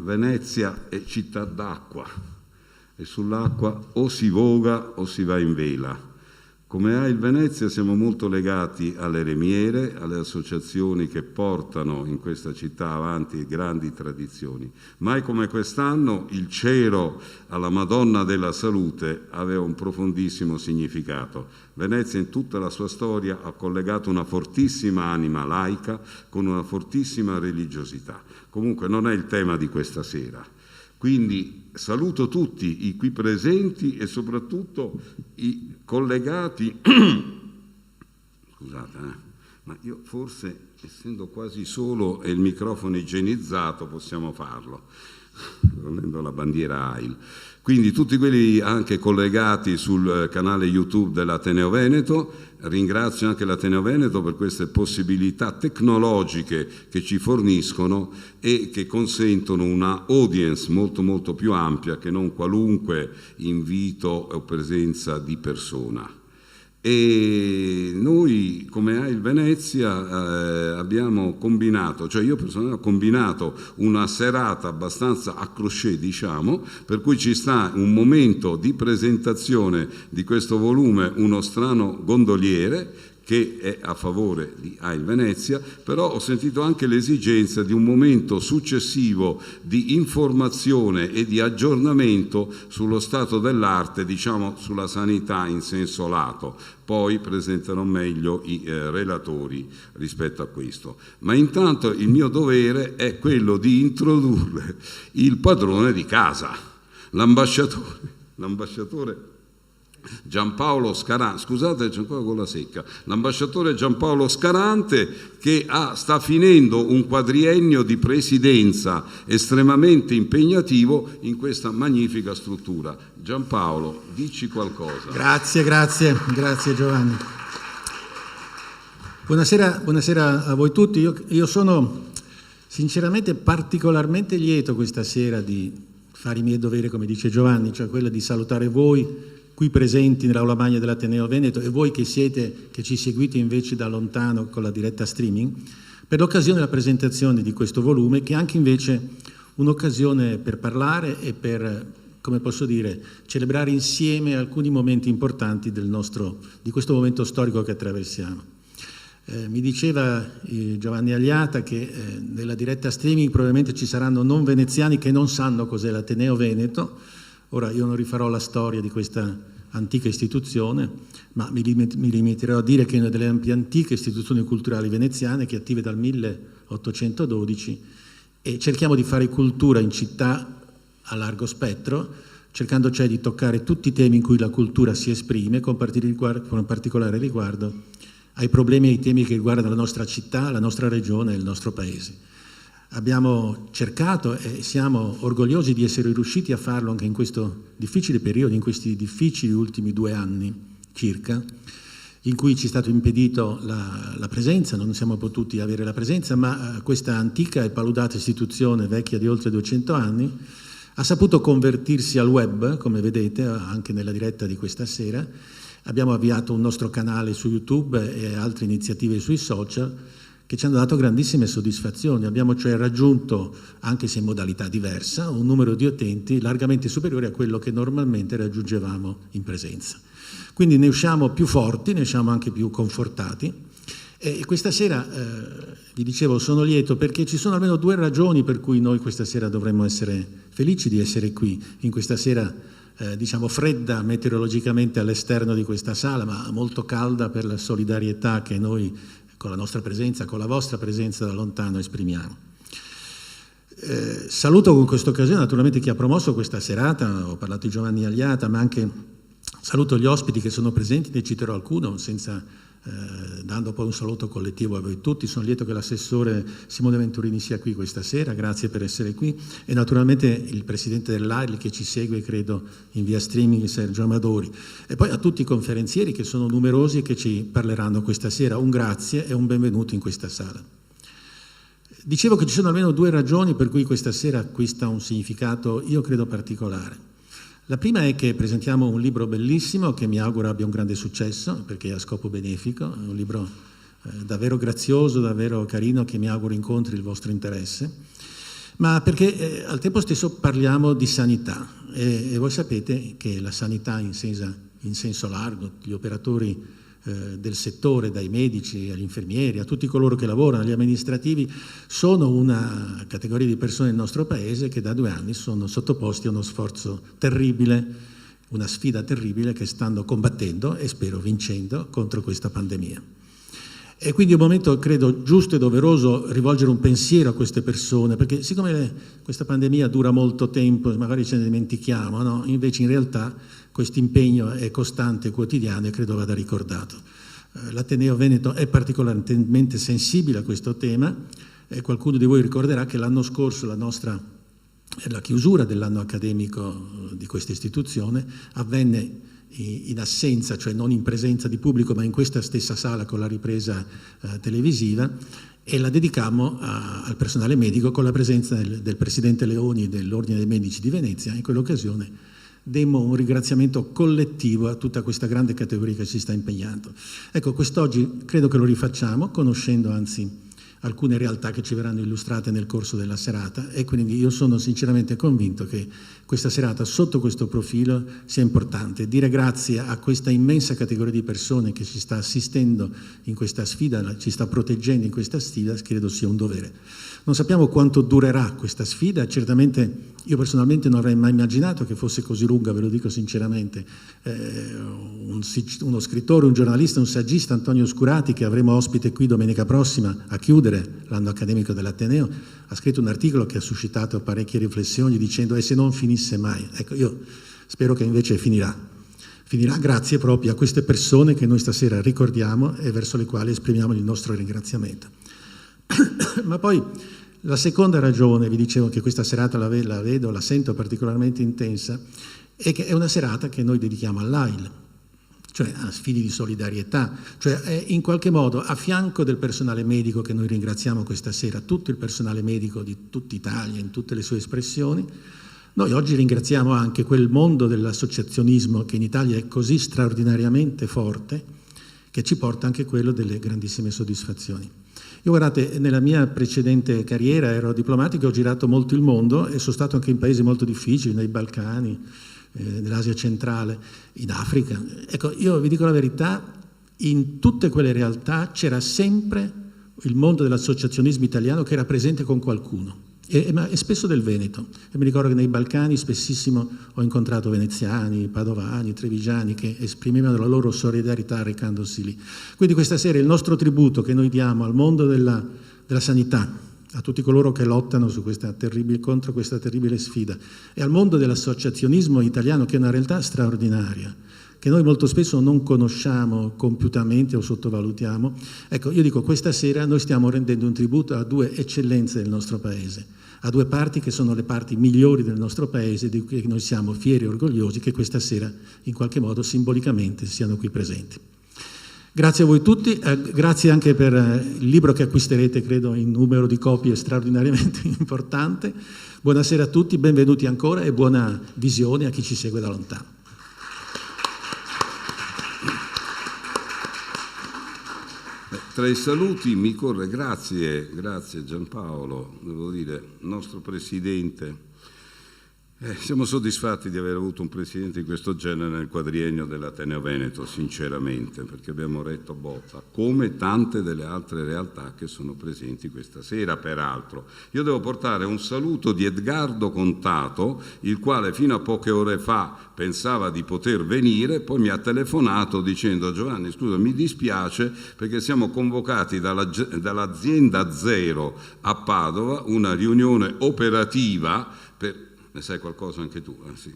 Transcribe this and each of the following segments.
Venezia è città d'acqua e sull'acqua o si voga o si va in vela. Come AIL Venezia siamo molto legati alle remiere, alle associazioni che portano in questa città avanti grandi tradizioni. Mai come quest'anno il cero alla Madonna della Salute aveva un profondissimo significato. Venezia in tutta la sua storia ha collegato una fortissima anima laica con una fortissima religiosità. Comunque non è il tema di questa sera. Quindi saluto tutti i qui presenti e soprattutto i collegati. Scusate, ma io forse, essendo quasi solo e il microfono igienizzato, possiamo farlo, avendo la bandiera AIL. Quindi tutti quelli anche collegati sul canale YouTube dell'Ateneo Veneto, ringrazio anche l'Ateneo Veneto per queste possibilità tecnologiche che ci forniscono e che consentono una audience molto molto più ampia che non qualunque invito o presenza di persona. E noi come AIL Venezia abbiamo combinato, cioè io personalmente ho combinato una serata abbastanza a crochet, diciamo, per cui ci sta un momento di presentazione di questo volume, uno strano gondoliere che è a favore di AIL Venezia, però ho sentito anche l'esigenza di un momento successivo di informazione e di aggiornamento sullo stato dell'arte, diciamo sulla sanità in senso lato. Poi presenterò meglio i relatori rispetto a questo. Ma intanto il mio dovere è quello di introdurre il padrone di casa, l'ambasciatore Giampaolo Scarante, scusate c'è ancora con la secca, l'ambasciatore Giampaolo Scarante che sta finendo un quadriennio di presidenza estremamente impegnativo in questa magnifica struttura. Giampaolo, dici qualcosa. Grazie Giovanni. Buonasera a voi tutti. Io sono sinceramente particolarmente lieto questa sera di fare i miei doveri, come dice Giovanni, cioè quello di salutare voi qui presenti nell'Aula Magna dell'Ateneo Veneto e voi che ci seguite invece da lontano con la diretta streaming, per l'occasione della presentazione di questo volume, che è anche invece un'occasione per parlare e per, come posso dire, celebrare insieme alcuni momenti importanti di questo momento storico che attraversiamo. Mi diceva Giovanni Agliata che nella diretta streaming probabilmente ci saranno non veneziani che non sanno cos'è l'Ateneo Veneto. Ora io non rifarò la storia di questa antica istituzione, ma mi limiterò a dire che è una delle più antiche istituzioni culturali veneziane, che è attive dal 1812, e cerchiamo di fare cultura in città a largo spettro, cercando cioè di toccare tutti i temi in cui la cultura si esprime, con particolare riguardo ai problemi e ai temi che riguardano la nostra città, la nostra regione e il nostro paese. Abbiamo cercato e siamo orgogliosi di essere riusciti a farlo anche in questo difficile periodo, in questi difficili ultimi 2 anni circa, in cui ci è stato impedito la presenza, non siamo potuti avere la presenza, ma questa antica e paludata istituzione, vecchia di oltre 200 anni, ha saputo convertirsi al web, come vedete anche nella diretta di questa sera. Abbiamo avviato un nostro canale su YouTube e altre iniziative sui social, che ci hanno dato grandissime soddisfazioni. Abbiamo cioè raggiunto, anche se in modalità diversa, un numero di utenti largamente superiore a quello che normalmente raggiungevamo in presenza. Quindi ne usciamo più forti, ne usciamo anche più confortati. E questa sera, vi dicevo, sono lieto perché ci sono almeno 2 ragioni per cui noi questa sera dovremmo essere felici di essere qui, in questa sera diciamo fredda meteorologicamente all'esterno di questa sala, ma molto calda per la solidarietà che noi con la nostra presenza, con la vostra presenza da lontano esprimiamo. Saluto con questa occasione naturalmente chi ha promosso questa serata, ho parlato di Giovanni Agliata, ma anche saluto gli ospiti che sono presenti, ne citerò alcuno, dando poi un saluto collettivo a voi tutti. Sono lieto che l'assessore Simone Venturini sia qui questa sera, grazie per essere qui, e naturalmente il presidente dell'AIL che ci segue, credo, in via streaming, Sergio Amadori, e poi a tutti i conferenzieri che sono numerosi e che ci parleranno questa sera. Un grazie e un benvenuto in questa sala. Dicevo che ci sono almeno 2 ragioni per cui questa sera acquista un significato, io credo, particolare. La prima è che presentiamo un libro bellissimo che mi auguro abbia un grande successo, perché è a scopo benefico, è un libro davvero grazioso, davvero carino, che mi auguro incontri il vostro interesse. ma perché al tempo stesso parliamo di sanità e voi sapete che la sanità in senso largo, gli operatori del settore, dai medici agli infermieri, a tutti coloro che lavorano, agli amministrativi, sono una categoria di persone nel nostro Paese che da 2 anni sono sottoposti a uno sforzo terribile, una sfida terribile che stanno combattendo e spero vincendo contro questa pandemia. E quindi è un momento, credo, giusto e doveroso rivolgere un pensiero a queste persone, perché siccome questa pandemia dura molto tempo, magari ce ne dimentichiamo, no? Invece in realtà questo impegno è costante e quotidiano e credo vada ricordato. L'Ateneo Veneto è particolarmente sensibile a questo tema e qualcuno di voi ricorderà che l'anno scorso la chiusura dell'anno accademico di questa istituzione avvenne in assenza, cioè non in presenza di pubblico, ma in questa stessa sala con la ripresa televisiva, e la dedicammo al personale medico con la presenza del Presidente Leoni dell'Ordine dei Medici di Venezia. In quell'occasione demmo un ringraziamento collettivo a tutta questa grande categoria che si sta impegnando. Ecco, quest'oggi credo che lo rifacciamo, conoscendo anzi alcune realtà che ci verranno illustrate nel corso della serata, e quindi io sono sinceramente convinto che questa serata sotto questo profilo sia importante. Dire grazie a questa immensa categoria di persone che ci sta assistendo in questa sfida, ci sta proteggendo in questa sfida, credo sia un dovere. Non sappiamo quanto durerà questa sfida, certamente io personalmente non avrei mai immaginato che fosse così lunga, ve lo dico sinceramente. Uno scrittore, un giornalista, un saggista, Antonio Scurati, che avremo ospite qui domenica prossima a chiudere l'anno accademico dell'Ateneo, ha scritto un articolo che ha suscitato parecchie riflessioni dicendo e se non finisse mai. Ecco, io spero che invece finirà grazie proprio a queste persone che noi stasera ricordiamo e verso le quali esprimiamo il nostro ringraziamento. Ma poi la seconda ragione, vi dicevo che questa serata la sento particolarmente intensa, è che è una serata che noi dedichiamo all'AIL, cioè a sfide di solidarietà, cioè è in qualche modo a fianco del personale medico che noi ringraziamo questa sera, tutto il personale medico di tutta Italia in tutte le sue espressioni. Noi oggi ringraziamo anche quel mondo dell'associazionismo che in Italia è così straordinariamente forte, che ci porta anche quello delle grandissime soddisfazioni. Io guardate, nella mia precedente carriera ero diplomatico, ho girato molto il mondo e sono stato anche in paesi molto difficili, nei Balcani, nell'Asia centrale, in Africa. Ecco, io vi dico la verità, in tutte quelle realtà c'era sempre il mondo dell'associazionismo italiano che era presente con qualcuno. E spesso del Veneto. E mi ricordo che nei Balcani spessissimo ho incontrato veneziani, padovani, trevigiani che esprimevano la loro solidarietà recandosi lì. Quindi questa sera il nostro tributo che noi diamo al mondo della sanità, a tutti coloro che lottano contro questa terribile sfida, e al mondo dell'associazionismo italiano, che è una realtà straordinaria, che noi molto spesso non conosciamo compiutamente o sottovalutiamo. Ecco, io dico, questa sera noi stiamo rendendo un tributo a 2 eccellenze del nostro Paese, a 2 parti che sono le parti migliori del nostro Paese, di cui noi siamo fieri e orgogliosi che questa sera in qualche modo simbolicamente siano qui presenti. Grazie a voi tutti, grazie anche per il libro che acquisterete, credo in numero di copie straordinariamente importante. Buonasera a tutti, benvenuti ancora e buona visione a chi ci segue da lontano. Tra i saluti mi corre, grazie Giampaolo, devo dire, nostro Presidente. Siamo soddisfatti di aver avuto un Presidente di questo genere nel quadriennio dell'Ateneo Veneto, sinceramente, perché abbiamo retto botta, come tante delle altre realtà che sono presenti questa sera, peraltro. Io devo portare un saluto di Edgardo Contato, il quale fino a poche ore fa pensava di poter venire, poi mi ha telefonato dicendo: Giovanni, scusa, mi dispiace perché siamo convocati dall'azienda Zero a Padova, una riunione operativa per... Ne sai qualcosa anche tu? Sì,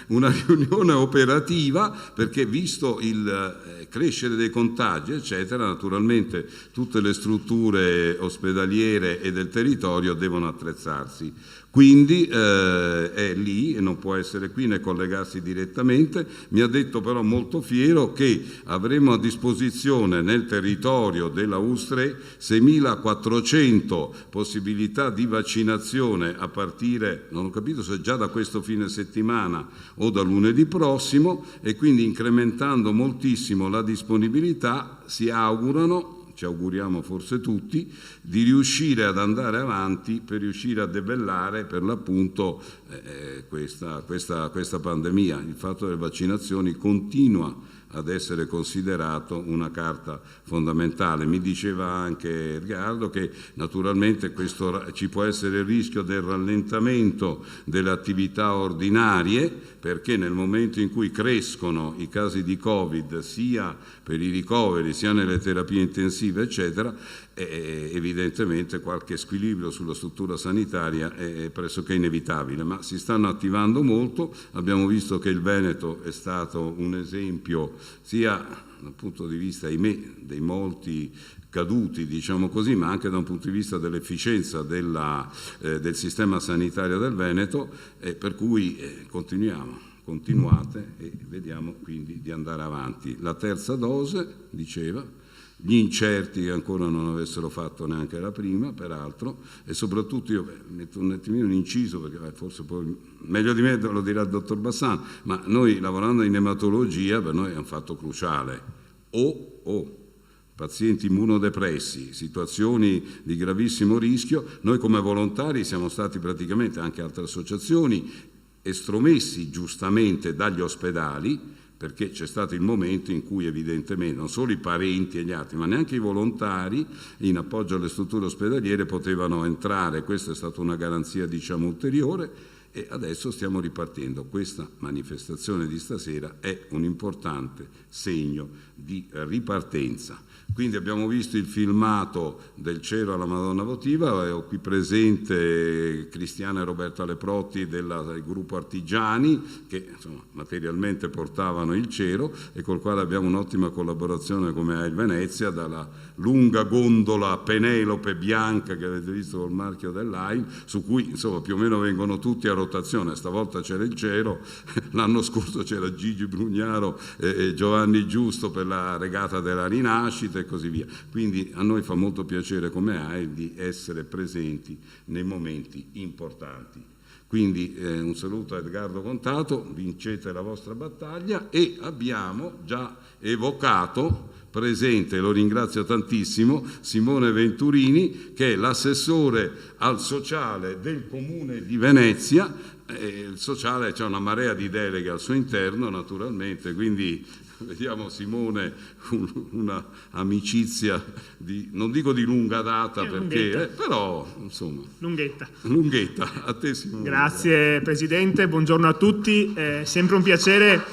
una riunione operativa perché visto il crescere dei contagi, eccetera, naturalmente tutte le strutture ospedaliere e del territorio devono attrezzarsi. Quindi è lì e non può essere qui né collegarsi direttamente. Mi ha detto però molto fiero che avremo a disposizione nel territorio della USTRE 6.400 possibilità di vaccinazione a partire, non ho capito se già da questo fine settimana o da lunedì prossimo, e quindi incrementando moltissimo la disponibilità si augurano ci auguriamo forse tutti, di riuscire ad andare avanti per riuscire a debellare per l'appunto questa pandemia. Il fatto delle vaccinazioni continua ad essere considerato una carta fondamentale. Mi diceva anche Edgardo che naturalmente ci può essere il rischio del rallentamento delle attività ordinarie, perché nel momento in cui crescono i casi di Covid sia per i ricoveri sia nelle terapie intensive eccetera, evidentemente qualche squilibrio sulla struttura sanitaria è pressoché inevitabile, ma si stanno attivando molto. Abbiamo visto che il Veneto è stato un esempio sia dal punto di vista, ahimè, dei molti caduti, diciamo così, ma anche da un punto di vista dell'efficienza del sistema sanitario del Veneto, per cui continuate e vediamo quindi di andare avanti. La terza dose, diceva, gli incerti che ancora non avessero fatto neanche la prima, peraltro, e soprattutto io metto un attimino un inciso, perché forse poi meglio di me lo dirà il dottor Bassano, ma noi lavorando in ematologia per noi è un fatto cruciale. Pazienti immunodepressi, situazioni di gravissimo rischio, noi come volontari siamo stati praticamente, anche altre associazioni, estromessi giustamente dagli ospedali, perché c'è stato il momento in cui evidentemente non solo i parenti e gli altri, ma neanche i volontari in appoggio alle strutture ospedaliere potevano entrare. Questa è stata una garanzia, diciamo, ulteriore, e adesso stiamo ripartendo. Questa manifestazione di stasera è un importante segno di ripartenza. Quindi abbiamo visto il filmato del Cero alla Madonna Votiva, ho qui presente Cristiana e Roberto Aleprotti del gruppo Artigiani che insomma, materialmente portavano il cero e col quale abbiamo un'ottima collaborazione come AIL Venezia, dalla lunga gondola Penelope bianca che avete visto col marchio dell'AIL, su cui insomma più o meno vengono tutti a rotazione. Stavolta c'era il Cero, l'anno scorso c'era Gigi Brugnaro e Giovanni Giusto per la regata della rinascita e così via. Quindi a noi fa molto piacere come AIL di essere presenti nei momenti importanti. Quindi un saluto a Edgardo Contato, vincete la vostra battaglia, e abbiamo già evocato presente, lo ringrazio tantissimo, Simone Venturini, che è l'assessore al sociale del Comune di Venezia. Il sociale c'è una marea di deleghe al suo interno naturalmente, quindi vediamo Simone una amicizia non dico di lunga data perché però insomma lunghetta. A te Simone. Grazie Presidente, buongiorno a tutti, è sempre un piacere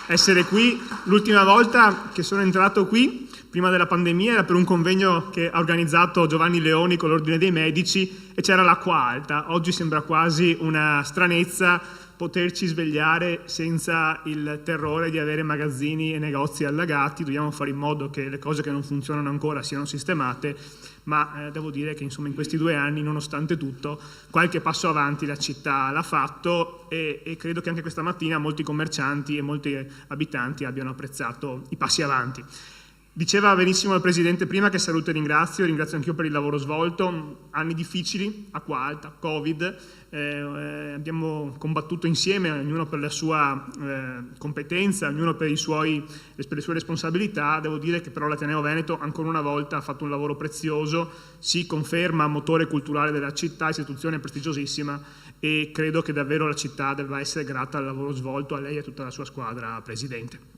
essere qui. L'ultima volta che sono entrato qui prima della pandemia era per un convegno che ha organizzato Giovanni Leoni con l'Ordine dei Medici e c'era l'acqua alta. Oggi sembra quasi una stranezza poterci svegliare senza il terrore di avere magazzini e negozi allagati. Dobbiamo fare in modo che le cose che non funzionano ancora siano sistemate, ma devo dire che insomma in questi 2 anni, nonostante tutto, qualche passo avanti la città l'ha fatto e credo che anche questa mattina molti commercianti e molti abitanti abbiano apprezzato i passi avanti. Diceva benissimo il Presidente prima, che saluto e ringrazio anch'io per il lavoro svolto, anni difficili, acqua alta, Covid, abbiamo combattuto insieme, ognuno per la sua competenza, ognuno per le sue responsabilità. Devo dire che però l'Ateneo Veneto ancora una volta ha fatto un lavoro prezioso, si conferma motore culturale della città, istituzione prestigiosissima, e credo che davvero la città debba essere grata al lavoro svolto, a lei e a tutta la sua squadra, Presidente.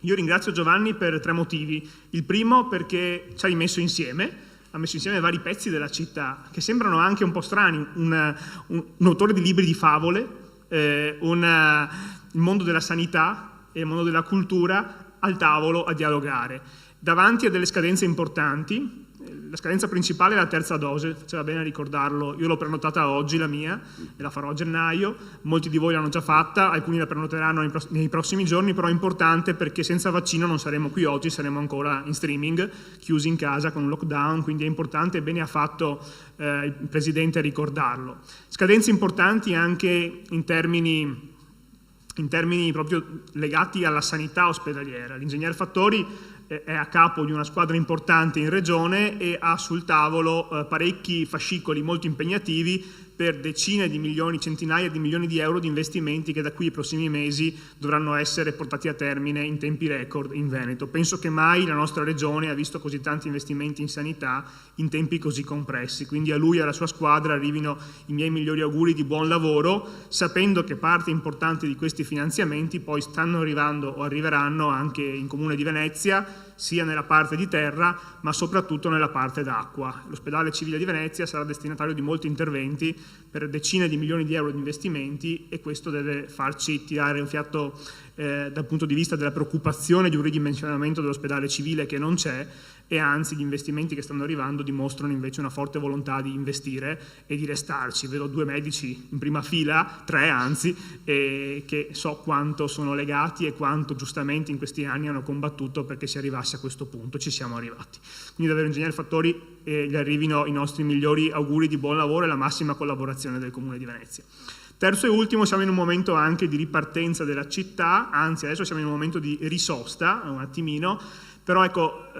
Io ringrazio Giovanni per 3 motivi. Il primo perché ci ha rimesso insieme, ha messo insieme vari pezzi della città che sembrano anche un po' strani, un autore di libri di favole, il mondo della sanità e il mondo della cultura al tavolo a dialogare, davanti a delle scadenze importanti. La scadenza principale è la terza dose, faceva bene a ricordarlo. Io l'ho prenotata oggi, la mia, e la farò a gennaio. Molti di voi l'hanno già fatta, alcuni la prenoteranno nei prossimi giorni, però è importante perché senza vaccino non saremo qui oggi, saremo ancora in streaming, chiusi in casa con un lockdown, quindi è importante e bene ha fatto il Presidente a ricordarlo. Scadenze importanti anche in termini proprio legati alla sanità ospedaliera. L'ingegner Fattori è a capo di una squadra importante in regione e ha sul tavolo parecchi fascicoli molto impegnativi per decine di milioni, centinaia di milioni di euro di investimenti che da qui ai prossimi mesi dovranno essere portati a termine in tempi record in Veneto. Penso che mai la nostra regione ha visto così tanti investimenti in sanità in tempi così compressi, quindi a lui e alla sua squadra arrivino i miei migliori auguri di buon lavoro, sapendo che parte importante di questi finanziamenti poi stanno arrivando o arriveranno anche in Comune di Venezia, sia nella parte di terra ma soprattutto nella parte d'acqua. L'ospedale civile di Venezia sarà destinatario di molti interventi per decine di milioni di euro di investimenti, e questo deve farci tirare un fiato dal punto di vista della preoccupazione di un ridimensionamento dell'ospedale civile che non c'è, e anzi gli investimenti che stanno arrivando dimostrano invece una forte volontà di investire e di restarci. Vedo 2 medici in prima fila, 3 anzi, che so quanto sono legati e quanto giustamente in questi anni hanno combattuto perché si arrivasse a questo punto. Ci siamo arrivati. Quindi davvero, ingegnere Fattori, gli arrivino i nostri migliori auguri di buon lavoro e la massima collaborazione del Comune di Venezia. Terzo e ultimo, siamo in un momento anche di ripartenza della città, anzi adesso siamo in un momento di risosta, un attimino, però ecco,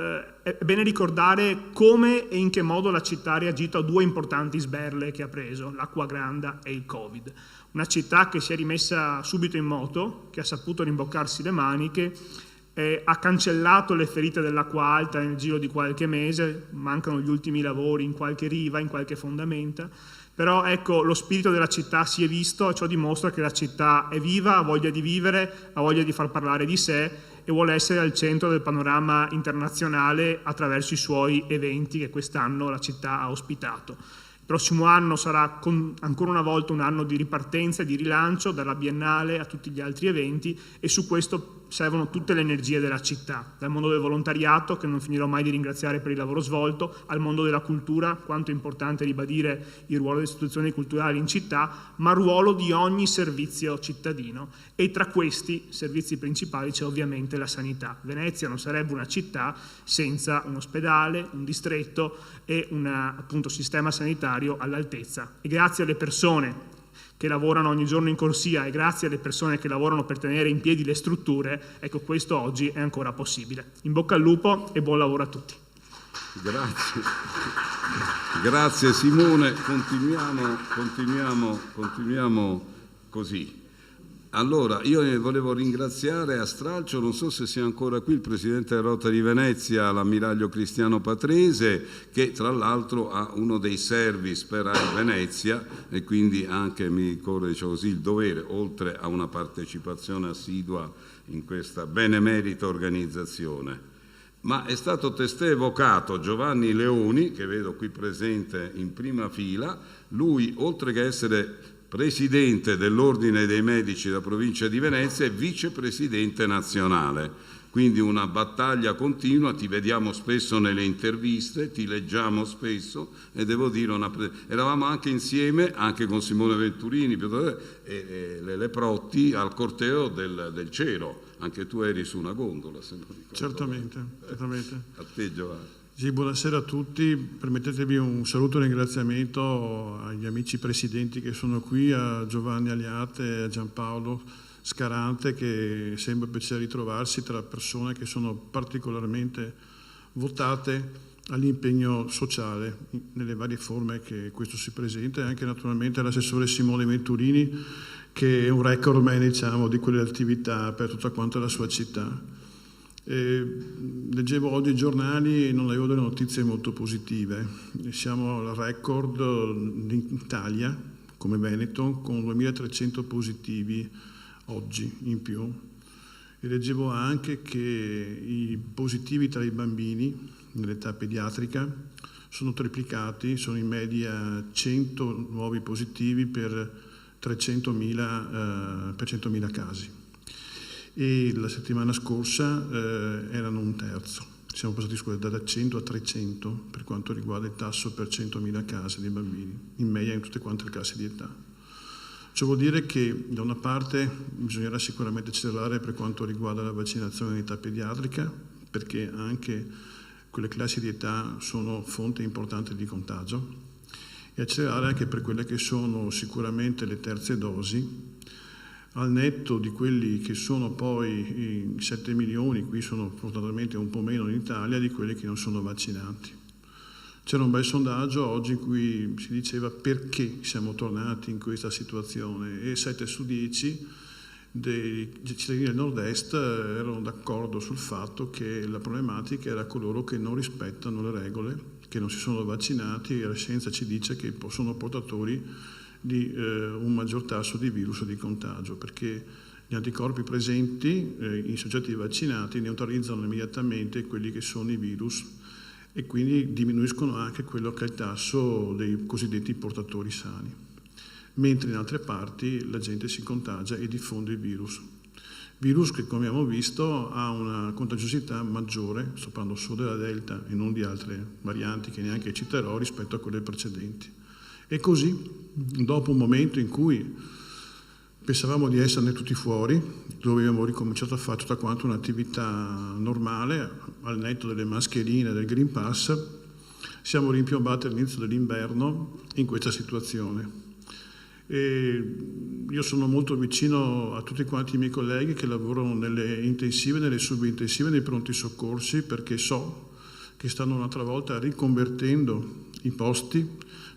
è bene ricordare come e in che modo la città ha reagito a 2 importanti sberle che ha preso, l'Acqua Granda e il Covid. Una città che si è rimessa subito in moto, che ha saputo rimboccarsi le maniche, ha cancellato le ferite dell'acqua alta nel giro di qualche mese, mancano gli ultimi lavori in qualche riva, in qualche fondamenta, però ecco, lo spirito della città si è visto e ciò dimostra che la città è viva, ha voglia di vivere, ha voglia di far parlare di sé e vuole essere al centro del panorama internazionale attraverso i suoi eventi che quest'anno la città ha ospitato. Il prossimo anno sarà ancora una volta un anno di ripartenza e di rilancio, dalla Biennale a tutti gli altri eventi, e su questo servono tutte le energie della città, dal mondo del volontariato, che non finirò mai di ringraziare per il lavoro svolto, al mondo della cultura, quanto è importante ribadire il ruolo delle istituzioni culturali in città, ma il ruolo di ogni servizio cittadino, e tra questi servizi principali c'è ovviamente la sanità. Venezia non sarebbe una città senza un ospedale, un distretto e un appunto sistema sanitario all'altezza, e grazie alle persone che lavorano ogni giorno in corsia e grazie alle persone che lavorano per tenere in piedi le strutture, ecco, questo oggi è ancora possibile. In bocca al lupo e buon lavoro a tutti. Grazie. Grazie Simone, continuiamo così. Allora, io volevo ringraziare a stralcio, non so se sia ancora qui, il Presidente della Rotary Venezia, l'ammiraglio Cristiano Patrese, che tra l'altro ha uno dei service per Rai Venezia e quindi anche mi corre, diciamo così, il dovere, oltre a una partecipazione assidua in questa benemerita organizzazione. Ma è stato testé evocato Giovanni Leoni, che vedo qui presente in prima fila. Lui, oltre che essere presidente dell'Ordine dei Medici della provincia di Venezia, e vicepresidente nazionale, quindi una battaglia continua. Ti vediamo spesso nelle interviste, ti leggiamo spesso e devo dire eravamo anche insieme, anche con Simone Venturini e Lele Protti, al corteo del cielo. Anche tu eri su una gondola, se non ricordo. Certamente. A te Giovanni. Sì, buonasera a tutti, permettetevi un saluto e un ringraziamento agli amici presidenti che sono qui, a Giovanni Aliate e a Giampaolo Scarante, che sembra piacere ritrovarsi tra persone che sono particolarmente votate all'impegno sociale nelle varie forme che questo si presenta, e anche naturalmente all'assessore Simone Venturini, che è un recordman, diciamo, di quelle attività per tutta quanta la sua città. Leggevo oggi i giornali e non avevo delle notizie molto positive. Siamo al record in Italia come Veneto con 2300 positivi oggi in più, e leggevo anche che i positivi tra i bambini nell'età pediatrica sono triplicati, sono in media 100 nuovi positivi per 100.000 casi. E la settimana scorsa erano un terzo, siamo passati da 100 a 300 per quanto riguarda il tasso per 100.000 casi dei bambini, in media in tutte quante le classi di età. Ciò vuol dire che da una parte bisognerà sicuramente accelerare per quanto riguarda la vaccinazione in età pediatrica, perché anche quelle classi di età sono fonte importante di contagio, e accelerare anche per quelle che sono sicuramente le terze dosi, al netto di quelli che sono poi i 7 milioni, qui sono fortunatamente un po' meno in Italia, di quelli che non sono vaccinati. C'era un bel sondaggio oggi in cui si diceva perché siamo tornati in questa situazione e 7 su 10 dei cittadini del nord-est erano d'accordo sul fatto che la problematica era coloro che non rispettano le regole, che non si sono vaccinati, e la scienza ci dice che sono portatori di un maggior tasso di virus e di contagio, perché gli anticorpi presenti in soggetti vaccinati neutralizzano immediatamente quelli che sono i virus e quindi diminuiscono anche quello che è il tasso dei cosiddetti portatori sani, mentre in altre parti la gente si contagia e diffonde il virus che, come abbiamo visto, ha una contagiosità maggiore, sto parlando solo della Delta e non di altre varianti che neanche citerò, rispetto a quelle precedenti. E così, dopo un momento in cui pensavamo di esserne tutti fuori, dove abbiamo ricominciato a fare tutta quanta un'attività normale, al netto delle mascherine e del Green Pass, siamo rimpiombati all'inizio dell'inverno in questa situazione. E io sono molto vicino a tutti quanti i miei colleghi che lavorano nelle intensive, nelle subintensive, nei pronti soccorsi, perché so che stanno un'altra volta riconvertendo i posti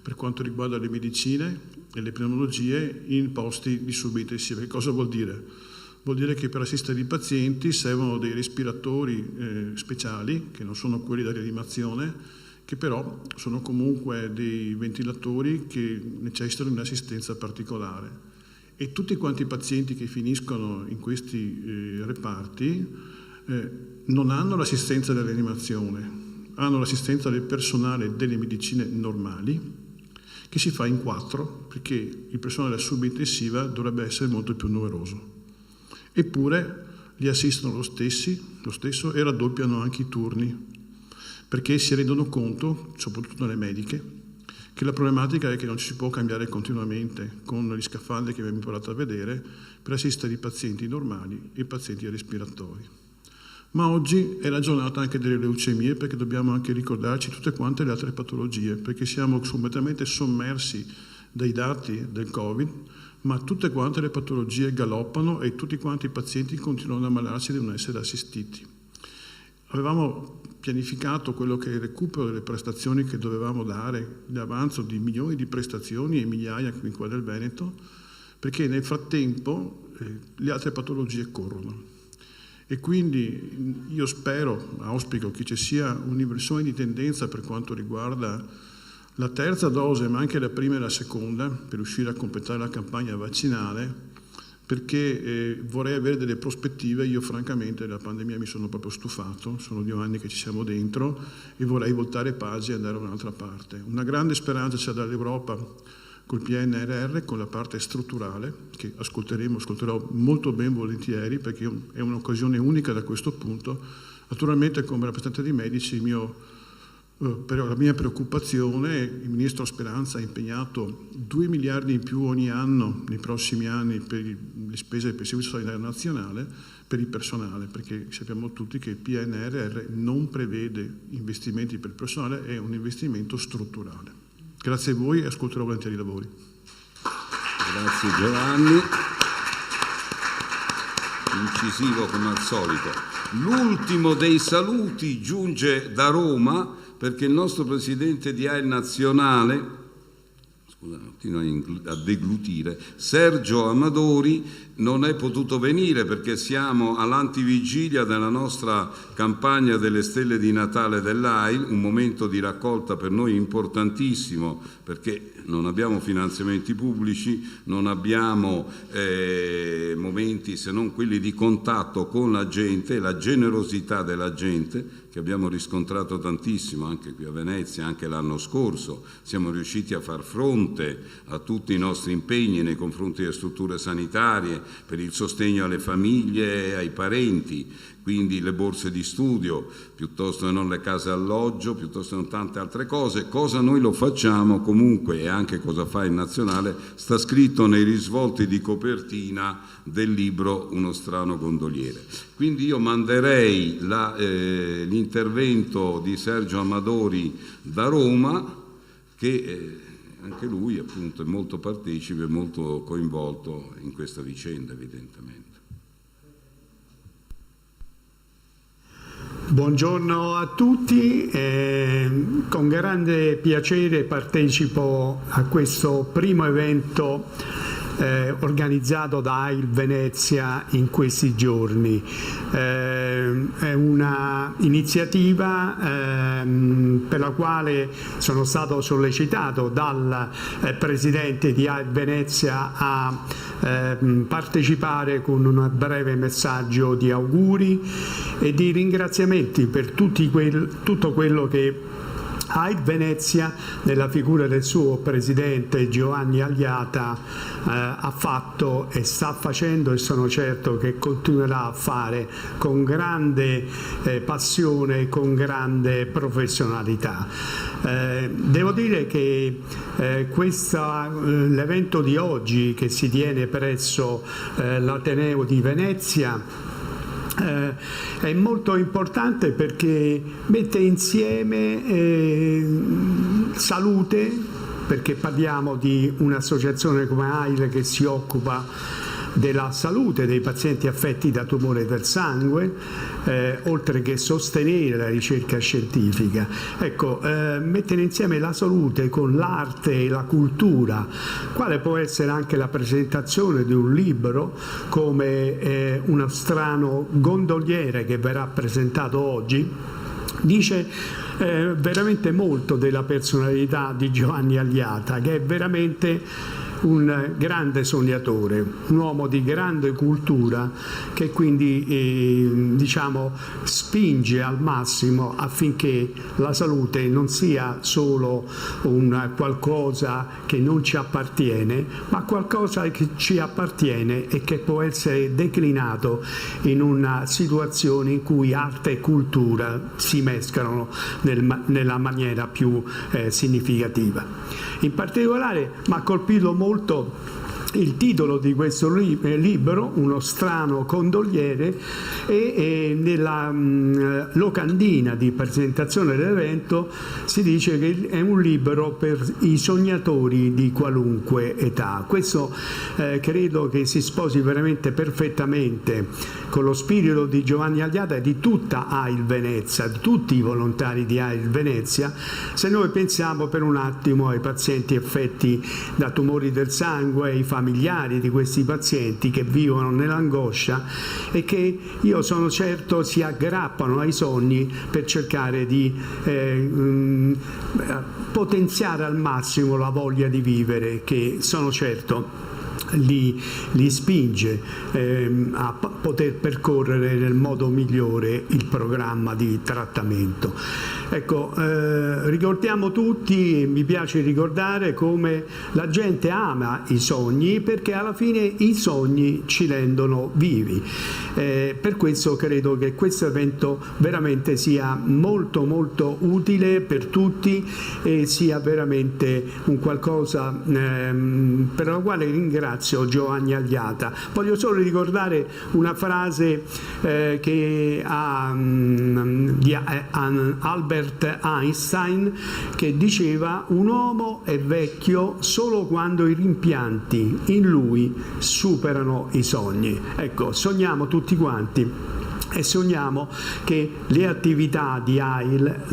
per quanto riguarda le medicine e le pneumologie in posti di subintensiva. Che cosa vuol dire? Vuol dire che per assistere i pazienti servono dei respiratori speciali, che non sono quelli da rianimazione, che però sono comunque dei ventilatori che necessitano di un'assistenza particolare. E tutti quanti i pazienti che finiscono in questi reparti non hanno l'assistenza della rianimazione, hanno l'assistenza del personale delle medicine normali, che si fa in 4, perché il personale della subintensiva dovrebbe essere molto più numeroso. Eppure li assistono lo stesso e raddoppiano anche i turni, perché si rendono conto, soprattutto le mediche, che la problematica è che non ci si può cambiare continuamente con gli scafandri che abbiamo imparato a vedere per assistere i pazienti normali e i pazienti respiratori. Ma oggi è la giornata anche delle leucemie, perché dobbiamo anche ricordarci tutte quante le altre patologie, perché siamo completamente sommersi dai dati del Covid, ma tutte quante le patologie galoppano e tutti quanti i pazienti continuano ad ammalarsi di non essere assistiti. Avevamo pianificato quello che è il recupero delle prestazioni che dovevamo dare, l'avanzo di milioni di prestazioni e migliaia qui in qua del Veneto, perché nel frattempo le altre patologie corrono. E quindi io auspico che ci sia un'inversione di tendenza per quanto riguarda la terza dose, ma anche la prima e la seconda, per riuscire a completare la campagna vaccinale, perché vorrei avere delle prospettive. Io francamente della pandemia mi sono proprio stufato, sono 2 anni che ci siamo dentro e vorrei voltare pagina e andare da un'altra parte. Una grande speranza c'è dall'Europa col PNRR, con la parte strutturale, che ascolterò molto ben volentieri, perché è un'occasione unica da questo punto. Naturalmente come rappresentante dei medici però la mia preoccupazione, il ministro Speranza ha impegnato 2 miliardi in più ogni anno nei prossimi anni per le spese per il Servizio Sanitario Nazionale, per il personale, perché sappiamo tutti che il PNRR non prevede investimenti per il personale, è un investimento strutturale. Grazie a voi e ascolterò volentieri i lavori. Grazie Giovanni. Incisivo come al solito. L'ultimo dei saluti giunge da Roma, perché il nostro presidente di AIL nazionale, continua a deglutire, Sergio Amadori, non è potuto venire perché siamo all'antivigilia della nostra campagna delle stelle di Natale dell'AIL, un momento di raccolta per noi importantissimo, perché non abbiamo finanziamenti pubblici, non abbiamo momenti se non quelli di contatto con la gente, la generosità della gente che abbiamo riscontrato tantissimo anche qui a Venezia, anche l'anno scorso. Siamo riusciti a far fronte a tutti i nostri impegni nei confronti delle strutture sanitarie, per il sostegno alle famiglie e ai parenti, quindi le borse di studio, piuttosto che non le case alloggio, piuttosto che non tante altre cose. Cosa noi lo facciamo comunque, e anche cosa fa il Nazionale, sta scritto nei risvolti di copertina del libro Uno strano gondoliere. Quindi io manderei l'intervento di Sergio Amadori da Roma, che anche lui appunto è molto partecipe, molto coinvolto in questa vicenda evidentemente. Buongiorno a tutti, con grande piacere partecipo a questo primo evento organizzato da AIL Venezia in questi giorni. È una iniziativa per la quale sono stato sollecitato dal presidente di AIL Venezia a partecipare con un breve messaggio di auguri e di ringraziamenti per tutto quello che AIL Venezia, nella figura del suo presidente Giovanni Agliata, ha fatto e sta facendo, e sono certo che continuerà a fare con grande passione e con grande professionalità. Devo dire che l'evento di oggi, che si tiene presso l'Ateneo di Venezia, è molto importante perché mette insieme salute, perché parliamo di un'associazione come AIL che si occupa della salute dei pazienti affetti da tumore del sangue, oltre che sostenere la ricerca scientifica. Ecco, mettere insieme la salute con l'arte e la cultura, quale può essere anche la presentazione di un libro come Uno strano gondoliere che verrà presentato oggi, dice veramente molto della personalità di Giovanni Agliata, che è veramente un grande sognatore, un uomo di grande cultura, che quindi spinge al massimo affinché la salute non sia solo un qualcosa che non ci appartiene, ma qualcosa che ci appartiene e che può essere declinato in una situazione in cui arte e cultura si mescolano nella maniera più significativa. In particolare mi ha colpito molto il titolo di questo libro, Uno strano gondoliere, e nella locandina di presentazione dell'evento si dice che è un libro per i sognatori di qualunque età. Questo credo che si sposi veramente perfettamente con lo spirito di Giovanni Agliata e di tutta AIL Venezia, di tutti i volontari di AIL Venezia, se noi pensiamo per un attimo ai pazienti affetti da tumori del sangue, ai familiari di questi pazienti che vivono nell'angoscia e che io sono certo si aggrappano ai sogni per cercare di potenziare al massimo la voglia di vivere, che sono certo li spinge a poter percorrere nel modo migliore il programma di trattamento. Ecco, ricordiamo tutti, e mi piace ricordare, come la gente ama i sogni, perché alla fine i sogni ci rendono vivi. Per questo credo che questo evento veramente sia molto molto utile per tutti e sia veramente un qualcosa per la quale ringrazio Giovanni Agliata. Voglio solo ricordare una frase che ha di Albert Einstein, che diceva: un uomo è vecchio solo quando i rimpianti in lui superano i sogni. Ecco, sogniamo tutti quanti e sogniamo che le attività di AIL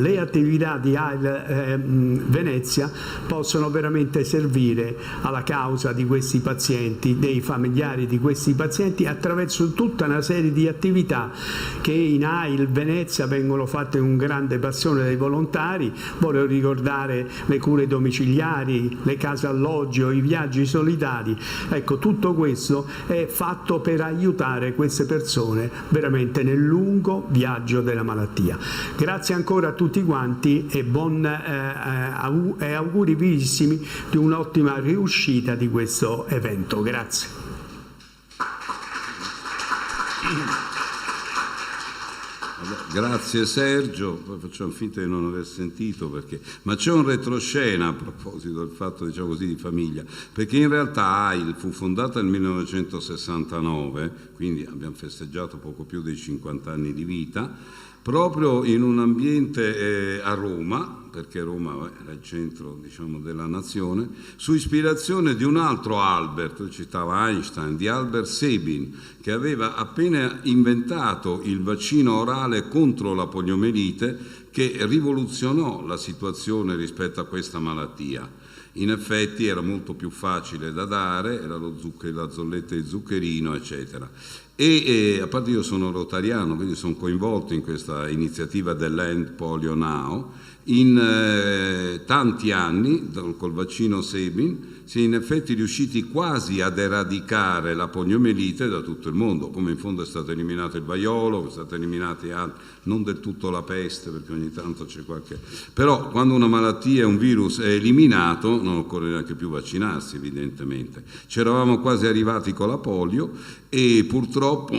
Venezia possono veramente servire alla causa di questi pazienti, dei familiari di questi pazienti, attraverso tutta una serie di attività che in AIL Venezia vengono fatte con grande passione dai volontari. Voglio ricordare le cure domiciliari, le case alloggio, i viaggi solidari. Ecco, tutto questo è fatto per aiutare queste persone veramente nel lungo viaggio della malattia. Grazie ancora a tutti quanti e auguri vivissimi di un'ottima riuscita di questo evento. Grazie. Grazie Sergio, poi facciamo finta di non aver sentito ma c'è un retroscena a proposito del fatto, diciamo così, di famiglia, perché in realtà AIL fu fondata nel 1969, quindi abbiamo festeggiato poco più dei 50 anni di vita, proprio in un ambiente a Roma, perché Roma era il centro, diciamo, della nazione, su ispirazione di un altro Albert, citava Einstein, di Albert Sabin, che aveva appena inventato il vaccino orale contro la poliomelite, che rivoluzionò la situazione rispetto a questa malattia. In effetti era molto più facile da dare, era la zolletta di zuccherino, eccetera. E a parte io sono rotariano, quindi sono coinvolto in questa iniziativa dell'End Polio Now. In tanti anni, col vaccino Sabin, si è in effetti riusciti quasi ad eradicare la poliomelite da tutto il mondo, come in fondo è stato eliminato il vaiolo, è stato eliminato non del tutto la peste, perché ogni tanto c'è qualche... Però quando una malattia, un virus è eliminato, non occorre neanche più vaccinarsi, evidentemente. C'eravamo quasi arrivati con la polio e purtroppo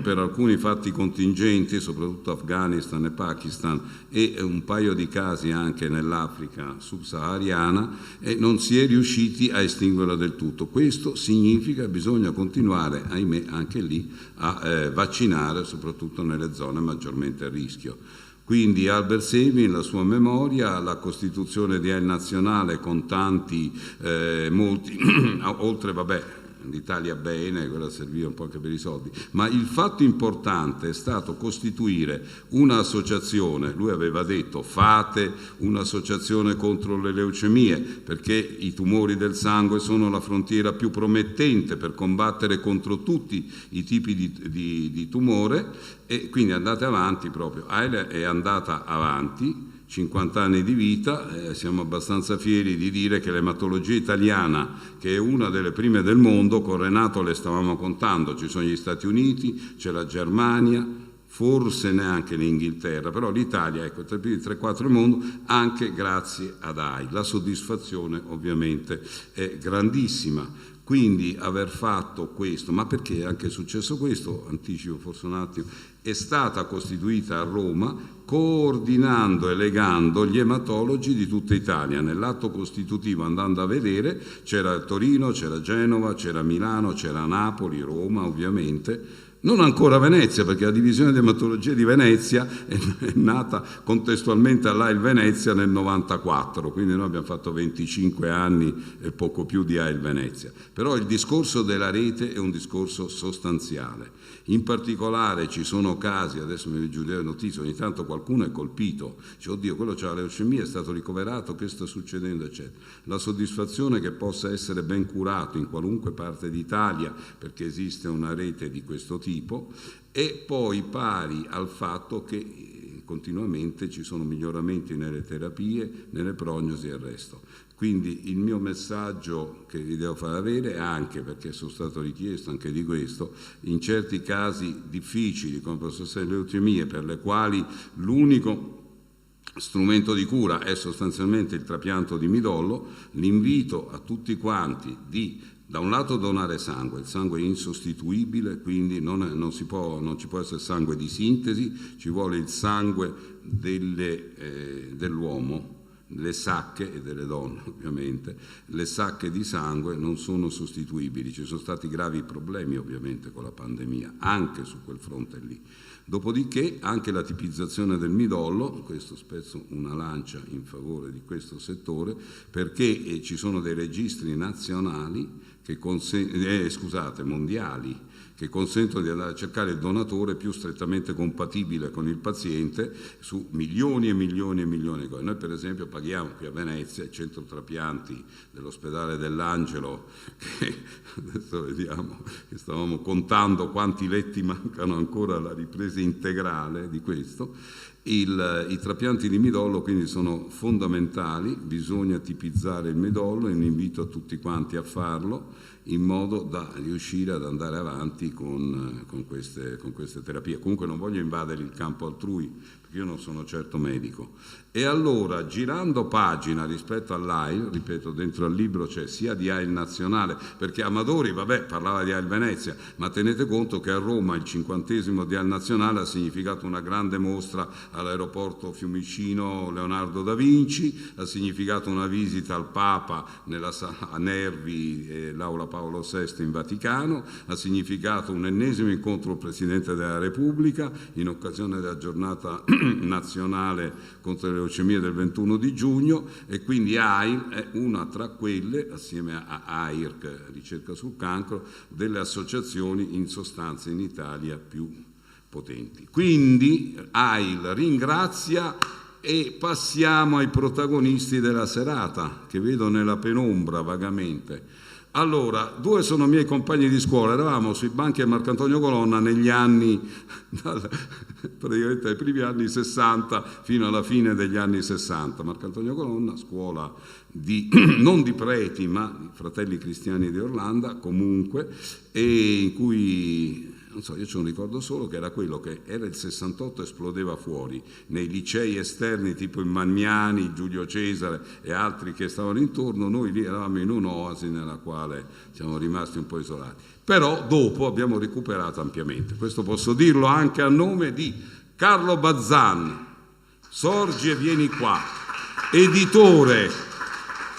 per alcuni fatti contingenti, soprattutto Afghanistan e Pakistan e un paio di casi anche nell'Africa subsahariana, non si è riusciti a estinguerla del tutto. Questo significa che bisogna continuare, ahimè, anche lì a vaccinare, soprattutto nelle zone maggiormente a rischio. Quindi Albert Sabin, la sua memoria, la costituzione di AIL nazionale con tanti, molti, oltre, vabbè, l'Italia bene, quella serviva un po' anche per i soldi, ma il fatto importante è stato costituire un'associazione. Lui aveva detto: fate un'associazione contro le leucemie, perché i tumori del sangue sono la frontiera più promettente per combattere contro tutti i tipi di tumore, e quindi andate avanti proprio. AIL è andata avanti, 50 anni di vita, siamo abbastanza fieri di dire che l'ematologia italiana, che è una delle prime del mondo, con Renato le stavamo contando, ci sono gli Stati Uniti, c'è la Germania, forse neanche l'Inghilterra, però l'Italia, ecco, tra i primi 3-4 del mondo, anche grazie ad AIL. La soddisfazione ovviamente è grandissima. Quindi aver fatto questo, ma perché è anche successo questo, anticipo forse un attimo, è stata costituita a Roma coordinando e legando gli ematologi di tutta Italia. Nell'atto costitutivo, andando a vedere, c'era Torino, c'era Genova, c'era Milano, c'era Napoli, Roma ovviamente, non ancora Venezia, perché la divisione di ematologia di Venezia è nata contestualmente all'AIL Venezia nel 94, quindi noi abbiamo fatto 25 anni e poco più di AIL Venezia. Però il discorso della rete è un discorso sostanziale. In particolare ci sono casi, adesso mi giù le notizie, ogni tanto qualcuno è colpito, dice: oddio, quello c'ha la leucemia, è stato ricoverato, che sta succedendo, eccetera. La soddisfazione che possa essere ben curato in qualunque parte d'Italia, perché esiste una rete di questo tipo, e poi pari al fatto che continuamente ci sono miglioramenti nelle terapie, nelle prognosi e il resto. Quindi il mio messaggio che vi devo far avere, anche perché sono stato richiesto anche di questo, in certi casi difficili come possono essere le leucemie, per le quali l'unico strumento di cura è sostanzialmente il trapianto di midollo, l'invito a tutti quanti di, da un lato, donare sangue. Il sangue è insostituibile, quindi non ci può essere sangue di sintesi, ci vuole il sangue dell'uomo. Le sacche, e delle donne ovviamente, le sacche di sangue non sono sostituibili. Ci sono stati gravi problemi ovviamente con la pandemia, anche su quel fronte lì. Dopodiché anche la tipizzazione del midollo, questo spezzo una lancia in favore di questo settore, perché ci sono dei registri nazionali che mondiali, che consentono di andare a cercare il donatore più strettamente compatibile con il paziente su milioni e milioni e milioni di cose. Noi per esempio paghiamo qui a Venezia il centro trapianti dell'ospedale dell'Angelo, che adesso vediamo, che stavamo contando quanti letti mancano ancora alla ripresa integrale di questo. I trapianti di midollo quindi sono fondamentali, bisogna tipizzare il midollo, un invito a tutti quanti a farlo, in modo da riuscire ad andare avanti con queste terapie. Comunque non voglio invadere il campo altrui, perché io non sono certo medico. E allora, girando pagina rispetto all'AIL, ripeto, dentro al libro c'è sia di AIL nazionale, perché Amadori, parlava di AIL Venezia, ma tenete conto che a Roma il 50° di AIL nazionale ha significato una grande mostra all'aeroporto Fiumicino Leonardo da Vinci, ha significato una visita al Papa nella sala Nervi, l'Aula Paolo VI in Vaticano, ha significato un ennesimo incontro del Presidente della Repubblica in occasione della giornata nazionale contro le leucemie del 21 di giugno, e quindi AIL è una tra quelle, assieme a AIRC, ricerca sul cancro, delle associazioni in sostanza in Italia più potenti. Quindi AIL ringrazia, e passiamo ai protagonisti della serata, che vedo nella penombra vagamente. Allora, due sono miei compagni di scuola, eravamo sui banchi a Marcantonio Colonna negli anni, praticamente dai primi anni 60 fino alla fine degli anni 60. Marcantonio Colonna, scuola non di preti, ma di fratelli cristiani di Orlando, comunque, e in cui, non so, io ce lo ricordo solo che era quello che era il 68, esplodeva fuori nei licei esterni tipo il Magnani, Giulio Cesare e altri che stavano intorno. Noi lì eravamo in un'oasi nella quale siamo rimasti un po' isolati, però dopo abbiamo recuperato ampiamente. Questo posso dirlo anche a nome di Carlo Bazzan, sorgi e vieni qua, editore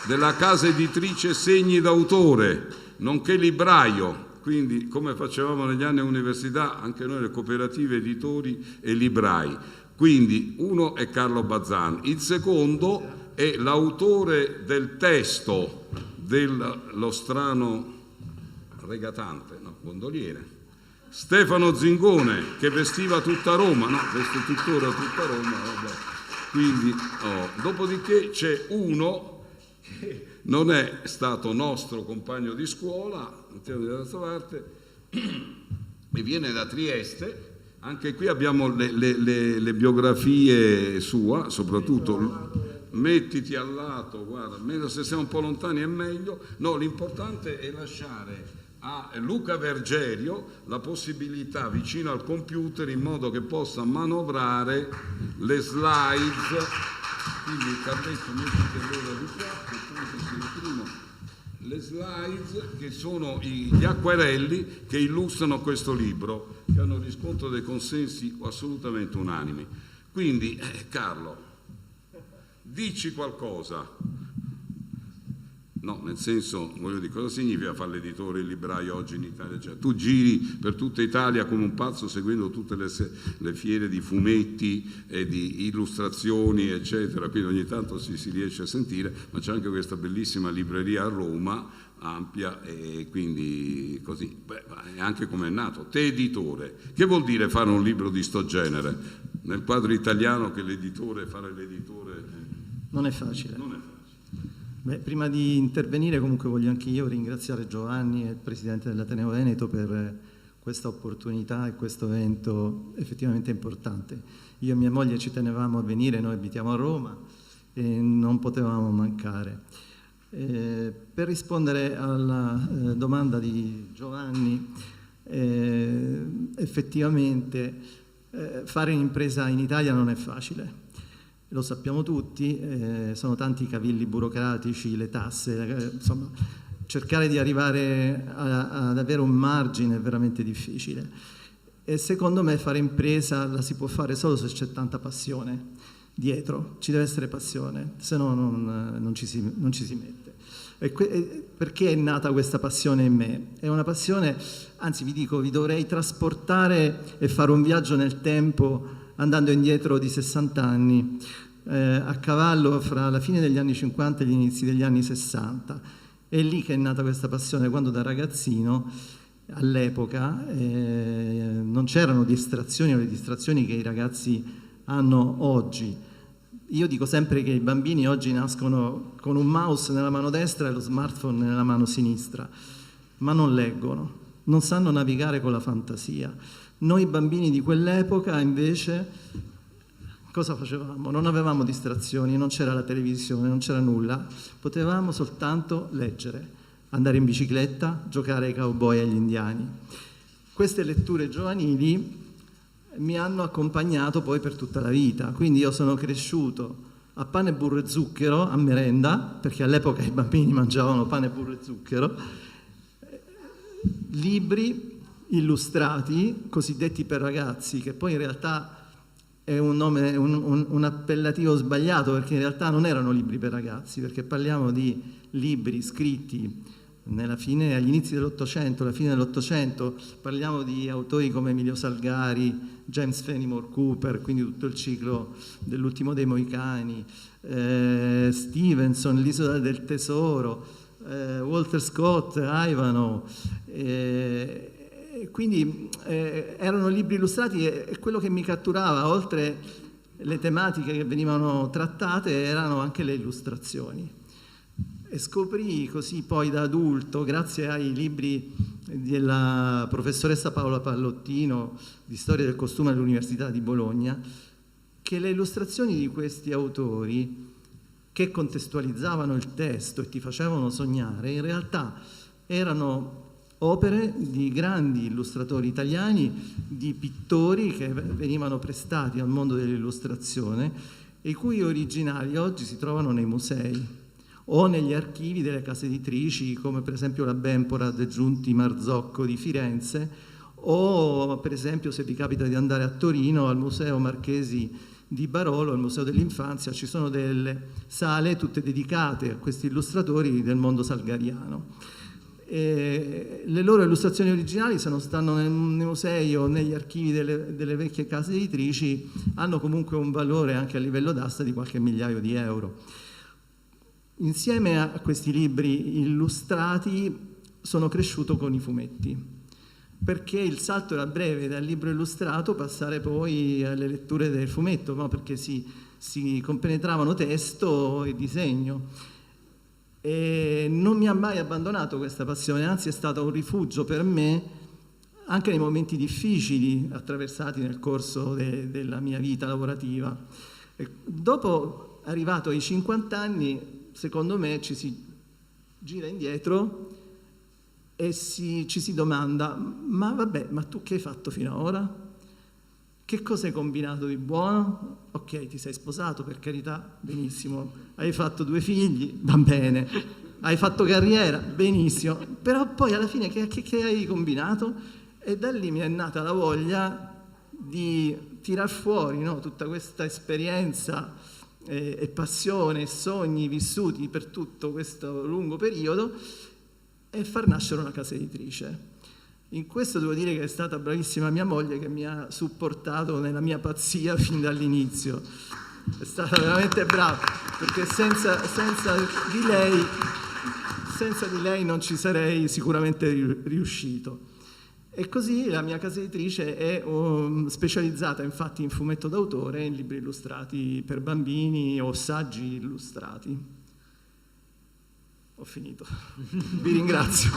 della casa editrice Segni d'autore, nonché libraio. Quindi, come facevamo negli anni università, anche noi le cooperative editori e librai. Quindi uno è Carlo Bazzan, il secondo è l'autore del testo dello strano regatante, no, gondoliere, Stefano Zingone, che vestiva tutta Roma, no, veste tuttora tutta Roma, vabbè. Quindi, dopodiché c'è uno che non è stato nostro compagno di scuola, dall'altra parte, e viene da Trieste. Anche qui abbiamo le biografie sua, soprattutto mettiti al lato, guarda, meno se siamo un po' lontani è meglio. No, l'importante è lasciare a Luca Vergerio la possibilità vicino al computer in modo che possa manovrare le slides. Quindi Carletto, mettiti allora di qua, che tanto si imprimo le slides, che sono gli acquerelli che illustrano questo libro, che hanno riscontro dei consensi assolutamente unanimi. Quindi, Carlo, dici qualcosa. No, nel senso, voglio dire, cosa significa fare l'editore e il libraio oggi in Italia? Cioè, tu giri per tutta Italia come un pazzo seguendo tutte le fiere di fumetti e di illustrazioni, eccetera, quindi ogni tanto si riesce a sentire, ma c'è anche questa bellissima libreria a Roma, ampia, e quindi così. Beh, è anche come è nato. Te editore, che vuol dire fare un libro di sto genere? Nel quadro italiano che fare l'editore... Non è facile. Non è facile. Beh, prima di intervenire comunque voglio anche io ringraziare Giovanni e il Presidente dell'Ateneo Veneto per questa opportunità e questo evento effettivamente importante. Io e mia moglie ci tenevamo a venire, noi abitiamo a Roma e non potevamo mancare. Per rispondere alla domanda di Giovanni, effettivamente fare un'impresa in Italia non è facile. Lo sappiamo tutti, sono tanti i cavilli burocratici, le tasse, insomma, cercare di arrivare ad avere un margine è veramente difficile. E secondo me fare impresa la si può fare solo se c'è tanta passione dietro, ci deve essere passione, se no non ci si mette. Perché è nata questa passione in me? È una passione, anzi vi dico, vi dovrei trasportare e fare un viaggio nel tempo andando indietro di 60 anni, a cavallo fra la fine degli anni 50 e gli inizi degli anni 60. È lì che è nata questa passione, quando da ragazzino, all'epoca, non c'erano distrazioni o le distrazioni che i ragazzi hanno oggi. Io dico sempre che i bambini oggi nascono con un mouse nella mano destra e lo smartphone nella mano sinistra, ma non leggono, non sanno navigare con la fantasia. Noi bambini di quell'epoca invece cosa facevamo? Non avevamo distrazioni, non c'era la televisione, non c'era nulla, potevamo soltanto leggere, andare in bicicletta, giocare ai cowboy e agli indiani. Queste letture giovanili mi hanno accompagnato poi per tutta la vita, quindi io sono cresciuto a pane, burro e zucchero, a merenda, perché all'epoca i bambini mangiavano pane, burro e zucchero, libri illustrati, cosiddetti per ragazzi, che poi in realtà è un nome, un appellativo sbagliato, perché in realtà non erano libri per ragazzi, perché parliamo di libri scritti agli inizi dell'Ottocento, alla fine dell'Ottocento. Parliamo di autori come Emilio Salgari, James Fenimore Cooper, quindi tutto il ciclo dell'Ultimo dei Mohicani, Stevenson, L'Isola del Tesoro, Walter Scott, Ivanhoe. Quindi erano libri illustrati, e quello che mi catturava, oltre le tematiche che venivano trattate, erano anche le illustrazioni. E scoprì così poi da adulto, grazie ai libri della professoressa Paola Pallottino di storia del costume all'Università di Bologna, che le illustrazioni di questi autori, che contestualizzavano il testo e ti facevano sognare, in realtà erano opere di grandi illustratori italiani, di pittori che venivano prestati al mondo dell'illustrazione e i cui originali oggi si trovano nei musei o negli archivi delle case editrici, come per esempio la Bempora De Giunti Marzocco di Firenze, o per esempio, se vi capita di andare a Torino, al Museo Marchesi di Barolo, al Museo dell'Infanzia, ci sono delle sale tutte dedicate a questi illustratori del mondo salgariano. Le loro illustrazioni originali, se non stanno nei musei o negli archivi delle vecchie case editrici, hanno comunque un valore anche a livello d'asta di qualche migliaio di euro. Insieme a questi libri illustrati sono cresciuto con i fumetti, perché il salto era breve dal libro illustrato passare poi alle letture del fumetto, no? Perché si compenetravano testo e disegno. E non mi ha mai abbandonato questa passione, anzi è stata un rifugio per me anche nei momenti difficili attraversati nel corso della mia vita lavorativa. E dopo, arrivato ai 50 anni, secondo me ci si gira indietro e ci si domanda: ma vabbè, ma tu che hai fatto fino ad ora? Che cosa hai combinato di buono? Ok, ti sei sposato, per carità, benissimo. Hai fatto 2 figli, va bene. Hai fatto carriera, benissimo. Però poi alla fine che hai combinato? E da lì mi è nata la voglia di tirar fuori, no, tutta questa esperienza e passione e sogni vissuti per tutto questo lungo periodo e far nascere una casa editrice. In questo devo dire che è stata bravissima mia moglie, che mi ha supportato nella mia pazzia fin dall'inizio. È stata veramente brava, perché senza di lei non ci sarei sicuramente riuscito. E così la mia casa editrice è specializzata infatti in fumetto d'autore, in libri illustrati per bambini o saggi illustrati. Ho finito. Vi ringrazio.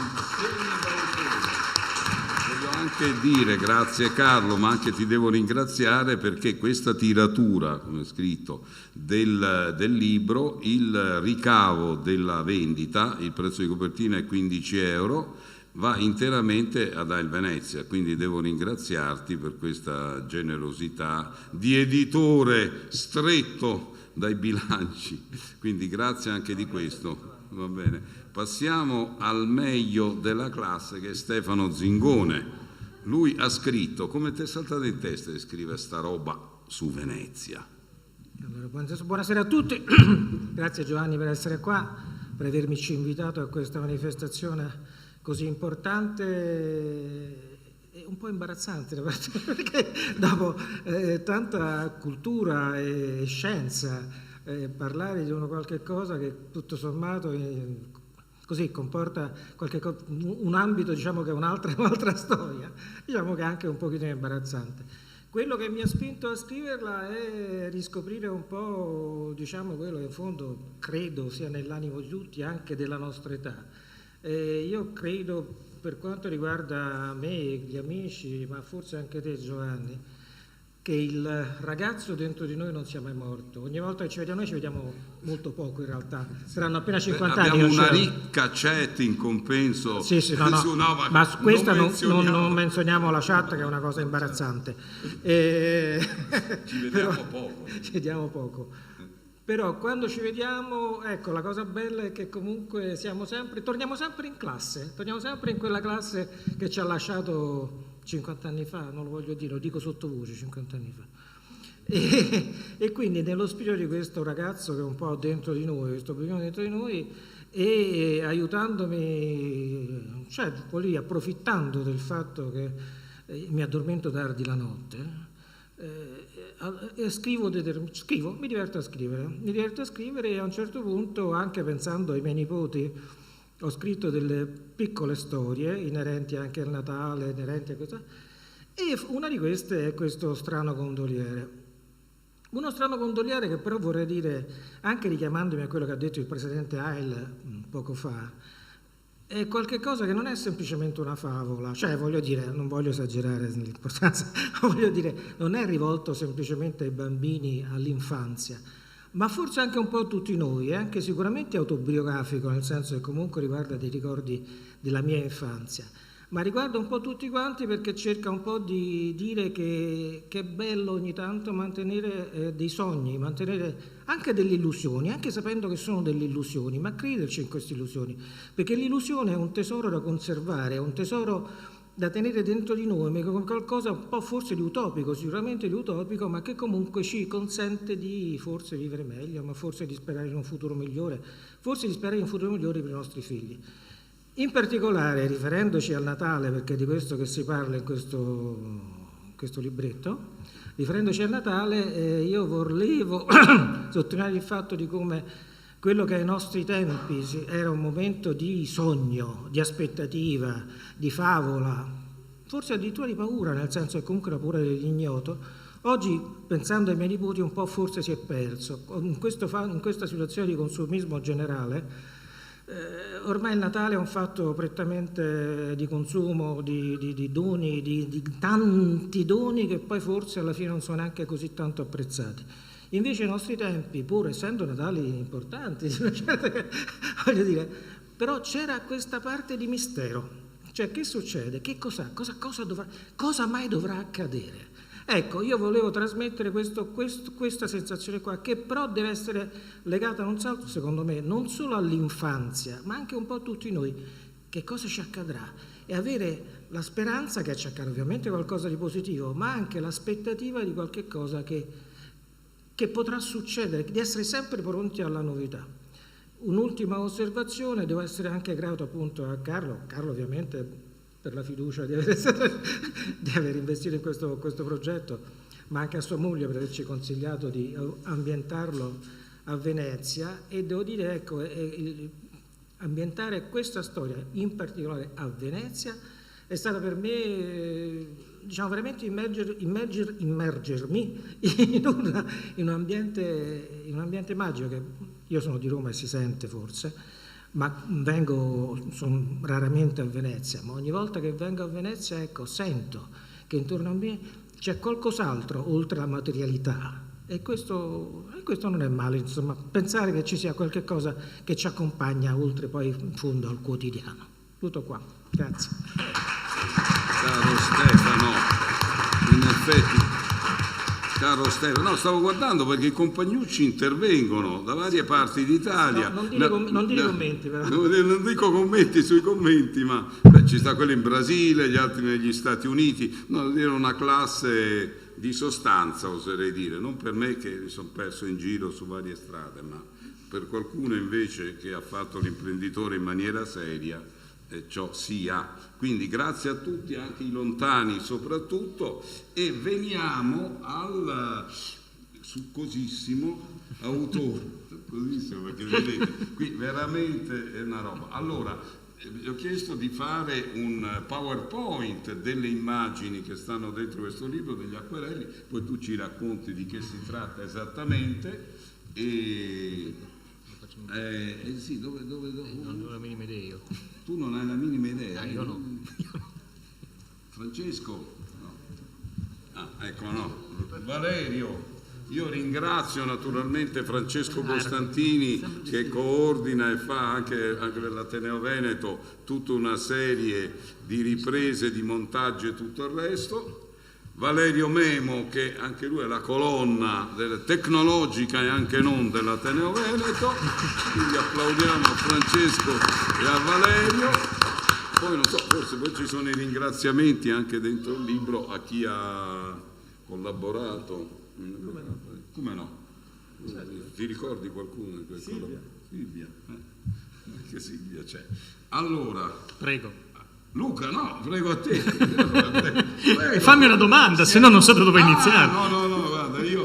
Voglio anche dire grazie Carlo, ma anche ti devo ringraziare perché questa tiratura, come è scritto, del libro, il ricavo della vendita, il prezzo di copertina è 15 euro, va interamente ad AIL Venezia, quindi devo ringraziarti per questa generosità di editore stretto dai bilanci, quindi grazie anche di questo. Va bene, passiamo al meglio della classe, che è Stefano Zingone. Lui ha scritto, come ti è saltato in testa di scrivere sta roba su Venezia? Allora, buonasera a tutti, grazie Giovanni per essere qua, per avermi invitato a questa manifestazione così importante e un po' imbarazzante, perché dopo tanta cultura e scienza, parlare di qualche cosa che tutto sommato così comporta un ambito, diciamo, che è un'altra storia, diciamo che è anche un pochino imbarazzante. Quello che mi ha spinto a scriverla è riscoprire un po', diciamo, quello che in fondo credo sia nell'animo di tutti, anche della nostra età. Io credo, per quanto riguarda me e gli amici, ma forse anche te Giovanni, che il ragazzo dentro di noi non sia mai morto. Ogni volta che ci vediamo noi ci vediamo molto poco in realtà, saranno appena 50 anni. Abbiamo una ricca chat in compenso. Sì, ma su questa non menzioniamo la chat, che è una cosa imbarazzante. Ci vediamo poco. Ci vediamo poco. Però quando ci vediamo, ecco, la cosa bella è che comunque torniamo sempre in classe, torniamo sempre in quella classe che ci ha lasciato 50 anni fa, non lo voglio dire, lo dico sottovoce, 50 anni fa. E quindi nello spirito di questo ragazzo che è un po' dentro di noi, questo bambino dentro di noi, e aiutandomi, cioè lì, approfittando del fatto che mi addormento tardi la notte, mi diverto a scrivere e a un certo punto, anche pensando ai miei nipoti, ho scritto delle piccole storie inerenti anche al Natale, inerenti a questo, e una di queste è questo strano gondoliere. Uno strano gondoliere che però vorrei dire, anche richiamandomi a quello che ha detto il presidente Heil poco fa, è qualcosa che non è semplicemente una favola, cioè voglio dire, non voglio esagerare l'importanza, voglio dire, non è rivolto semplicemente ai bambini, all'infanzia, ma forse anche un po' a tutti noi, è anche sicuramente autobiografico, nel senso che comunque riguarda dei ricordi della mia infanzia, ma riguarda un po' tutti quanti perché cerca un po' di dire che è bello ogni tanto mantenere dei sogni, mantenere anche delle illusioni, anche sapendo che sono delle illusioni, ma crederci in queste illusioni, perché l'illusione è un tesoro da conservare, è un tesoro da tenere dentro di noi, come qualcosa un po' forse di utopico, sicuramente di utopico, ma che comunque ci consente di forse vivere meglio, ma forse di sperare in un futuro migliore, forse di sperare in un futuro migliore per i nostri figli. In particolare, riferendoci al Natale, perché è di questo che si parla in questo libretto, riferendoci al Natale, io volevo sottolineare il fatto di come quello che ai nostri tempi era un momento di sogno, di aspettativa, di favola, forse addirittura di paura, nel senso che comunque la paura dell'ignoto, oggi, pensando ai miei nipoti, un po' forse si è perso. In questa situazione di consumismo generale, ormai il Natale è un fatto prettamente di consumo, di doni, di tanti doni che poi forse alla fine non sono neanche così tanto apprezzati. Invece ai nostri tempi, pur essendo Natali importanti, voglio dire, però c'era questa parte di mistero. Cioè, che succede? Che cos'è? Cosa mai dovrà accadere? Ecco, io volevo trasmettere questa sensazione qua, che però deve essere legata, non so, secondo me, non solo all'infanzia, ma anche un po' a tutti noi. Che cosa ci accadrà? E avere la speranza che ci accada ovviamente qualcosa di positivo, ma anche l'aspettativa di qualche cosa che potrà succedere, di essere sempre pronti alla novità. Un'ultima osservazione, devo essere anche grato appunto a Carlo ovviamente per la fiducia di aver investito in questo progetto, ma anche a sua moglie per averci consigliato di ambientarlo a Venezia, e devo dire, ecco, ambientare questa storia in particolare a Venezia è stata per me, diciamo, veramente immergermi in un ambiente magico, che io sono di Roma e si sente forse, ma sono raramente a Venezia, ma ogni volta che vengo a Venezia, ecco, sento che intorno a me c'è qualcos'altro oltre la materialità, e questo non è male, insomma, pensare che ci sia qualche cosa che ci accompagna oltre poi in fondo al quotidiano. Tutto qua, grazie. Caro Stefano, in effetti, caro Stefano, no, stavo guardando perché i compagnucci intervengono da varie parti d'Italia. No, non dire commenti, però. Non dico commenti sui commenti, ma ci sta quello in Brasile, gli altri negli Stati Uniti. No, era una classe di sostanza, oserei dire, non per me che mi sono perso in giro su varie strade, ma per qualcuno invece che ha fatto l'imprenditore in maniera seria. Ciò sia, quindi grazie a tutti, anche i lontani soprattutto, e veniamo al succosissimo autore, succosissimo perché vedete qui veramente è una roba. Allora vi ho chiesto di fare un PowerPoint delle immagini che stanno dentro questo libro, degli acquerelli, poi tu ci racconti di che si tratta esattamente. E sì, dove? Non ho la minima idea io. Tu non hai la minima idea? Io no. Francesco? No. Ah, ecco, no. Valerio, io ringrazio naturalmente Francesco Costantini che coordina e fa anche per l'Ateneo Veneto tutta una serie di riprese, di montaggio e tutto il resto. Valerio Memo, che anche lui è la colonna tecnologica e anche non dell'Ateneo Veneto, quindi applaudiamo a Francesco e a Valerio. Poi non so, forse poi ci sono i ringraziamenti anche dentro il libro a chi ha collaborato. Come no? Ti ricordi qualcuno di quel Silvia. Anche Silvia c'è. Allora, Prego. Luca, no, prego a te. E fammi una domanda, se no non so da dove iniziare. No, guarda, io...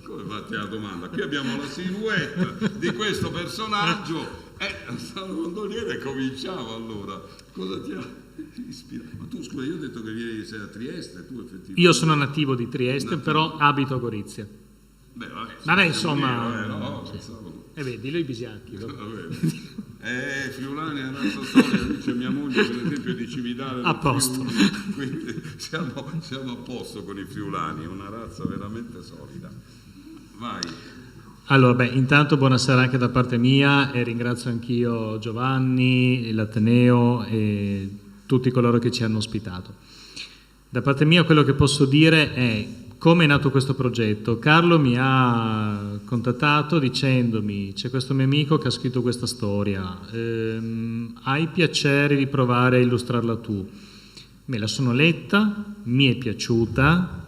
Come fatti la domanda? Qui abbiamo la silhouette di questo personaggio. San Gondoliere cominciamo allora. Cosa ti ha ispirato? Ma tu, scusa, io ho detto che sei a Trieste, tu effettivamente... Io sono nativo di Trieste, però abito a Gorizia. Vabbè, insomma... E vedi, lui Bisiacchi. Friulani è una razza solida, dice mia moglie per esempio di Cividale. A posto. Quindi siamo a posto con i friulani, è una razza veramente solida. Vai. Allora, intanto buonasera anche da parte mia e ringrazio anch'io Giovanni, l'Ateneo e tutti coloro che ci hanno ospitato. Da parte mia quello che posso dire è come è nato questo progetto. Carlo mi ha contattato dicendomi: c'è questo mio amico che ha scritto questa storia, hai piacere di provare a illustrarla tu? Me la sono letta, mi è piaciuta.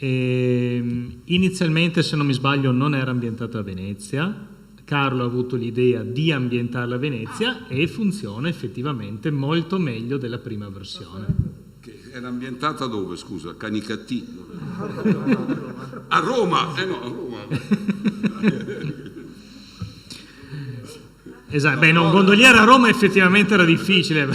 Inizialmente, se non mi sbaglio, non era ambientata a Venezia. Carlo ha avuto l'idea di ambientarla a Venezia e funziona effettivamente molto meglio della prima versione. Che era ambientata dove, scusa? Canicattì? A Roma! No, a Roma. Esatto, un gondoliere a Roma effettivamente era difficile.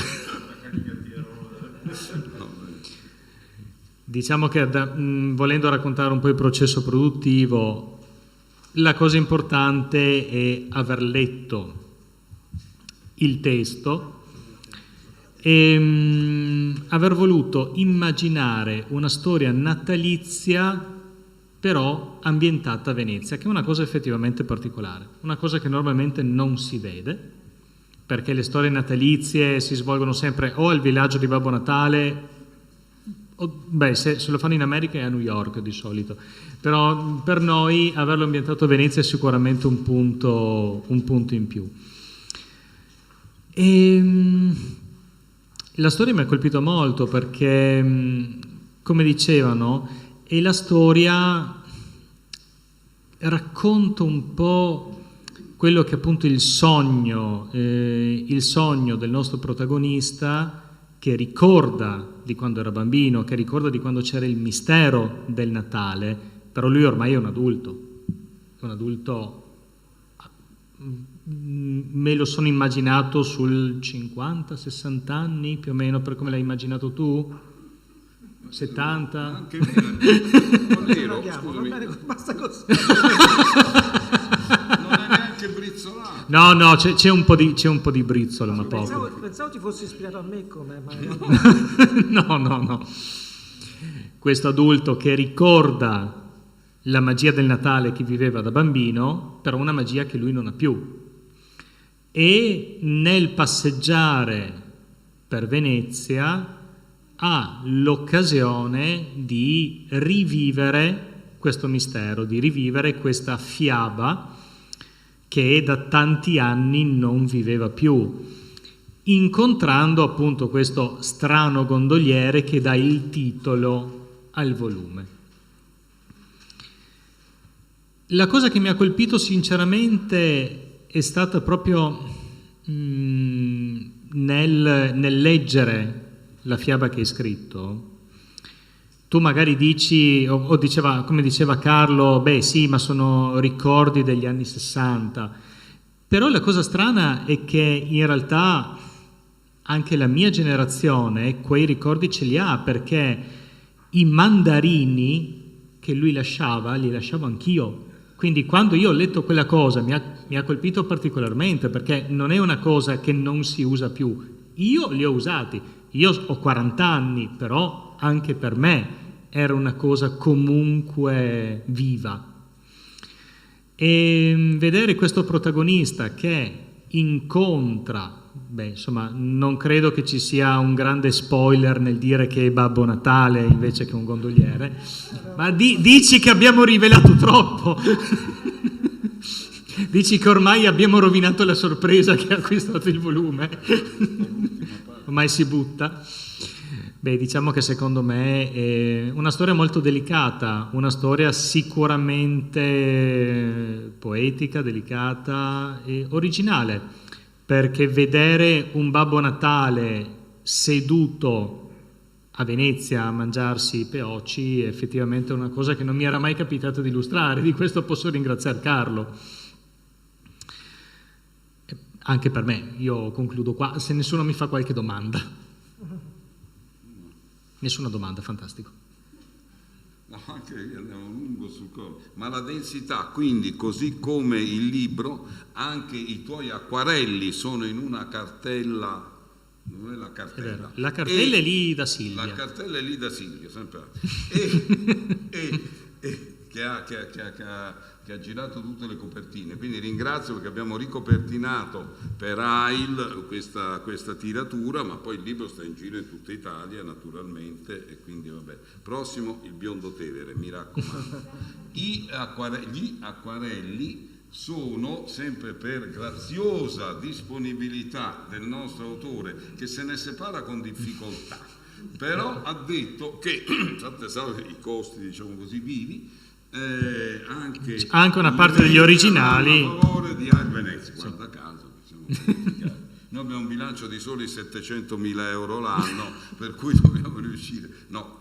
Diciamo che volendo raccontare un po' il processo produttivo, la cosa importante è aver letto il testo e aver voluto immaginare una storia natalizia però ambientata a Venezia, che è una cosa effettivamente particolare, una cosa che normalmente non si vede, perché le storie natalizie si svolgono sempre o al villaggio di Babbo Natale, se lo fanno in America è a New York di solito, però per noi averlo ambientato a Venezia è sicuramente un punto in più. La storia mi ha colpito molto perché, come dicevano, è la storia, racconta un po' quello che è appunto il sogno del nostro protagonista, che ricorda di quando era bambino, che ricorda di quando c'era il mistero del Natale, però lui ormai è un adulto, me lo sono immaginato sul 50-60 anni più o meno, per come l'hai immaginato tu? 70? Anche nero, scusami. Basta così. Non è neanche brizzolato. No, c'è un po' di brizzolo, ma poco. Pensavo ti fossi ispirato a me come... No. Questo adulto che ricorda la magia del Natale che viveva da bambino, però una magia che lui non ha più. E nel passeggiare per Venezia ha l'occasione di rivivere questo mistero, di rivivere questa fiaba che da tanti anni non viveva più, incontrando appunto questo strano gondoliere che dà il titolo al volume. La cosa che mi ha colpito sinceramente è stata proprio nel leggere la fiaba che hai scritto. Tu magari dici, o diceva, come diceva Carlo, sì, ma sono ricordi degli anni 60. Però la cosa strana è che in realtà anche la mia generazione quei ricordi ce li ha, perché i mandarini che lui lasciava, li lasciavo anch'io. Quindi quando io ho letto quella cosa mi ha colpito particolarmente, perché non è una cosa che non si usa più. Io li ho usati, io ho 40 anni, però anche per me era una cosa comunque viva. E vedere questo protagonista che incontra, non credo che ci sia un grande spoiler nel dire che è Babbo Natale invece che un gondoliere, ma dici che abbiamo rivelato troppo. Dici che ormai abbiamo rovinato la sorpresa che ha acquistato il volume. Ormai si butta. Beh, diciamo che secondo me è una storia molto delicata, una storia sicuramente poetica, delicata e originale, perché vedere un Babbo Natale seduto a Venezia a mangiarsi i peocci è effettivamente una cosa che non mi era mai capitato di illustrare, di questo posso ringraziare Carlo. Anche per me, io concludo qua, se nessuno mi fa qualche domanda. Nessuna domanda, fantastico. No, anche andiamo lungo sul corpo. Ma la densità, quindi, così come il libro, anche i tuoi acquarelli sono in una cartella. Non è la cartella. La cartella è lì da Silvia. La cartella è lì da Silvia, sempre. Che ha girato tutte le copertine, quindi ringrazio perché abbiamo ricopertinato per AIL questa tiratura, ma poi il libro sta in giro in tutta Italia naturalmente, e quindi vabbè. Prossimo il Biondo Tevere, mi raccomando. Gli acquarelli sono, sempre per graziosa disponibilità del nostro autore, che se ne separa con difficoltà, però ha detto che, fatte salve i costi, diciamo così, vivi, anche una parte degli originali a favore di AIL Venezia, guarda caso, noi abbiamo un bilancio di soli 700.000 euro l'anno, per cui dobbiamo riuscire,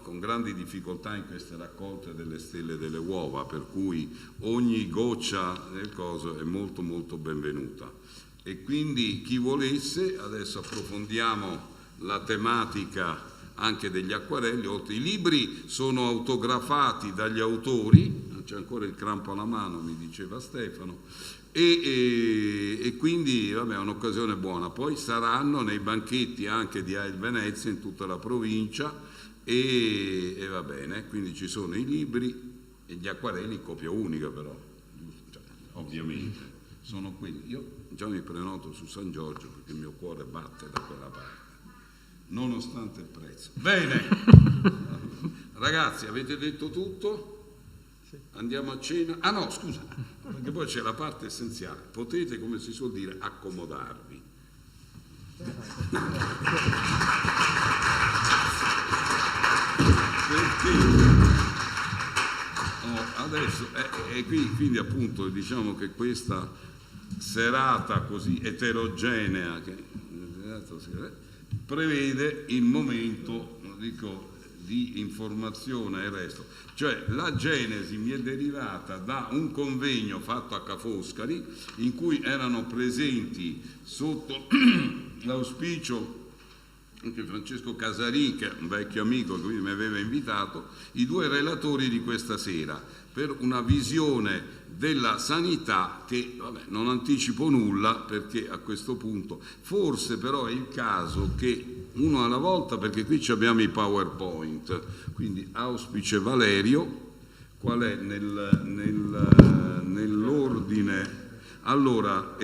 con grandi difficoltà in queste raccolte delle stelle e delle uova, per cui ogni goccia del coso è molto molto benvenuta. E quindi chi volesse, adesso approfondiamo la tematica anche degli acquarelli. I libri sono autografati dagli autori, c'è ancora il crampo alla mano, mi diceva Stefano, e quindi vabbè, è un'occasione buona. Poi saranno nei banchetti anche di AIL Venezia in tutta la provincia, e va bene, quindi ci sono i libri e gli acquarelli in copia unica, però ovviamente sono quelli. Io già mi prenoto su San Giorgio perché il mio cuore batte da quella parte, nonostante il prezzo. Bene, ragazzi, avete detto tutto? Andiamo a cena? Ah no, scusa, perché poi c'è la parte essenziale. Potete, come si suol dire, accomodarvi. Perché adesso quindi appunto diciamo che questa serata così eterogenea prevede il momento, di informazione e resto. Cioè la genesi mi è derivata da un convegno fatto a Ca' Foscari, in cui erano presenti sotto l'auspicio anche Francesco Casarin, che è un vecchio amico che mi aveva invitato, i due relatori di questa sera, per una visione della sanità che, vabbè, non anticipo nulla perché a questo punto forse però è il caso che uno alla volta, perché qui abbiamo i PowerPoint, quindi auspice Valerio, qual è nell'ordine? Allora,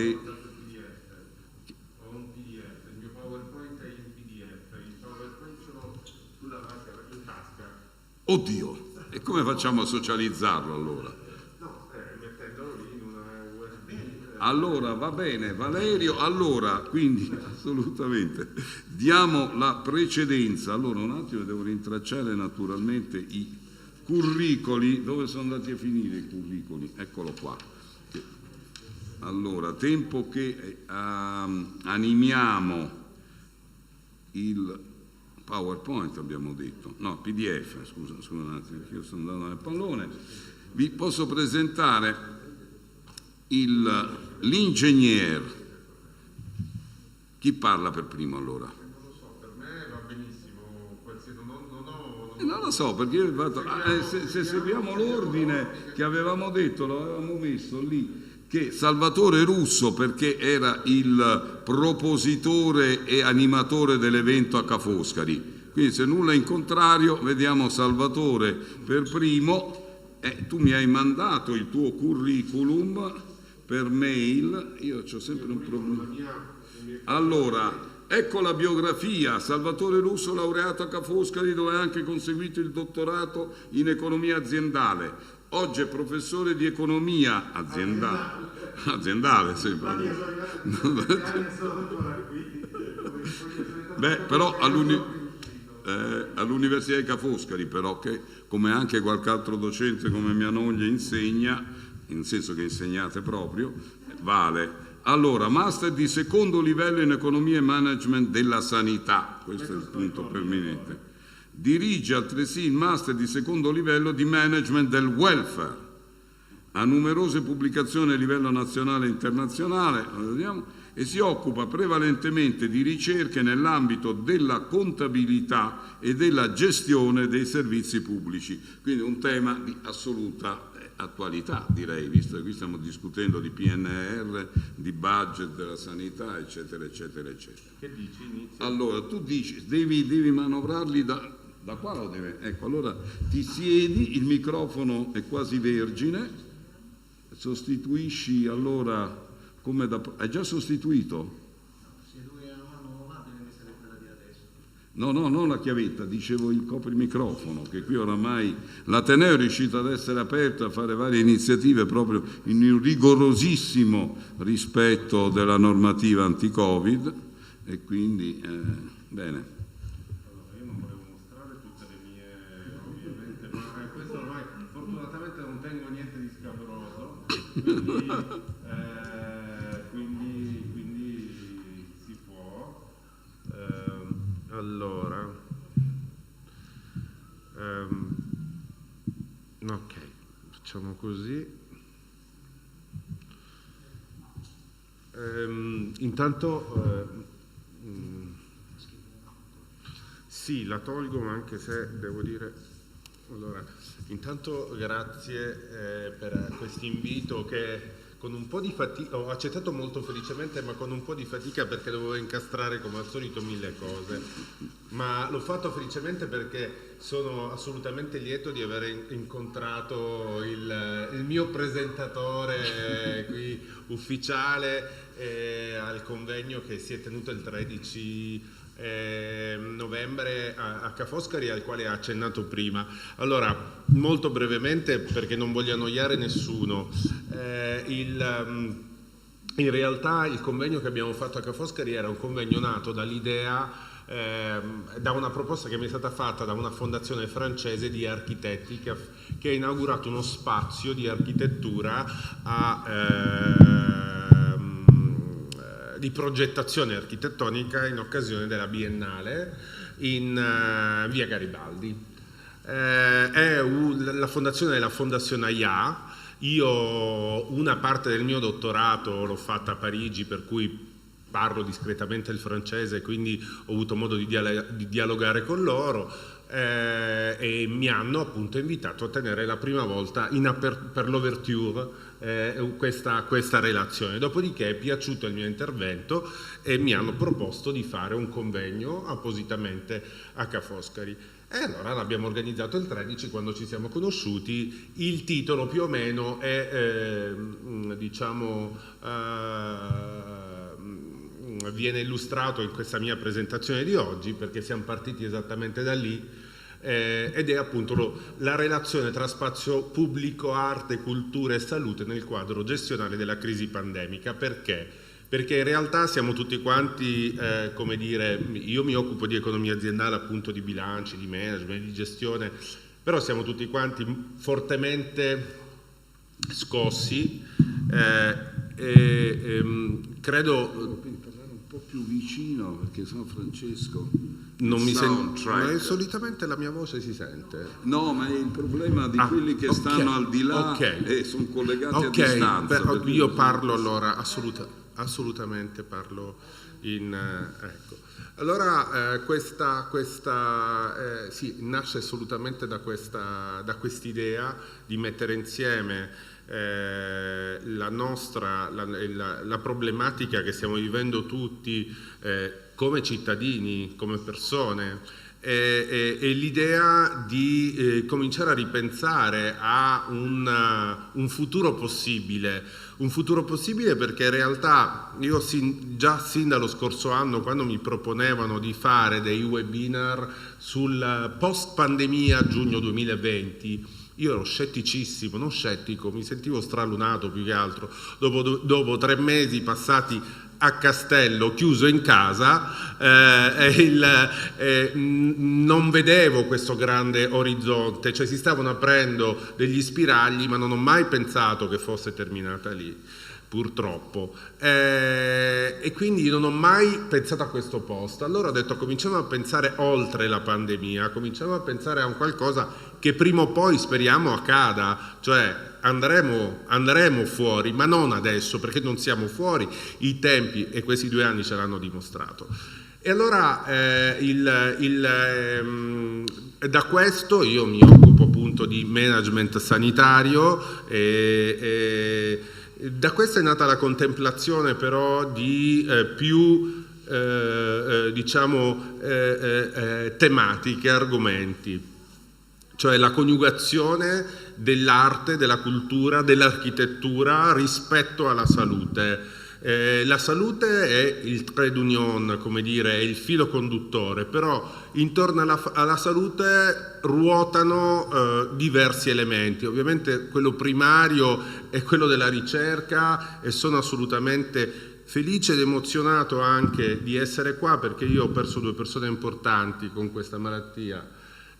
oddio, e come facciamo a socializzarlo allora? Mettendolo lì in una USB. Allora va bene, Valerio, allora quindi assolutamente diamo la precedenza. Allora un attimo, devo rintracciare naturalmente i curricoli. Dove sono andati a finire i curricoli? Eccolo qua. Allora, tempo che animiamo il PowerPoint, abbiamo detto, no, PDF, scusa un attimo, perché io sto andando nel pallone. Vi posso presentare l'ingegner. Chi parla per primo allora? Non lo so, per me va benissimo, non lo so, perché io se seguiamo l'ordine che avevamo detto, lo avevamo messo lì, che Salvatore Russo, perché era il propositore e animatore dell'evento a Ca' Foscari, quindi se nulla in contrario vediamo Salvatore per primo. Tu mi hai mandato il tuo curriculum per mail, io ho sempre un problema. Allora, ecco la biografia: Salvatore Russo, laureato a Ca' Foscari, dove ha anche conseguito il dottorato in economia aziendale. Oggi è professore di economia aziendale sempre. Beh, però all'Università di Ca' Foscari, però, che come anche qualche altro docente come mia moglie insegna, nel senso che insegnate proprio, vale. Allora, master di secondo livello in economia e management della sanità, questo è il punto preminente. Dirige altresì il master di secondo livello di management del welfare. Ha numerose pubblicazioni a livello nazionale e internazionale e si occupa prevalentemente di ricerche nell'ambito della contabilità e della gestione dei servizi pubblici. Quindi un tema di assoluta attualità, direi, visto che qui stiamo discutendo di PNR, di budget della sanità, eccetera, eccetera, eccetera. Che dici? Inizia. Allora, tu dici, devi manovrarli da qua, lo deve. Ecco, allora ti siedi, il microfono è quasi vergine, sostituisci allora come da... Hai già sostituito? Se lui ha una nuova deve essere quella di adesso. No, non la chiavetta, dicevo il coprimicrofono, che qui oramai l'Ateneo è riuscito ad essere aperto, a fare varie iniziative proprio in un rigorosissimo rispetto della normativa anti-Covid e quindi, bene. Allora, io non volevo mostrare tutte le mie, ovviamente, ma questo ormai fortunatamente non tengo niente di scabroso, quindi si può. Allora, ok, facciamo così. Intanto sì, la tolgo, ma anche se devo dire, allora, intanto grazie per questo invito che con un po' di fatica, ho accettato molto felicemente, ma con un po' di fatica perché dovevo incastrare come al solito 1000 cose, ma l'ho fatto felicemente perché sono assolutamente lieto di aver incontrato il mio presentatore qui ufficiale al convegno che si è tenuto il 13 novembre a Ca' Foscari, al quale ha accennato prima. Allora, molto brevemente, perché non voglio annoiare nessuno, in realtà il convegno che abbiamo fatto a Ca' Foscari era un convegno nato dall'idea, da una proposta che mi è stata fatta da una fondazione francese di architetti che ha inaugurato uno spazio di architettura di progettazione architettonica in occasione della Biennale in via Garibaldi. La fondazione è la Fondazione AIA. Io una parte del mio dottorato l'ho fatta a Parigi, per cui parlo discretamente il francese, quindi ho avuto modo di dialogare con loro e mi hanno appunto invitato a tenere la prima volta per l'ouverture questa relazione. Dopodiché è piaciuto il mio intervento e mi hanno proposto di fare un convegno appositamente a Ca' Foscari. E allora l'abbiamo organizzato il 13 quando ci siamo conosciuti. Il titolo più o meno è, viene illustrato in questa mia presentazione di oggi, perché siamo partiti esattamente da lì, ed è appunto la relazione tra spazio pubblico, arte, cultura e salute nel quadro gestionale della crisi pandemica. Perché? Perché in realtà siamo tutti quanti, come dire, io mi occupo di economia aziendale, appunto di bilanci, di management, di gestione, però siamo tutti quanti fortemente scossi credo... Un po' più vicino, perché sono Francesco. Non mi sento, solitamente la mia voce si sente. No, ma è il problema di quelli che stanno al di là e sono collegati a distanza. Io parlo allora assolutamente parlo in ecco. Allora sì, nasce assolutamente da quest'idea di mettere insieme la problematica che stiamo vivendo tutti come cittadini, come persone, e l'idea di cominciare a ripensare a un futuro possibile. Un futuro possibile perché in realtà io già sin dallo scorso anno, quando mi proponevano di fare dei webinar sul post pandemia giugno 2020, io ero scetticissimo, non scettico, mi sentivo stralunato più che altro. Dopo 3 mesi passati a Castello, chiuso in casa, non vedevo questo grande orizzonte, cioè si stavano aprendo degli spiragli, ma non ho mai pensato che fosse terminata lì, purtroppo, e quindi non ho mai pensato a questo posto. Allora ho detto: cominciamo a pensare oltre la pandemia, cominciamo a pensare a un qualcosa che prima o poi speriamo accada, cioè andremo fuori, ma non adesso, perché non siamo fuori, i tempi e questi 2 anni ce l'hanno dimostrato. E allora da questo io mi occupo appunto di management sanitario, e da questo è nata la contemplazione però di più tematiche, argomenti, cioè la coniugazione dell'arte, della cultura, dell'architettura rispetto alla salute. La salute è il trade union, come dire, è il filo conduttore, però intorno alla salute ruotano diversi elementi. Ovviamente quello primario è quello della ricerca, e sono assolutamente felice ed emozionato anche di essere qua, perché io ho perso 2 persone importanti con questa malattia,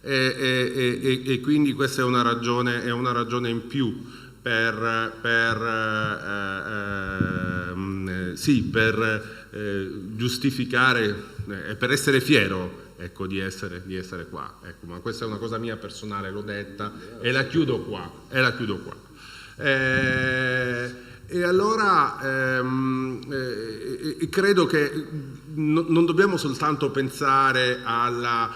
e quindi questa è una ragione in più per giustificare e per essere fiero, ecco, di essere qua, ecco. Ma questa è una cosa mia personale, l'ho detta e la chiudo qua. E allora credo che non dobbiamo soltanto pensare a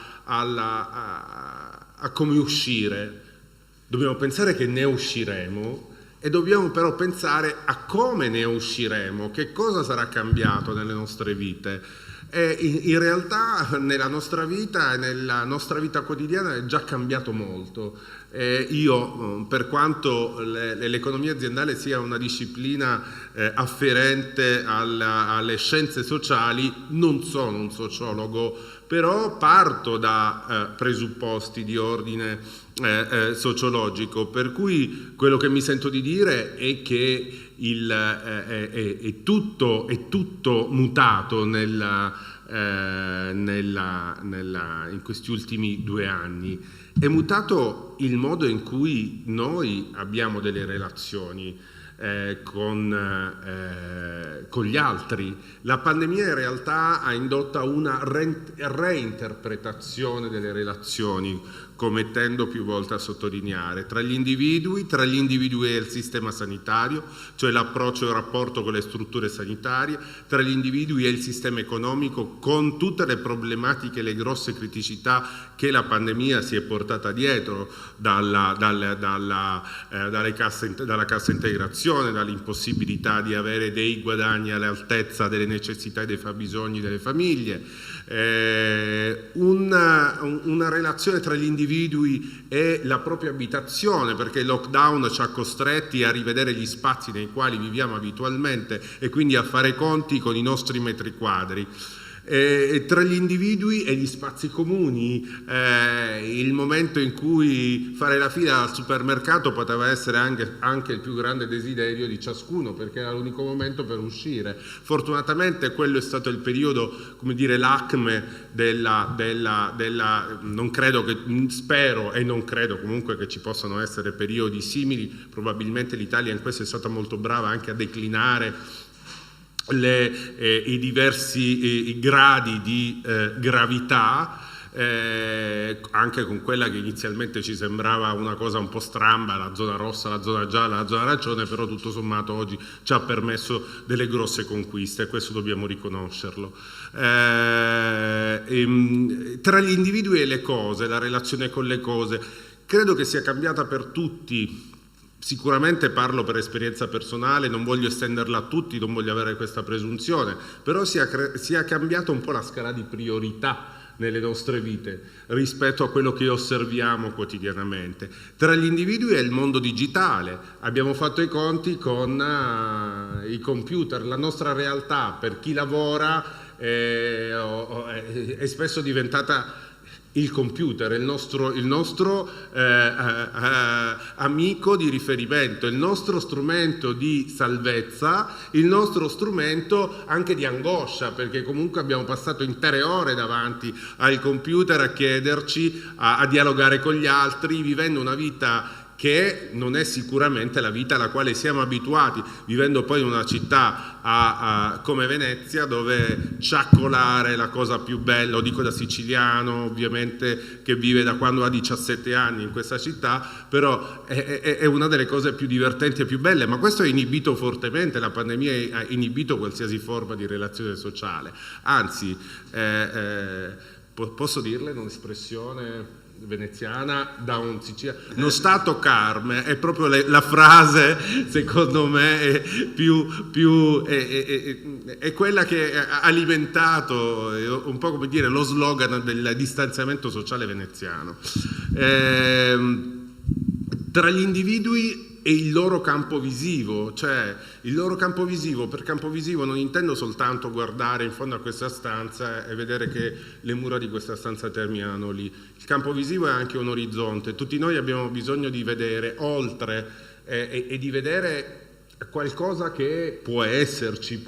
come uscire, dobbiamo pensare che ne usciremo, e dobbiamo però pensare a come ne usciremo, che cosa sarà cambiato nelle nostre vite. E in realtà nella nostra vita e nella nostra vita quotidiana è già cambiato molto. Io, per quanto l'economia aziendale sia una disciplina afferente alle scienze sociali, non sono un sociologo, però parto da presupposti di ordine sociologico, per cui quello che mi sento di dire è che è tutto mutato in questi ultimi 2 anni. È mutato il modo in cui noi abbiamo delle relazioni con gli altri. La pandemia in realtà ha indotto a una reinterpretazione delle relazioni, come tendo più volte a sottolineare, tra gli individui e il sistema sanitario, cioè l'approccio e il rapporto con le strutture sanitarie, tra gli individui e il sistema economico, con tutte le problematiche e le grosse criticità che la pandemia si è portata dietro, dalla cassa integrazione, dall'impossibilità di avere dei guadagni all'altezza delle necessità e dei fabbisogni delle famiglie, una relazione tra gli individui e la propria abitazione, perché il lockdown ci ha costretti a rivedere gli spazi nei quali viviamo abitualmente e quindi a fare conti con i nostri metri quadri. Tra gli individui e gli spazi comuni, il momento in cui fare la fila al supermercato poteva essere anche il più grande desiderio di ciascuno, perché era l'unico momento per uscire. Fortunatamente quello è stato il periodo, come dire, l'acme non credo che, spero e non credo comunque che ci possano essere periodi simili. Probabilmente l'Italia in questo è stata molto brava anche a declinare i diversi gradi di gravità, anche con quella che inizialmente ci sembrava una cosa un po' stramba, la zona rossa, la zona gialla, la zona arancione, però tutto sommato oggi ci ha permesso delle grosse conquiste, e questo dobbiamo riconoscerlo. Tra gli individui e le cose, la relazione con le cose, credo che sia cambiata per tutti. Sicuramente parlo per esperienza personale, non voglio estenderla a tutti, non voglio avere questa presunzione, però si è cambiata un po' la scala di priorità nelle nostre vite rispetto a quello che osserviamo quotidianamente. Tra gli individui è il mondo digitale, abbiamo fatto i conti con i computer, la nostra realtà per chi lavora è spesso diventata il computer, il nostro amico di riferimento, il nostro strumento di salvezza, il nostro strumento anche di angoscia, perché comunque abbiamo passato intere ore davanti al computer a chiederci, a dialogare con gli altri, vivendo una vita che non è sicuramente la vita alla quale siamo abituati, vivendo poi in una città come Venezia, dove ciaccolare è la cosa più bella, lo dico da siciliano ovviamente, che vive da quando ha 17 anni in questa città, però è una delle cose più divertenti e più belle, ma questo è inibito fortemente, la pandemia ha inibito qualsiasi forma di relazione sociale, anzi, posso dirle un'espressione veneziana da un siciliano, non sta a toccarmi, è proprio la frase secondo me è quella che ha alimentato un po' come dire lo slogan del distanziamento sociale veneziano tra gli individui e il loro campo visivo, cioè il loro campo visivo, per campo visivo non intendo soltanto guardare in fondo a questa stanza e vedere che le mura di questa stanza terminano lì, il campo visivo è anche un orizzonte, tutti noi abbiamo bisogno di vedere oltre e di vedere qualcosa che può esserci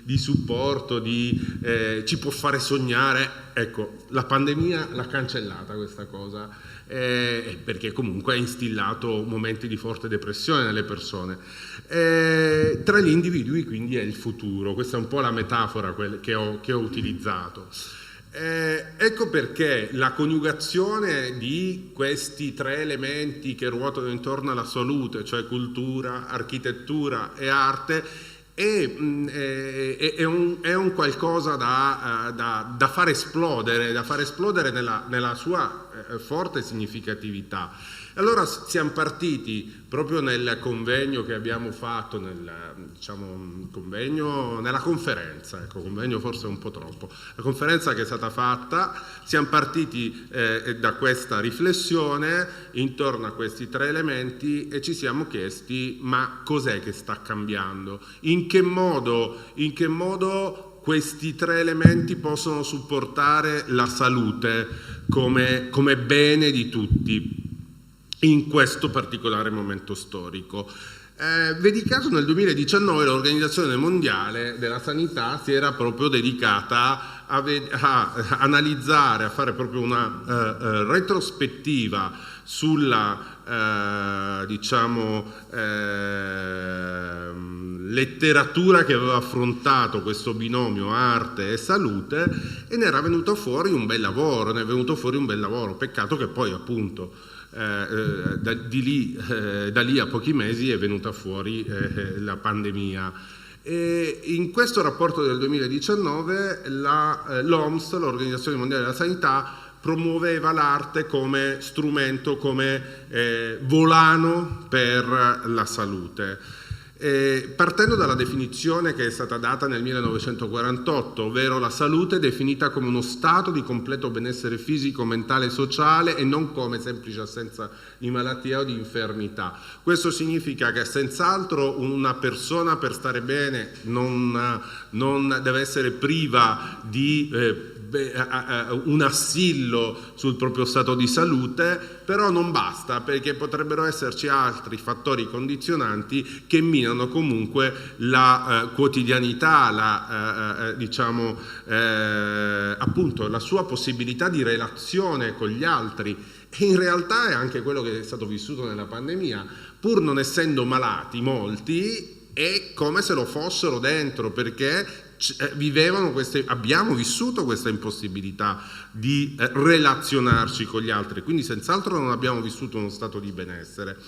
di supporto, ci può fare sognare, ecco, la pandemia l'ha cancellata questa cosa, perché comunque ha instillato momenti di forte depressione nelle persone. Tra gli individui quindi è il futuro, questa è un po' la metafora che ho utilizzato. Ecco perché la coniugazione di questi tre elementi che ruotano intorno alla salute, cioè cultura, architettura e arte, è un qualcosa da far esplodere nella sua forte significatività. Allora siamo partiti proprio nel convegno che abbiamo fatto, nella conferenza, ecco, convegno forse un po' troppo, la conferenza che è stata fatta, siamo partiti da questa riflessione intorno a questi tre elementi e ci siamo chiesti ma cos'è che sta cambiando? In che modo questi tre elementi possono supportare la salute come bene di tutti in questo particolare momento storico. Vedi caso nel 2019 l'Organizzazione Mondiale della Sanità si era proprio dedicata a analizzare, a fare proprio una retrospettiva sulla letteratura che aveva affrontato questo binomio arte e salute e ne era venuto fuori un bel lavoro, peccato che poi appunto da lì a pochi mesi è venuta fuori la pandemia. E in questo rapporto del 2019 l'OMS, l'Organizzazione Mondiale della Sanità, promuoveva l'arte come strumento, come volano per la salute. Partendo dalla definizione che è stata data nel 1948, ovvero la salute definita come uno stato di completo benessere fisico, mentale e sociale e non come semplice assenza di malattia o di infermità. Questo significa che senz'altro una persona per stare bene non deve essere priva di un assillo sul proprio stato di salute, però non basta, perché potrebbero esserci altri fattori condizionanti che minano comunque la quotidianità, appunto la sua possibilità di relazione con gli altri. E in realtà è anche quello che è stato vissuto nella pandemia, pur non essendo malati molti, è come se lo fossero dentro, perché abbiamo vissuto questa impossibilità di relazionarci con gli altri, quindi senz'altro non abbiamo vissuto uno stato di benessere.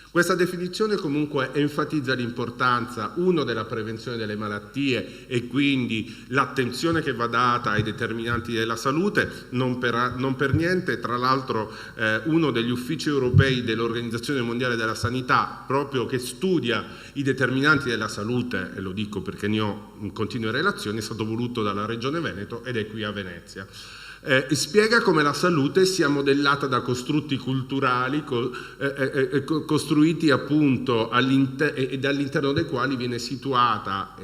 Questa definizione comunque enfatizza l'importanza, uno, della prevenzione delle malattie e quindi l'attenzione che va data ai determinanti della salute, non per niente, tra l'altro uno degli uffici europei dell'Organizzazione Mondiale della Sanità, proprio che studia i determinanti della salute, e lo dico perché ne ho continue relazioni, è stato voluto dalla Regione Veneto ed è qui a Venezia. Spiega come la salute sia modellata da costrutti culturali costruiti appunto e all'interno dei quali viene situata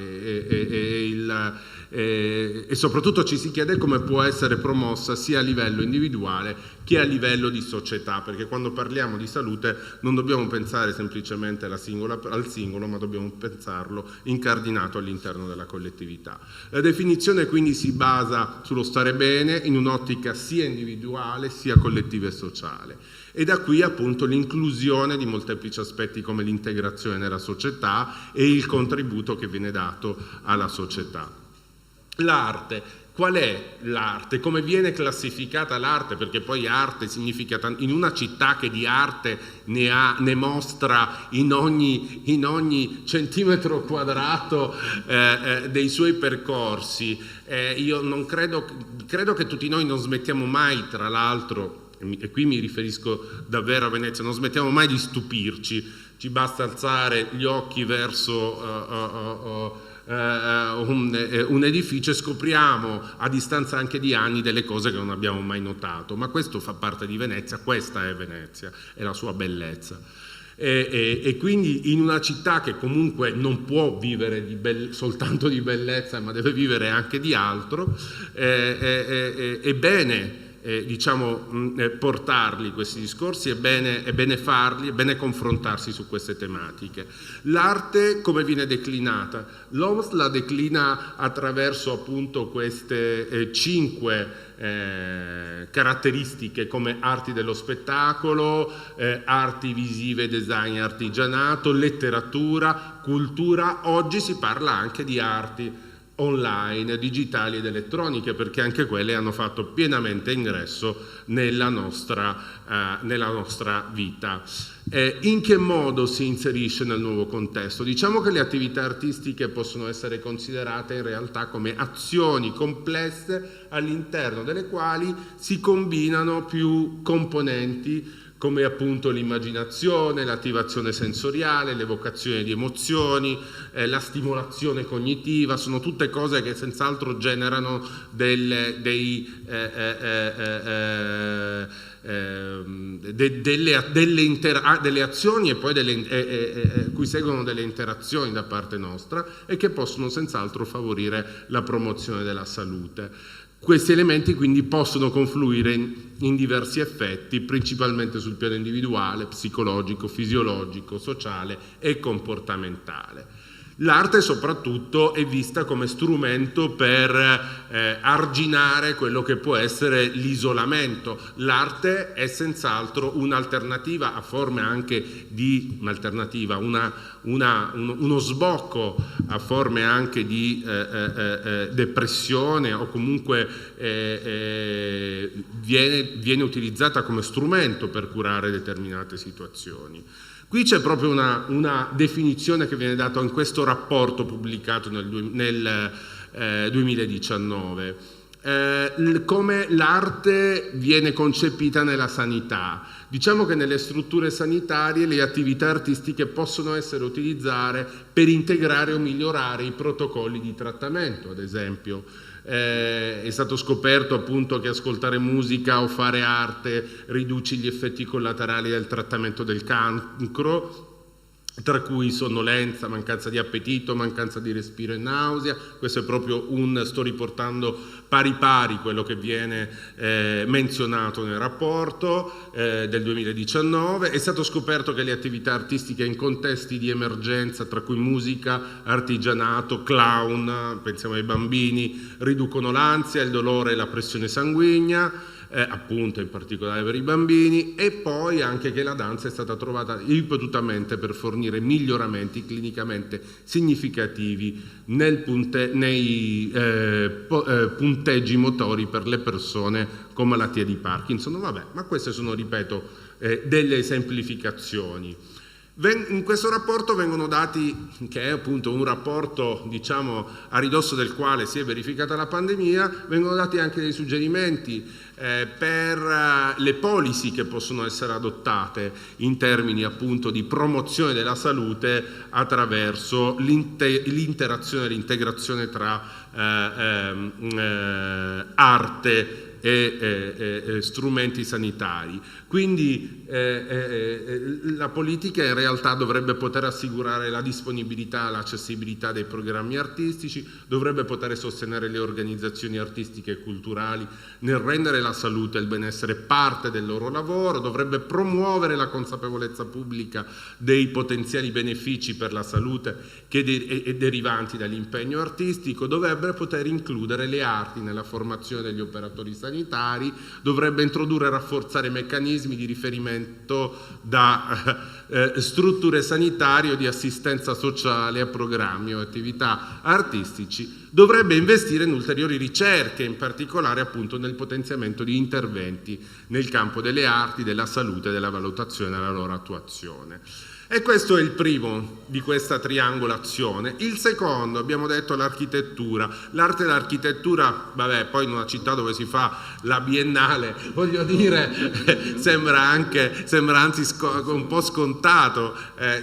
e soprattutto ci si chiede come può essere promossa sia a livello individuale che a livello di società, perché quando parliamo di salute non dobbiamo pensare semplicemente al singolo, ma dobbiamo pensarlo incardinato all'interno della collettività. La definizione quindi si basa sullo stare bene in un'ottica sia individuale sia collettiva e sociale. E da qui appunto l'inclusione di molteplici aspetti come l'integrazione nella società e il contributo che viene dato alla società. L'arte. Qual è l'arte? Come viene classificata l'arte? Perché poi arte significa in una città che di arte ne mostra in ogni centimetro quadrato dei suoi percorsi. Io non credo che tutti noi non smettiamo mai, tra l'altro, e qui mi riferisco davvero a Venezia, non smettiamo mai di stupirci. Ci basta alzare gli occhi verso un edificio e scopriamo a distanza anche di anni delle cose che non abbiamo mai notato, ma questo fa parte di Venezia, questa è Venezia, è la sua bellezza. E quindi in una città che comunque non può vivere soltanto di bellezza, ma deve vivere anche di altro, è bene portarli questi discorsi, è bene farli, è bene confrontarsi su queste tematiche. L'arte come viene declinata? L'OMS la declina attraverso appunto queste 5 caratteristiche come arti dello spettacolo, arti visive, design, artigianato, letteratura, cultura. Oggi si parla anche di arti online, digitali ed elettroniche, perché anche quelle hanno fatto pienamente ingresso nella nostra vita. In che modo si inserisce nel nuovo contesto? Diciamo che le attività artistiche possono essere considerate in realtà come azioni complesse all'interno delle quali si combinano più componenti, come appunto l'immaginazione, l'attivazione sensoriale, l'evocazione di emozioni, la stimolazione cognitiva. Sono tutte cose che senz'altro generano delle azioni e poi cui seguono delle interazioni da parte nostra e che possono senz'altro favorire la promozione della salute. Questi elementi quindi possono confluire in diversi effetti, principalmente sul piano individuale, psicologico, fisiologico, sociale e comportamentale. L'arte soprattutto è vista come strumento per arginare quello che può essere l'isolamento. L'arte è senz'altro un'alternativa a forme anche di uno sbocco a forme anche di depressione, o comunque viene utilizzata come strumento per curare determinate situazioni. Qui c'è proprio una definizione che viene data in questo rapporto pubblicato nel 2019, come l'arte viene concepita nella sanità. Diciamo che nelle strutture sanitarie le attività artistiche possono essere utilizzate per integrare o migliorare i protocolli di trattamento, ad esempio. È stato scoperto appunto che ascoltare musica o fare arte riduce gli effetti collaterali del trattamento del cancro, tra cui sonnolenza, mancanza di appetito, mancanza di respiro e nausea. Questo è proprio sto riportando pari quello che viene menzionato nel rapporto del 2019. È stato scoperto che le attività artistiche in contesti di emergenza, tra cui musica, artigianato, clown, pensiamo ai bambini, riducono l'ansia, il dolore e la pressione sanguigna, appunto in particolare per i bambini, e poi anche che la danza è stata trovata ripetutamente per fornire miglioramenti clinicamente significativi nei punteggi motori per le persone con malattie di Parkinson. Vabbè, ma queste sono, ripeto, delle esemplificazioni. In questo rapporto vengono dati, che è appunto un rapporto diciamo a ridosso del quale si è verificata la pandemia, vengono dati anche dei suggerimenti per le policy che possono essere adottate in termini appunto di promozione della salute attraverso l'interazione e l'integrazione tra arte e strumenti sanitari. Quindi la politica in realtà dovrebbe poter assicurare la disponibilità, l'accessibilità dei programmi artistici, dovrebbe poter sostenere le organizzazioni artistiche e culturali nel rendere la salute e il benessere parte del loro lavoro, dovrebbe promuovere la consapevolezza pubblica dei potenziali benefici per la salute che derivanti dall'impegno artistico, dovrebbe poter includere le arti nella formazione degli operatori sanitari, dovrebbe introdurre e rafforzare meccanismi di riferimento da strutture sanitarie o di assistenza sociale a programmi o attività artistici, dovrebbe investire in ulteriori ricerche, in particolare appunto nel potenziamento di interventi nel campo delle arti, della salute e della valutazione della loro attuazione. E questo è il primo di questa triangolazione. Il secondo, abbiamo detto, l'architettura. L'arte e l'architettura, vabbè, poi in una città dove si fa la biennale, voglio dire, sembra anzi un po' scontato,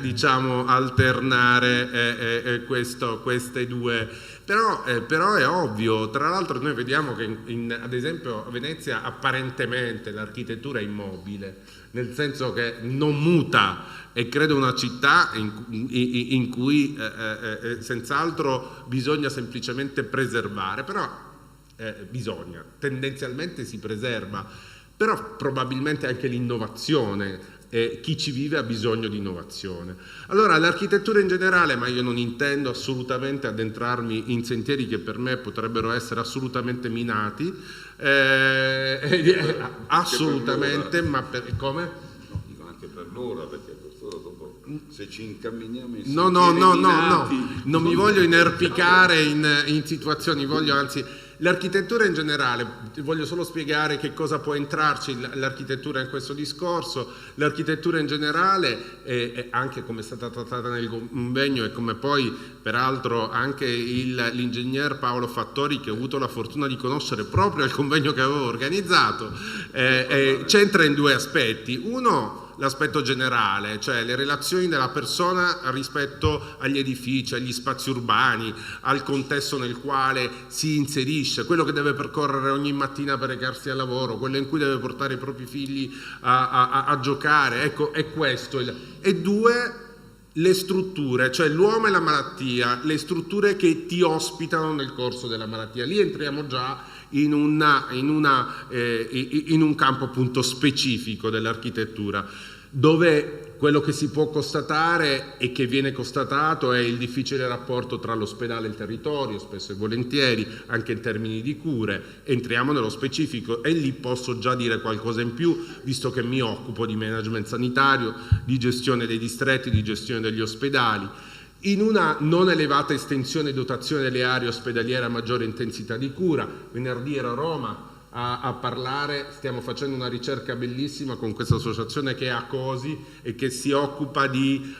diciamo, alternare queste due. Però è ovvio, tra l'altro noi vediamo che ad esempio a Venezia apparentemente l'architettura è immobile, nel senso che non muta, e credo una città in cui senz'altro bisogna semplicemente preservare, però tendenzialmente si preserva, però probabilmente anche l'innovazione. Chi ci vive ha bisogno di innovazione. Allora l'architettura in generale, ma io non intendo assolutamente addentrarmi in sentieri che per me potrebbero essere assolutamente minati, assolutamente, ma come? No, dico anche per l'ora, perché dopo se ci incamminiamo in no, non mi voglio inerpicare in situazioni, voglio anzi. L'architettura in generale, voglio solo spiegare che cosa può entrarci l'architettura in questo discorso. L'architettura in generale, anche come è stata trattata nel convegno e come poi peraltro anche l'ingegner Paolo Fattori, che ho avuto la fortuna di conoscere proprio al convegno che avevo organizzato, c'entra in due aspetti. Uno, l'aspetto generale, cioè le relazioni della persona rispetto agli edifici, agli spazi urbani, al contesto nel quale si inserisce, quello che deve percorrere ogni mattina per recarsi al lavoro, quello in cui deve portare i propri figli a giocare, ecco, è questo. E due, le strutture, cioè l'uomo e la malattia, le strutture che ti ospitano nel corso della malattia. Lì entriamo già in un campo appunto specifico dell'architettura, dove quello che si può constatare e che viene constatato è il difficile rapporto tra l'ospedale e il territorio, spesso e volentieri, anche in termini di cure. Entriamo nello specifico e lì posso già dire qualcosa in più, visto che mi occupo di management sanitario, di gestione dei distretti, di gestione degli ospedali. In una non elevata estensione e dotazione delle aree ospedaliere a maggiore intensità di cura. Venerdì ero a Roma a parlare, stiamo facendo una ricerca bellissima con questa associazione che è ACOSI e che si occupa di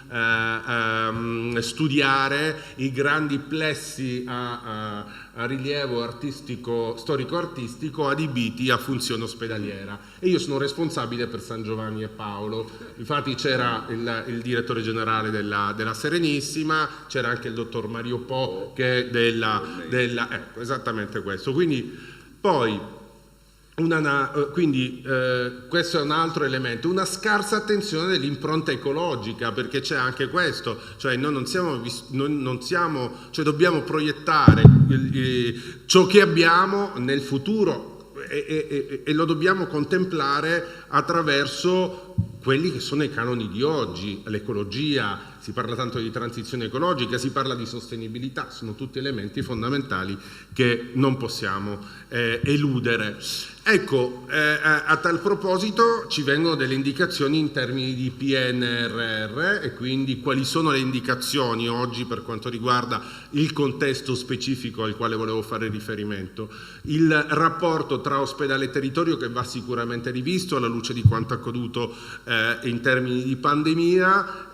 studiare i grandi plessi a rilievo artistico, storico-artistico adibiti a funzione ospedaliera, e io sono responsabile per San Giovanni e Paolo. Infatti c'era il direttore generale della Serenissima, c'era anche il dottor Mario Po che è ecco, esattamente questo. Quindi poi questo è un altro elemento, una scarsa attenzione dell'impronta ecologica, perché c'è anche questo, cioè noi cioè dobbiamo proiettare ciò che abbiamo nel futuro e lo dobbiamo contemplare attraverso quelli che sono i canoni di oggi, l'ecologia, si parla tanto di transizione ecologica, si parla di sostenibilità, sono tutti elementi fondamentali che non possiamo eludere. Ecco, a tal proposito ci vengono delle indicazioni in termini di PNRR, e quindi quali sono le indicazioni oggi per quanto riguarda il contesto specifico al quale volevo fare riferimento. Il rapporto tra ospedale e territorio, che va sicuramente rivisto alla luce di quanto accaduto in termini di pandemia,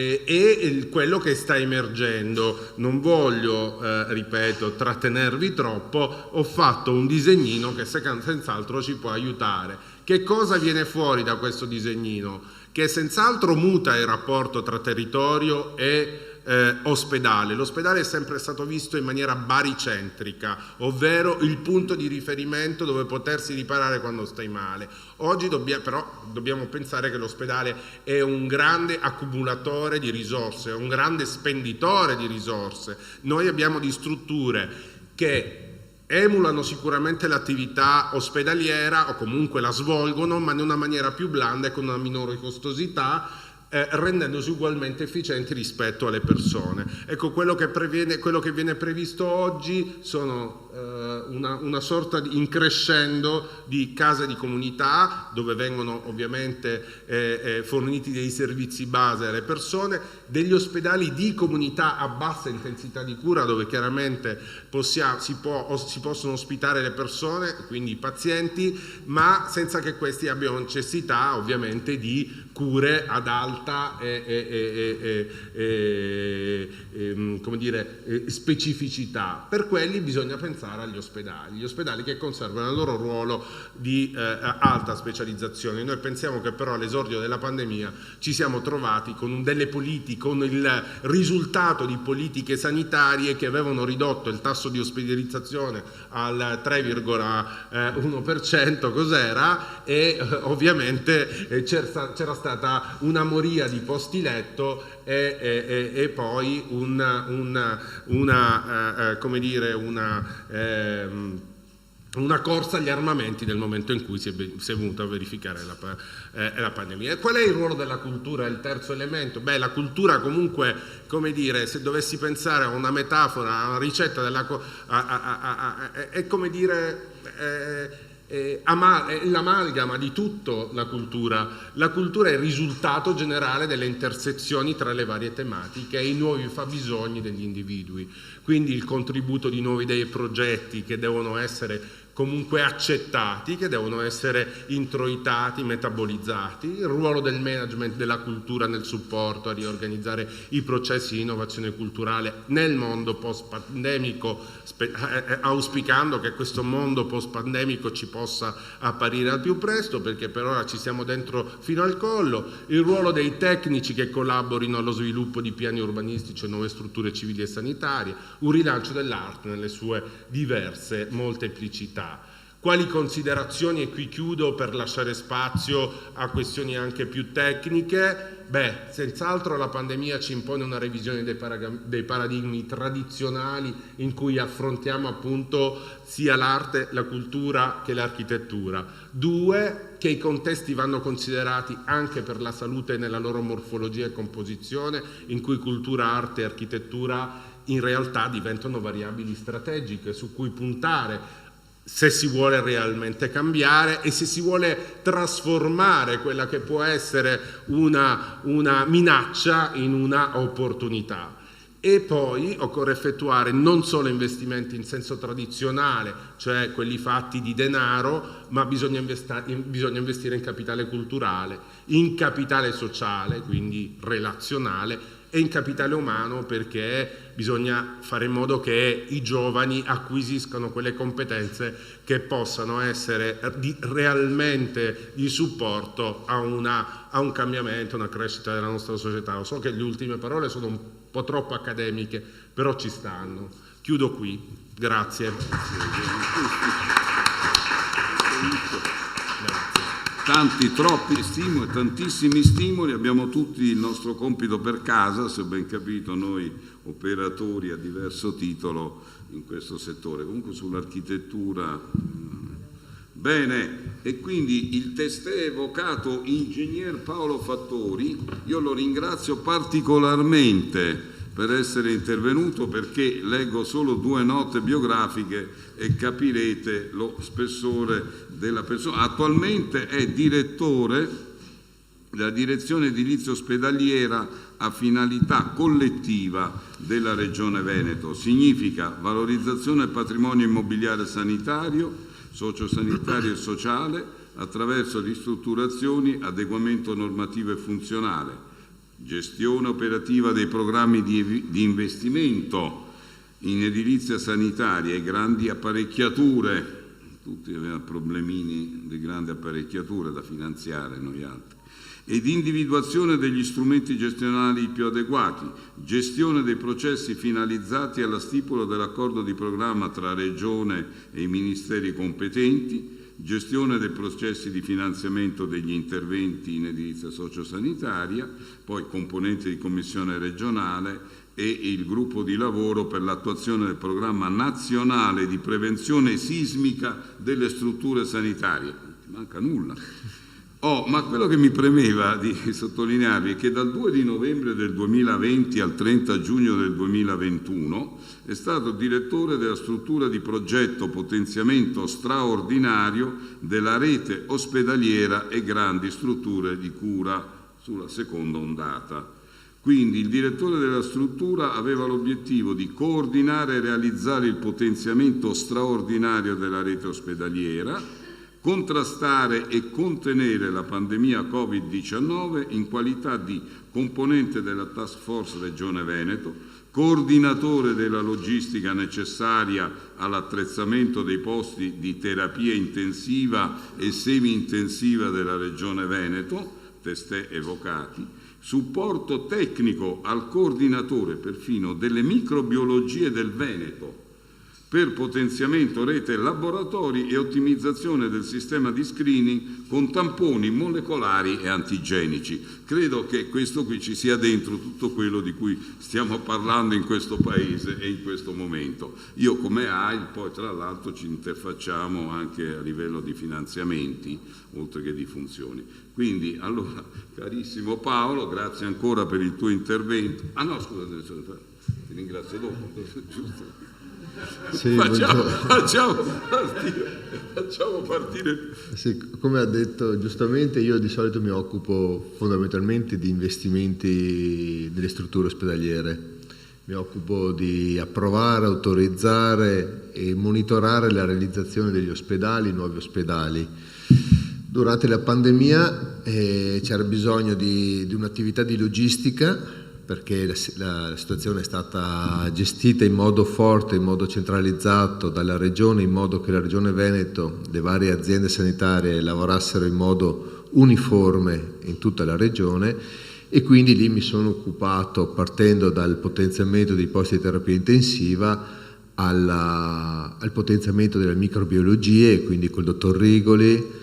e quello che sta emergendo. Non voglio, ripeto, trattenervi troppo, ho fatto un disegnino che senz'altro ci può aiutare. Che cosa viene fuori da questo disegnino? Che senz'altro muta il rapporto tra territorio e ospedale. L'ospedale è sempre stato visto in maniera baricentrica, ovvero il punto di riferimento dove potersi riparare quando stai male. Oggi però dobbiamo pensare che l'ospedale è un grande accumulatore di risorse, un grande spenditore di risorse. Noi abbiamo di strutture che emulano sicuramente l'attività ospedaliera o comunque la svolgono, ma in una maniera più blanda e con una minore costosità, rendendosi ugualmente efficienti rispetto alle persone. Ecco, quello che viene previsto oggi sono una sorta di increscendo di case di comunità dove vengono ovviamente forniti dei servizi base alle persone, degli ospedali di comunità a bassa intensità di cura dove chiaramente si possono ospitare le persone, quindi i pazienti, ma senza che questi abbiano necessità ovviamente di cure ad alta specificità. Per quelli bisogna pensare agli ospedali che conservano il loro ruolo di alta specializzazione. Noi pensiamo che però all'esordio della pandemia ci siamo trovati con con il risultato di politiche sanitarie che avevano ridotto il tasso di ospedalizzazione al 3,1%, cos'era, e ovviamente c'era stata una moria di posti letto e poi una corsa agli armamenti nel momento in cui si è venuta a verificare la pandemia. E qual è il ruolo della cultura? Il terzo elemento? Beh, la cultura comunque, come dire, se dovessi pensare a una metafora, a una ricetta è come dire... l'amalgama di tutto la cultura. La cultura è il risultato generale delle intersezioni tra le varie tematiche e i nuovi fabbisogni degli individui, quindi il contributo di nuove idee e progetti che devono essere comunque accettati, che devono essere introitati, metabolizzati, il ruolo del management della cultura nel supporto a riorganizzare i processi di innovazione culturale nel mondo post-pandemico, auspicando che questo mondo post-pandemico ci possa apparire al più presto, perché per ora ci siamo dentro fino al collo, il ruolo dei tecnici che collaborino allo sviluppo di piani urbanistici e nuove strutture civili e sanitarie, un rilancio dell'arte nelle sue diverse molteplicità. Quali considerazioni, e qui chiudo per lasciare spazio a questioni anche più tecniche? Beh, senz'altro la pandemia ci impone una revisione dei paradigmi tradizionali in cui affrontiamo appunto sia l'arte, la cultura che l'architettura. 2, che i contesti vanno considerati anche per la salute nella loro morfologia e composizione, in cui cultura, arte e architettura in realtà diventano variabili strategiche su cui puntare se si vuole realmente cambiare e se si vuole trasformare quella che può essere una minaccia in una opportunità. E poi occorre effettuare non solo investimenti in senso tradizionale, cioè quelli fatti di denaro, ma bisogna investire in capitale culturale, in capitale sociale, quindi relazionale, e in capitale umano, perché bisogna fare in modo che i giovani acquisiscano quelle competenze che possano essere realmente di supporto a un cambiamento, una crescita della nostra società. Lo so che le ultime parole sono un po' troppo accademiche, però ci stanno. Chiudo qui. Grazie. Troppi stimoli, tantissimi stimoli, abbiamo tutti il nostro compito per casa, se ho ben capito, noi operatori a diverso titolo in questo settore. Comunque sull'architettura, bene, e quindi il testé evocato ingegner Paolo Fattori, io lo ringrazio particolarmente per essere intervenuto, perché leggo solo 2 note biografiche e capirete lo spessore della persona. Attualmente è direttore della direzione edilizia ospedaliera a finalità collettiva della Regione Veneto. Significa valorizzazione del patrimonio immobiliare sanitario, sociosanitario e sociale attraverso ristrutturazioni, adeguamento normativo e funzionale, gestione operativa dei programmi di investimento in edilizia sanitaria e grandi apparecchiature, tutti avevano problemini di grandi apparecchiature da finanziare, noi altri, ed individuazione degli strumenti gestionali più adeguati, gestione dei processi finalizzati alla stipula dell'accordo di programma tra Regione e i ministeri competenti, gestione dei processi di finanziamento degli interventi in edilizia sociosanitaria, poi componenti di commissione regionale e il gruppo di lavoro per l'attuazione del programma nazionale di prevenzione sismica delle strutture sanitarie. Non ti manca nulla. Ma quello che mi premeva di sottolinearvi è che dal 2 di novembre del 2020 al 30 giugno del 2021 è stato direttore della struttura di progetto potenziamento straordinario della rete ospedaliera e grandi strutture di cura sulla seconda ondata. Quindi il direttore della struttura aveva l'obiettivo di coordinare e realizzare il potenziamento straordinario della rete ospedaliera, contrastare e contenere la pandemia Covid-19 in qualità di componente della Task Force Regione Veneto, coordinatore della logistica necessaria all'attrezzamento dei posti di terapia intensiva e semi-intensiva della Regione Veneto, testé evocati, supporto tecnico al coordinatore perfino delle microbiologie del Veneto, per potenziamento rete laboratori e ottimizzazione del sistema di screening con tamponi molecolari e antigenici. Credo che questo qui ci sia dentro tutto quello di cui stiamo parlando in questo Paese e in questo momento. Io come AIL poi tra l'altro ci interfacciamo anche a livello di finanziamenti, oltre che di funzioni. Quindi, allora, carissimo Paolo, grazie ancora per il tuo intervento. Ti ringrazio dopo, giusto? Sì, facciamo partire. Sì, come ha detto giustamente, io di solito mi occupo fondamentalmente di investimenti nelle strutture ospedaliere. Mi occupo di approvare, autorizzare e monitorare la realizzazione degli ospedali, nuovi ospedali. Durante la pandemia c'era bisogno di un'attività di logistica, perché la situazione è stata gestita in modo forte, in modo centralizzato dalla Regione, in modo che la Regione Veneto, le varie aziende sanitarie lavorassero in modo uniforme in tutta la Regione, e quindi lì mi sono occupato, partendo dal potenziamento dei posti di terapia intensiva al potenziamento delle microbiologie, quindi col dottor Rigoli,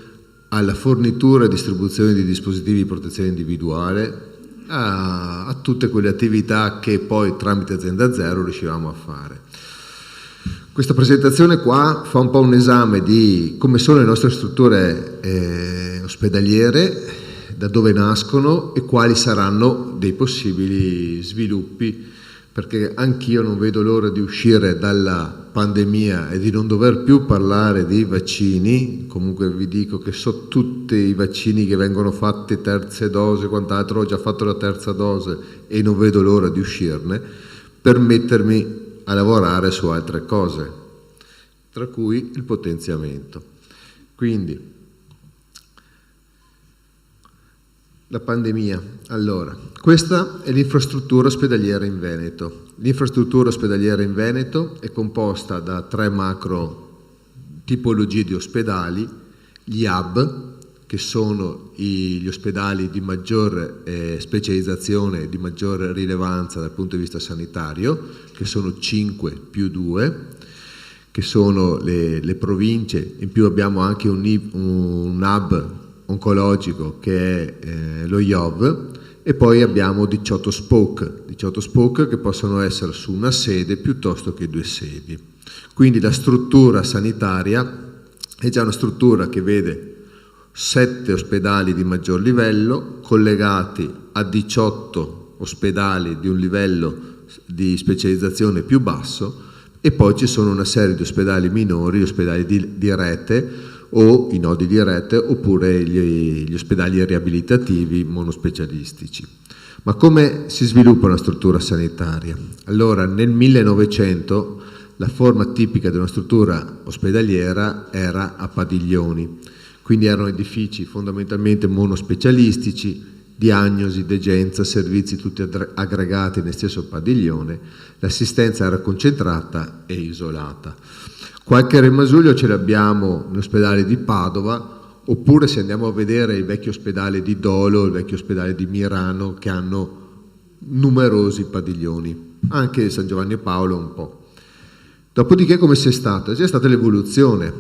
alla fornitura e distribuzione di dispositivi di protezione individuale, a tutte quelle attività che poi tramite Azienda Zero riuscivamo a fare. Questa presentazione qua fa un po' un esame di come sono le nostre strutture ospedaliere, da dove nascono e quali saranno dei possibili sviluppi, perché anch'io non vedo l'ora di uscire dalla pandemia e di non dover più parlare di vaccini. Comunque vi dico che so tutti i vaccini che vengono fatti, terze dose, quant'altro, ho già fatto la terza dose e non vedo l'ora di uscirne per mettermi a lavorare su altre cose, tra cui il potenziamento. Quindi la pandemia. Allora, questa è l'infrastruttura ospedaliera in Veneto. L'infrastruttura ospedaliera in Veneto è composta da 3 macro tipologie di ospedali: gli hub, che sono gli ospedali di maggior specializzazione e di maggior rilevanza dal punto di vista sanitario, che sono 5 più 2, che sono le province. In più abbiamo anche un hub oncologico che è lo IOV, e poi abbiamo 18 spoke che possono essere su una sede piuttosto che 2 sedi. Quindi la struttura sanitaria è già una struttura che vede 7 ospedali di maggior livello collegati a 18 ospedali di un livello di specializzazione più basso, e poi ci sono una serie di ospedali minori, ospedali di rete o i nodi di rete, oppure gli ospedali riabilitativi monospecialistici. Ma come si sviluppa una struttura sanitaria? Allora, nel 1900 la forma tipica di una struttura ospedaliera era a padiglioni, quindi erano edifici fondamentalmente monospecialistici, diagnosi, degenza, servizi tutti aggregati nel stesso padiglione, l'assistenza era concentrata e isolata. Qualche rimasuglio ce l'abbiamo nell'ospedale di Padova, oppure se andiamo a vedere il vecchio ospedale di Dolo, il vecchio ospedale di Mirano, che hanno numerosi padiglioni, anche San Giovanni e Paolo un po'. Dopodiché come c'è stata? C'è stata l'evoluzione,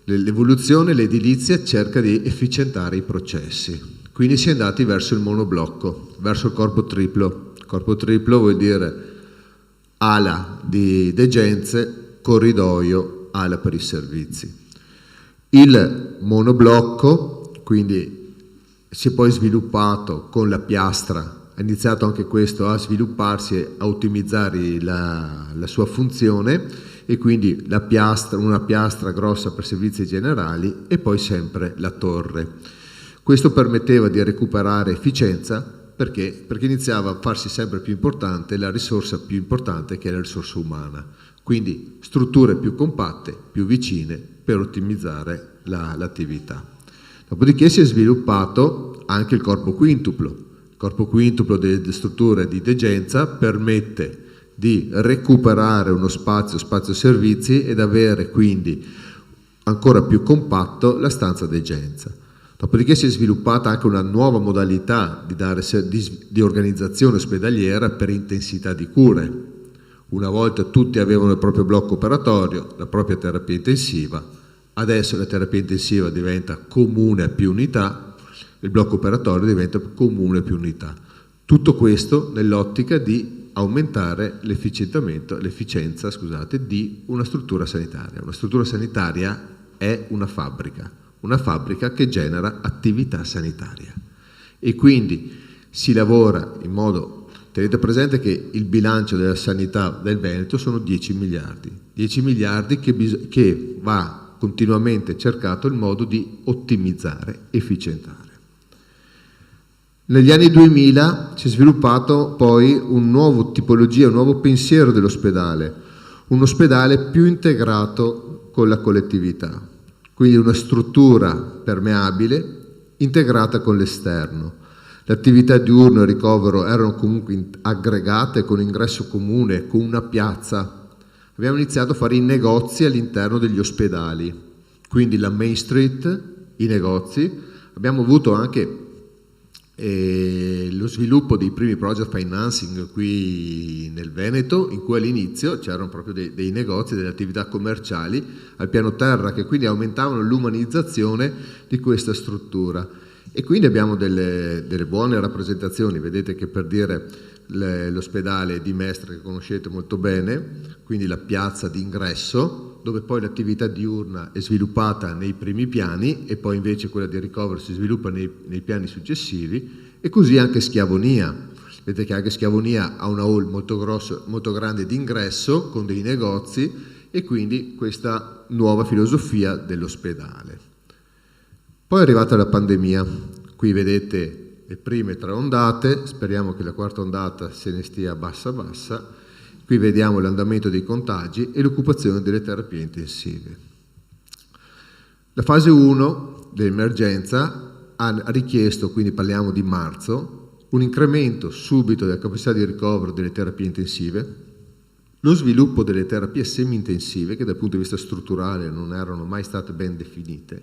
l'edilizia cerca di efficientare i processi, quindi si è andati verso il monoblocco, verso il corpo triplo. Il corpo triplo vuol dire ala di degenze, corridoio, ala per i servizi. Il monoblocco quindi si è poi sviluppato con la piastra, ha iniziato anche questo a svilupparsi e a ottimizzare la sua funzione, e quindi una piastra grossa per servizi generali e poi sempre la torre. Questo permetteva di recuperare efficienza perché iniziava a farsi sempre più importante la risorsa più importante, che è la risorsa umana. Quindi strutture più compatte, più vicine per ottimizzare l'attività. Dopodiché si è sviluppato anche il corpo quintuplo. Il corpo quintuplo delle strutture di degenza permette di recuperare uno spazio servizi ed avere quindi ancora più compatto la stanza degenza. Dopodiché si è sviluppata anche una nuova modalità di organizzazione ospedaliera per intensità di cure. Una volta tutti avevano il proprio blocco operatorio, la propria terapia intensiva, adesso la terapia intensiva diventa comune a più unità, il blocco operatorio diventa comune a più unità. Tutto questo nell'ottica di aumentare l'efficienza di una struttura sanitaria. Una struttura sanitaria è una fabbrica che genera attività sanitaria, e quindi si lavora in modo, tenete presente che il bilancio della sanità del Veneto sono 10 miliardi che va continuamente cercato il modo di ottimizzare, efficientare. Negli anni 2000 si è sviluppato poi un nuovo tipologia, un nuovo pensiero dell'ospedale, un ospedale più integrato con la collettività, quindi una struttura permeabile integrata con l'esterno. Le attività diurno e ricovero erano comunque aggregate con ingresso comune, con una piazza. Abbiamo iniziato a fare i negozi all'interno degli ospedali, quindi la Main Street, i negozi. Abbiamo avuto anche lo sviluppo dei primi project financing qui nel Veneto, in cui all'inizio c'erano proprio dei negozi, delle attività commerciali al piano terra, che quindi aumentavano l'umanizzazione di questa struttura, e quindi abbiamo delle buone rappresentazioni. Vedete che, per dire, l'ospedale di Mestre, che conoscete molto bene, quindi la piazza d'ingresso, dove poi l'attività diurna è sviluppata nei primi piani e poi invece quella di ricovero si sviluppa nei piani successivi, e così anche Schiavonia. Vedete che anche Schiavonia ha una hall molto grande d'ingresso con dei negozi, e quindi questa nuova filosofia dell'ospedale. Poi è arrivata la pandemia. Qui vedete le prime 3 ondate, speriamo che la quarta ondata se ne stia bassa. Qui vediamo l'andamento dei contagi e l'occupazione delle terapie intensive. La fase 1 dell'emergenza ha richiesto, quindi parliamo di marzo, un incremento subito della capacità di ricovero delle terapie intensive, lo sviluppo delle terapie semi-intensive, che dal punto di vista strutturale non erano mai state ben definite,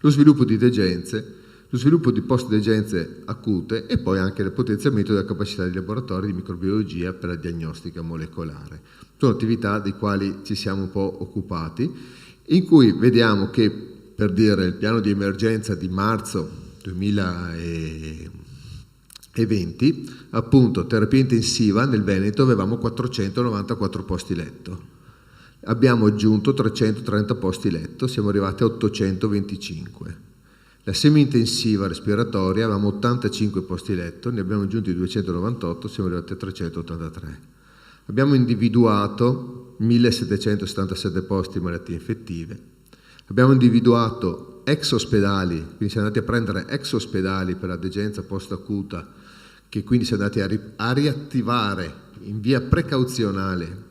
lo sviluppo di degenze, lo sviluppo di post-degenze acute, e poi anche il potenziamento della capacità dei laboratori di microbiologia per la diagnostica molecolare. Sono attività di quali ci siamo un po' occupati, in cui vediamo che, per dire, il piano di emergenza di marzo 2020, appunto, terapia intensiva nel Veneto avevamo 494 posti letto. Abbiamo aggiunto 330 posti letto, siamo arrivati a 825. La semi-intensiva respiratoria avevamo 85 posti letto, ne abbiamo aggiunti 298, siamo arrivati a 383. Abbiamo individuato 1777 posti in malattie infettive. Abbiamo individuato ex ospedali, quindi siamo andati a prendere ex ospedali per la degenza post-acuta, che quindi siamo andati a riattivare in via precauzionale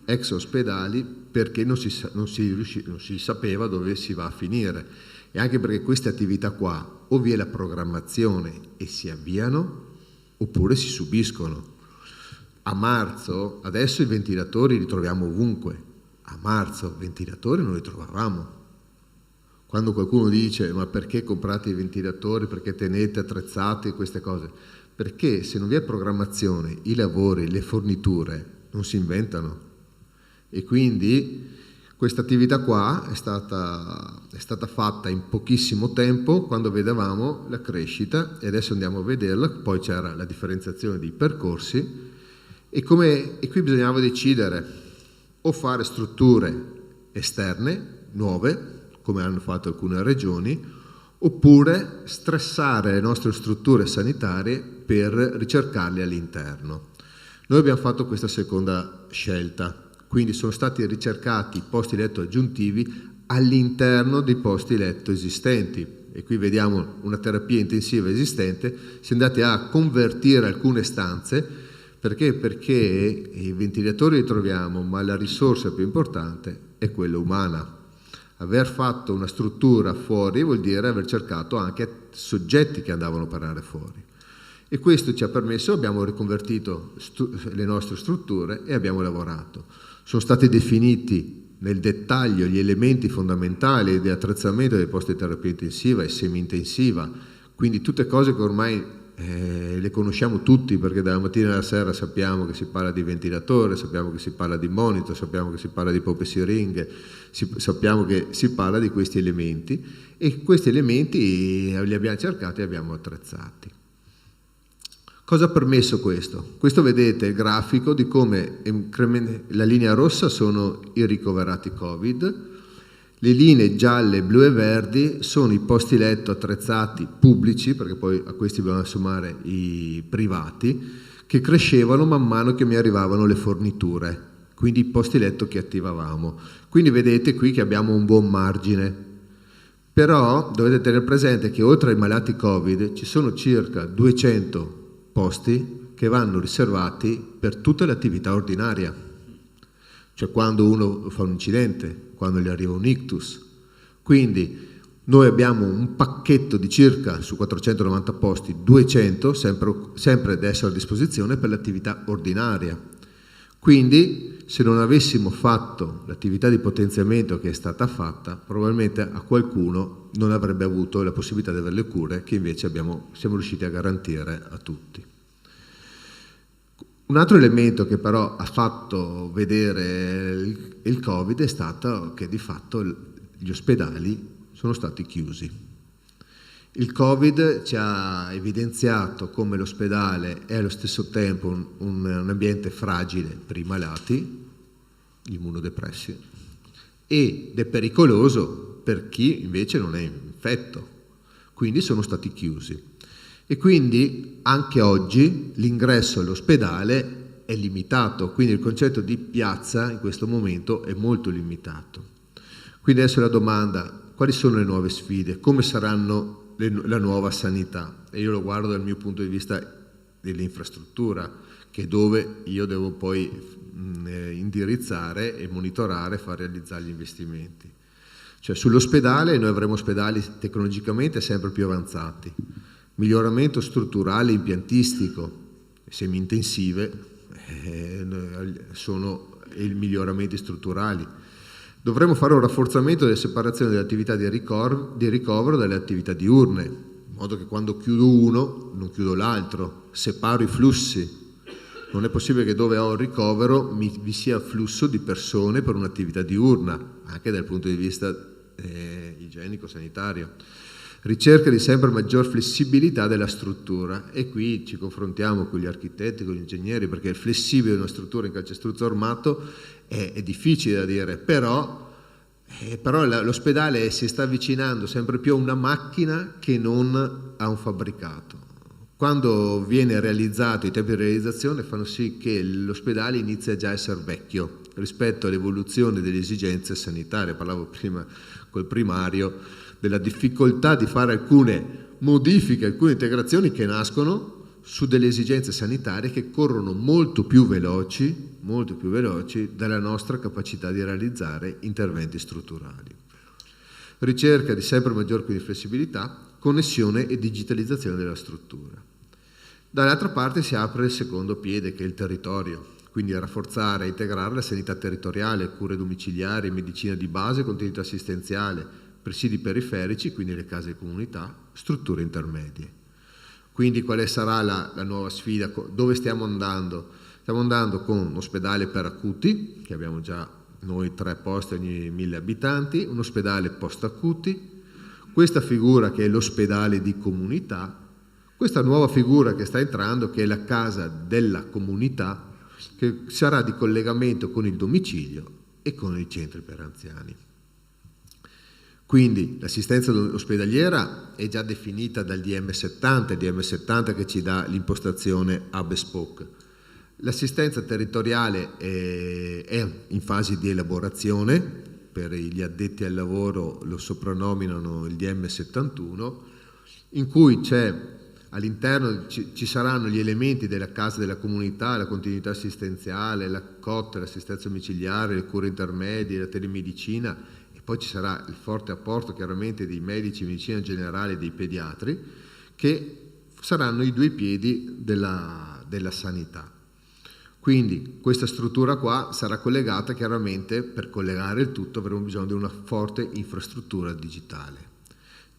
ex ospedali perché non si sapeva dove si va a finire, e anche perché queste attività qua o vi è la programmazione e si avviano oppure si subiscono. A marzo, adesso i ventilatori li troviamo ovunque, a marzo ventilatori non li trovavamo. Quando qualcuno dice ma perché comprate i ventilatori, perché tenete attrezzati queste cose? Perché se non vi è programmazione, i lavori, le forniture non si inventano, e quindi questa attività qua è stata fatta in pochissimo tempo, quando vedevamo la crescita, e adesso andiamo a vederla. Poi c'era la differenziazione dei percorsi, e qui bisognava decidere o fare strutture esterne nuove, come hanno fatto alcune regioni, oppure stressare le nostre strutture sanitarie per ricercarle all'interno. Noi abbiamo fatto questa seconda scelta, quindi sono stati ricercati posti letto aggiuntivi all'interno dei posti letto esistenti, e qui vediamo una terapia intensiva esistente. Si è andati a convertire alcune stanze, perché i ventilatori li troviamo, ma la risorsa più importante è quella umana. Aver fatto una struttura fuori vuol dire aver cercato anche soggetti che andavano a parlare fuori, e questo ci ha permesso, abbiamo riconvertito le nostre strutture e abbiamo lavorato. Sono stati definiti nel dettaglio gli elementi fondamentali di attrezzamento dei posti di terapia intensiva e semi-intensiva, quindi tutte cose che ormai le conosciamo tutti, perché dalla mattina alla sera sappiamo che si parla di ventilatore, sappiamo che si parla di monitor, sappiamo che si parla di pompe siringhe, sappiamo che si parla di questi elementi, e questi elementi li abbiamo cercati e abbiamo attrezzati. Cosa ha permesso questo? Questo, vedete il grafico di come la linea rossa sono i ricoverati Covid, le linee gialle, blu e verdi sono i posti letto attrezzati pubblici, perché poi a questi dobbiamo sommare i privati, che crescevano man mano che mi arrivavano le forniture, quindi i posti letto che attivavamo. Quindi vedete qui che abbiamo un buon margine, però dovete tenere presente che oltre ai malati Covid ci sono circa 200 posti che vanno riservati per tutta l'attività ordinaria, cioè quando uno fa un incidente, quando gli arriva un ictus. Quindi noi abbiamo un pacchetto di circa, su 490 posti, 200 sempre adesso a disposizione per l'attività ordinaria. Quindi se non avessimo fatto l'attività di potenziamento che è stata fatta, probabilmente a qualcuno non avrebbe avuto la possibilità di avere le cure che invece siamo riusciti a garantire a tutti. Un altro elemento che però ha fatto vedere il Covid è stato che di fatto gli ospedali sono stati chiusi. Il Covid ci ha evidenziato come l'ospedale è allo stesso tempo un ambiente fragile per i malati, gli immunodepressi, ed è pericoloso per chi invece non è infetto, quindi sono stati chiusi. E quindi anche oggi l'ingresso all'ospedale è limitato, quindi il concetto di piazza in questo momento è molto limitato. Quindi adesso la domanda: quali sono le nuove sfide? Come saranno la nuova sanità? E io lo guardo dal mio punto di vista dell'infrastruttura, che è dove io devo poi indirizzare e monitorare e far realizzare gli investimenti. Cioè sull'ospedale noi avremo ospedali tecnologicamente sempre più avanzati, miglioramento strutturale impiantistico, semi-intensive sono i miglioramenti strutturali. Dovremo fare un rafforzamento della separazione delle attività di ricovero dalle attività diurne, in modo che quando chiudo uno non chiudo l'altro, separo i flussi. Non è possibile che dove ho il ricovero vi sia flusso di persone per un'attività diurna, anche dal punto di vista igienico-sanitario. Ricerca di sempre maggior flessibilità della struttura, e qui ci confrontiamo con gli architetti, con gli ingegneri, perché il flessibile di una struttura in calcestruzzo armato è difficile da dire, però l'ospedale si sta avvicinando sempre più a una macchina che non a un fabbricato. Quando viene realizzato, i tempi di realizzazione fanno sì che l'ospedale inizia già a essere vecchio rispetto all'evoluzione delle esigenze sanitarie. Parlavo prima col primario della difficoltà di fare alcune modifiche, alcune integrazioni che nascono su delle esigenze sanitarie che corrono molto più veloci dalla nostra capacità di realizzare interventi strutturali. Ricerca di sempre maggior quindi flessibilità, connessione e digitalizzazione della struttura. Dall'altra parte si apre il secondo piede, che è il territorio, quindi rafforzare e integrare la sanità territoriale, cure domiciliari, medicina di base, continuità assistenziale, presidi periferici, quindi le case di comunità, strutture intermedie. Quindi quale sarà la nuova sfida? Dove stiamo andando? Stiamo andando con un ospedale per acuti, che abbiamo già noi 3 posti ogni 1000 abitanti, un ospedale post-acuti, questa figura che è l'ospedale di comunità, questa nuova figura che sta entrando che è la casa della comunità, che sarà di collegamento con il domicilio e con i centri per anziani. Quindi l'assistenza ospedaliera è già definita dal DM70, il DM70 che ci dà l'impostazione hub e spoke. L'assistenza territoriale è in fase di elaborazione, per gli addetti al lavoro lo soprannominano il DM71, in cui all'interno ci saranno gli elementi della casa della comunità, la continuità assistenziale, la COT, l'assistenza domiciliare, le cure intermedie, la telemedicina. Poi ci sarà il forte apporto chiaramente dei medici, medicina generale e dei pediatri, che saranno i 2 piedi della sanità. Quindi questa struttura qua sarà collegata chiaramente, per collegare il tutto avremo bisogno di una forte infrastruttura digitale.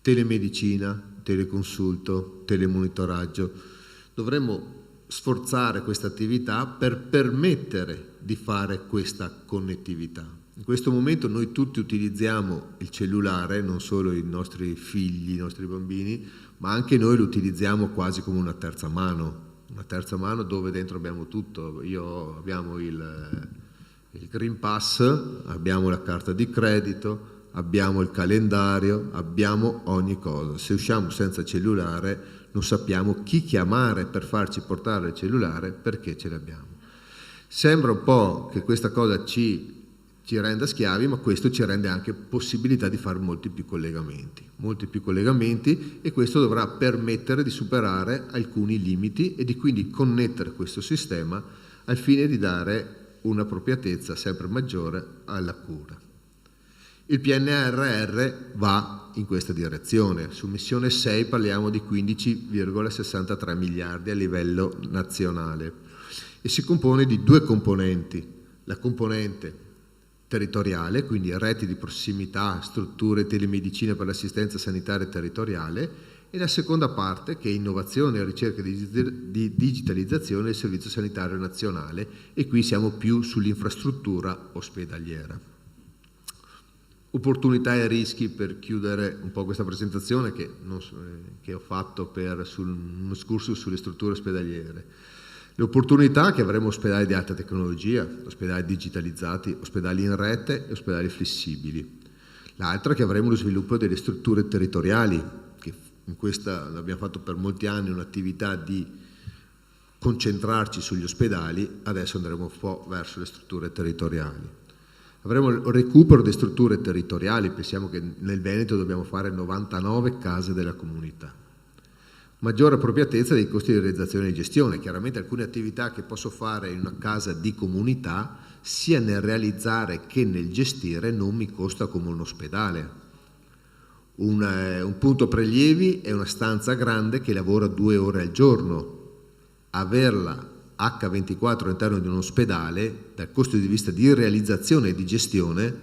Telemedicina, teleconsulto, telemonitoraggio. Dovremmo sforzare questa attività per permettere di fare questa connettività. In questo momento noi tutti utilizziamo il cellulare, non solo i nostri figli, i nostri bambini, ma anche noi lo utilizziamo quasi come una terza mano dove dentro abbiamo tutto. Abbiamo il Green Pass, abbiamo la carta di credito, abbiamo il calendario, abbiamo ogni cosa. Se usciamo senza cellulare non sappiamo chi chiamare per farci portare il cellulare perché ce l'abbiamo. Sembra un po' che questa cosa ci renda schiavi, ma questo ci rende anche possibilità di fare molti più collegamenti, e questo dovrà permettere di superare alcuni limiti e di quindi connettere questo sistema al fine di dare un'appropriatezza sempre maggiore alla cura. Il PNRR va in questa direzione. Su missione 6 parliamo di 15,63 miliardi a livello nazionale e si compone di 2 componenti. La componente territoriale, quindi reti di prossimità, strutture telemedicina per l'assistenza sanitaria territoriale, e la seconda parte che è innovazione e ricerca di digitalizzazione del Servizio Sanitario Nazionale, e qui siamo più sull'infrastruttura ospedaliera. Opportunità e rischi, per chiudere un po' questa presentazione che ho fatto su uno excursus sulle strutture ospedaliere. Le opportunità che avremo ospedali di alta tecnologia, ospedali digitalizzati, ospedali in rete e ospedali flessibili. L'altra che avremo lo sviluppo delle strutture territoriali, che in questa abbiamo fatto per molti anni un'attività di concentrarci sugli ospedali, adesso andremo un po' verso le strutture territoriali. Avremo il recupero delle strutture territoriali, pensiamo che nel Veneto dobbiamo fare 99 case della comunità. Maggiore appropriatezza dei costi di realizzazione e gestione. Chiaramente alcune attività che posso fare in una casa di comunità, sia nel realizzare che nel gestire, non mi costa come un ospedale. Un punto prelievi è una stanza grande che lavora 2 ore al giorno. Averla H24 all'interno di un ospedale, dal costo di vista di realizzazione e di gestione,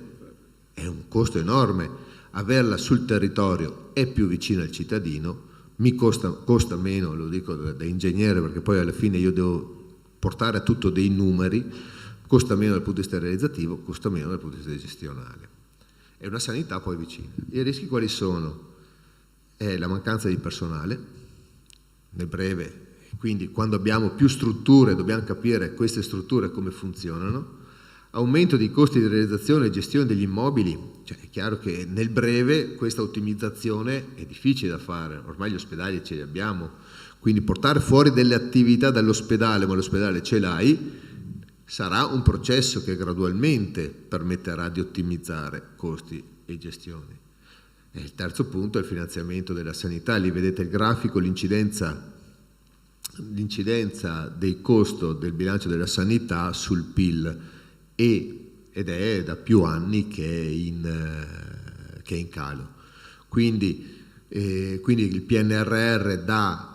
è un costo enorme. Averla sul territorio è più vicino al cittadino, mi costa meno, lo dico da ingegnere, perché poi alla fine io devo portare a tutto dei numeri, costa meno dal punto di vista realizzativo, costa meno dal punto di vista gestionale. È una sanità poi vicina. I rischi quali sono? È la mancanza di personale, nel breve, quindi quando abbiamo più strutture dobbiamo capire queste strutture come funzionano. Aumento dei costi di realizzazione e gestione degli immobili, cioè è chiaro che nel breve questa ottimizzazione è difficile da fare, ormai gli ospedali ce li abbiamo, quindi portare fuori delle attività dall'ospedale, ma l'ospedale ce l'hai, sarà un processo che gradualmente permetterà di ottimizzare costi e gestioni. E il terzo punto è il finanziamento della sanità. Lì vedete il grafico, l'incidenza l'incidenza del costo del bilancio della sanità sul PIL ed è da più anni che è in calo. Quindi il PNRR dà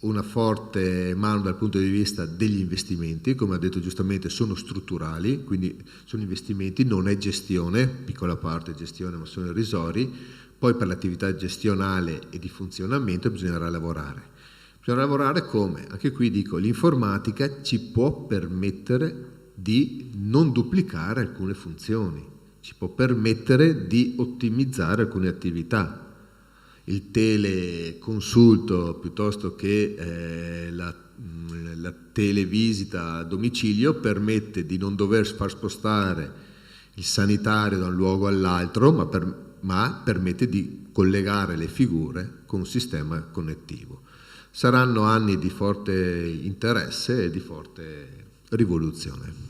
una forte mano dal punto di vista degli investimenti, come ha detto giustamente sono strutturali, quindi sono investimenti, non è gestione, piccola parte gestione ma sono irrisori. Poi per l'attività gestionale e di funzionamento bisognerà lavorare. Bisognerà lavorare come? Anche qui dico, l'informatica ci può permettere di non duplicare alcune funzioni, ci può permettere di ottimizzare alcune attività. Il teleconsulto piuttosto che la televisita a domicilio permette di non dover far spostare il sanitario da un luogo all'altro, ma permette di collegare le figure con un sistema connettivo. Saranno anni di forte interesse e di forte rivoluzione.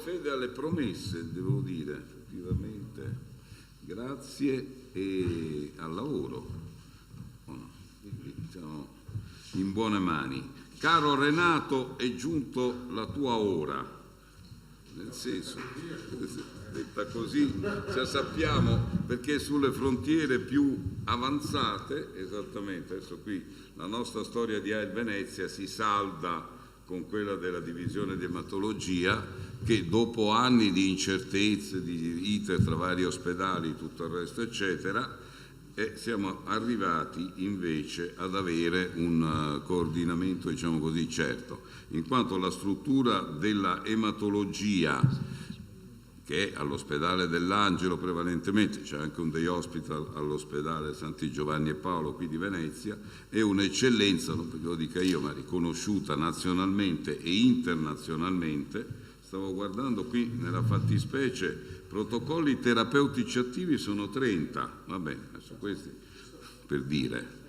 Fede alle promesse, devo dire, effettivamente, grazie e al lavoro. Quindi siamo in buone mani. Caro Renato, è giunto la tua ora, nel senso, detta così, cioè sappiamo perché sulle frontiere più avanzate, esattamente, adesso qui la nostra storia di AIL Venezia si salda con quella della divisione di ematologia, che dopo anni di incertezze, di iter tra vari ospedali, tutto il resto eccetera, siamo arrivati invece ad avere un coordinamento, diciamo così, certo, in quanto la struttura della ematologia, che è all'ospedale dell'Angelo prevalentemente, c'è anche un day hospital all'ospedale Santi Giovanni e Paolo qui di Venezia, è un'eccellenza, non perché lo dica io, ma riconosciuta nazionalmente e internazionalmente. Stavo guardando qui nella fattispecie, protocolli terapeutici attivi sono 30, va bene, adesso questi per dire.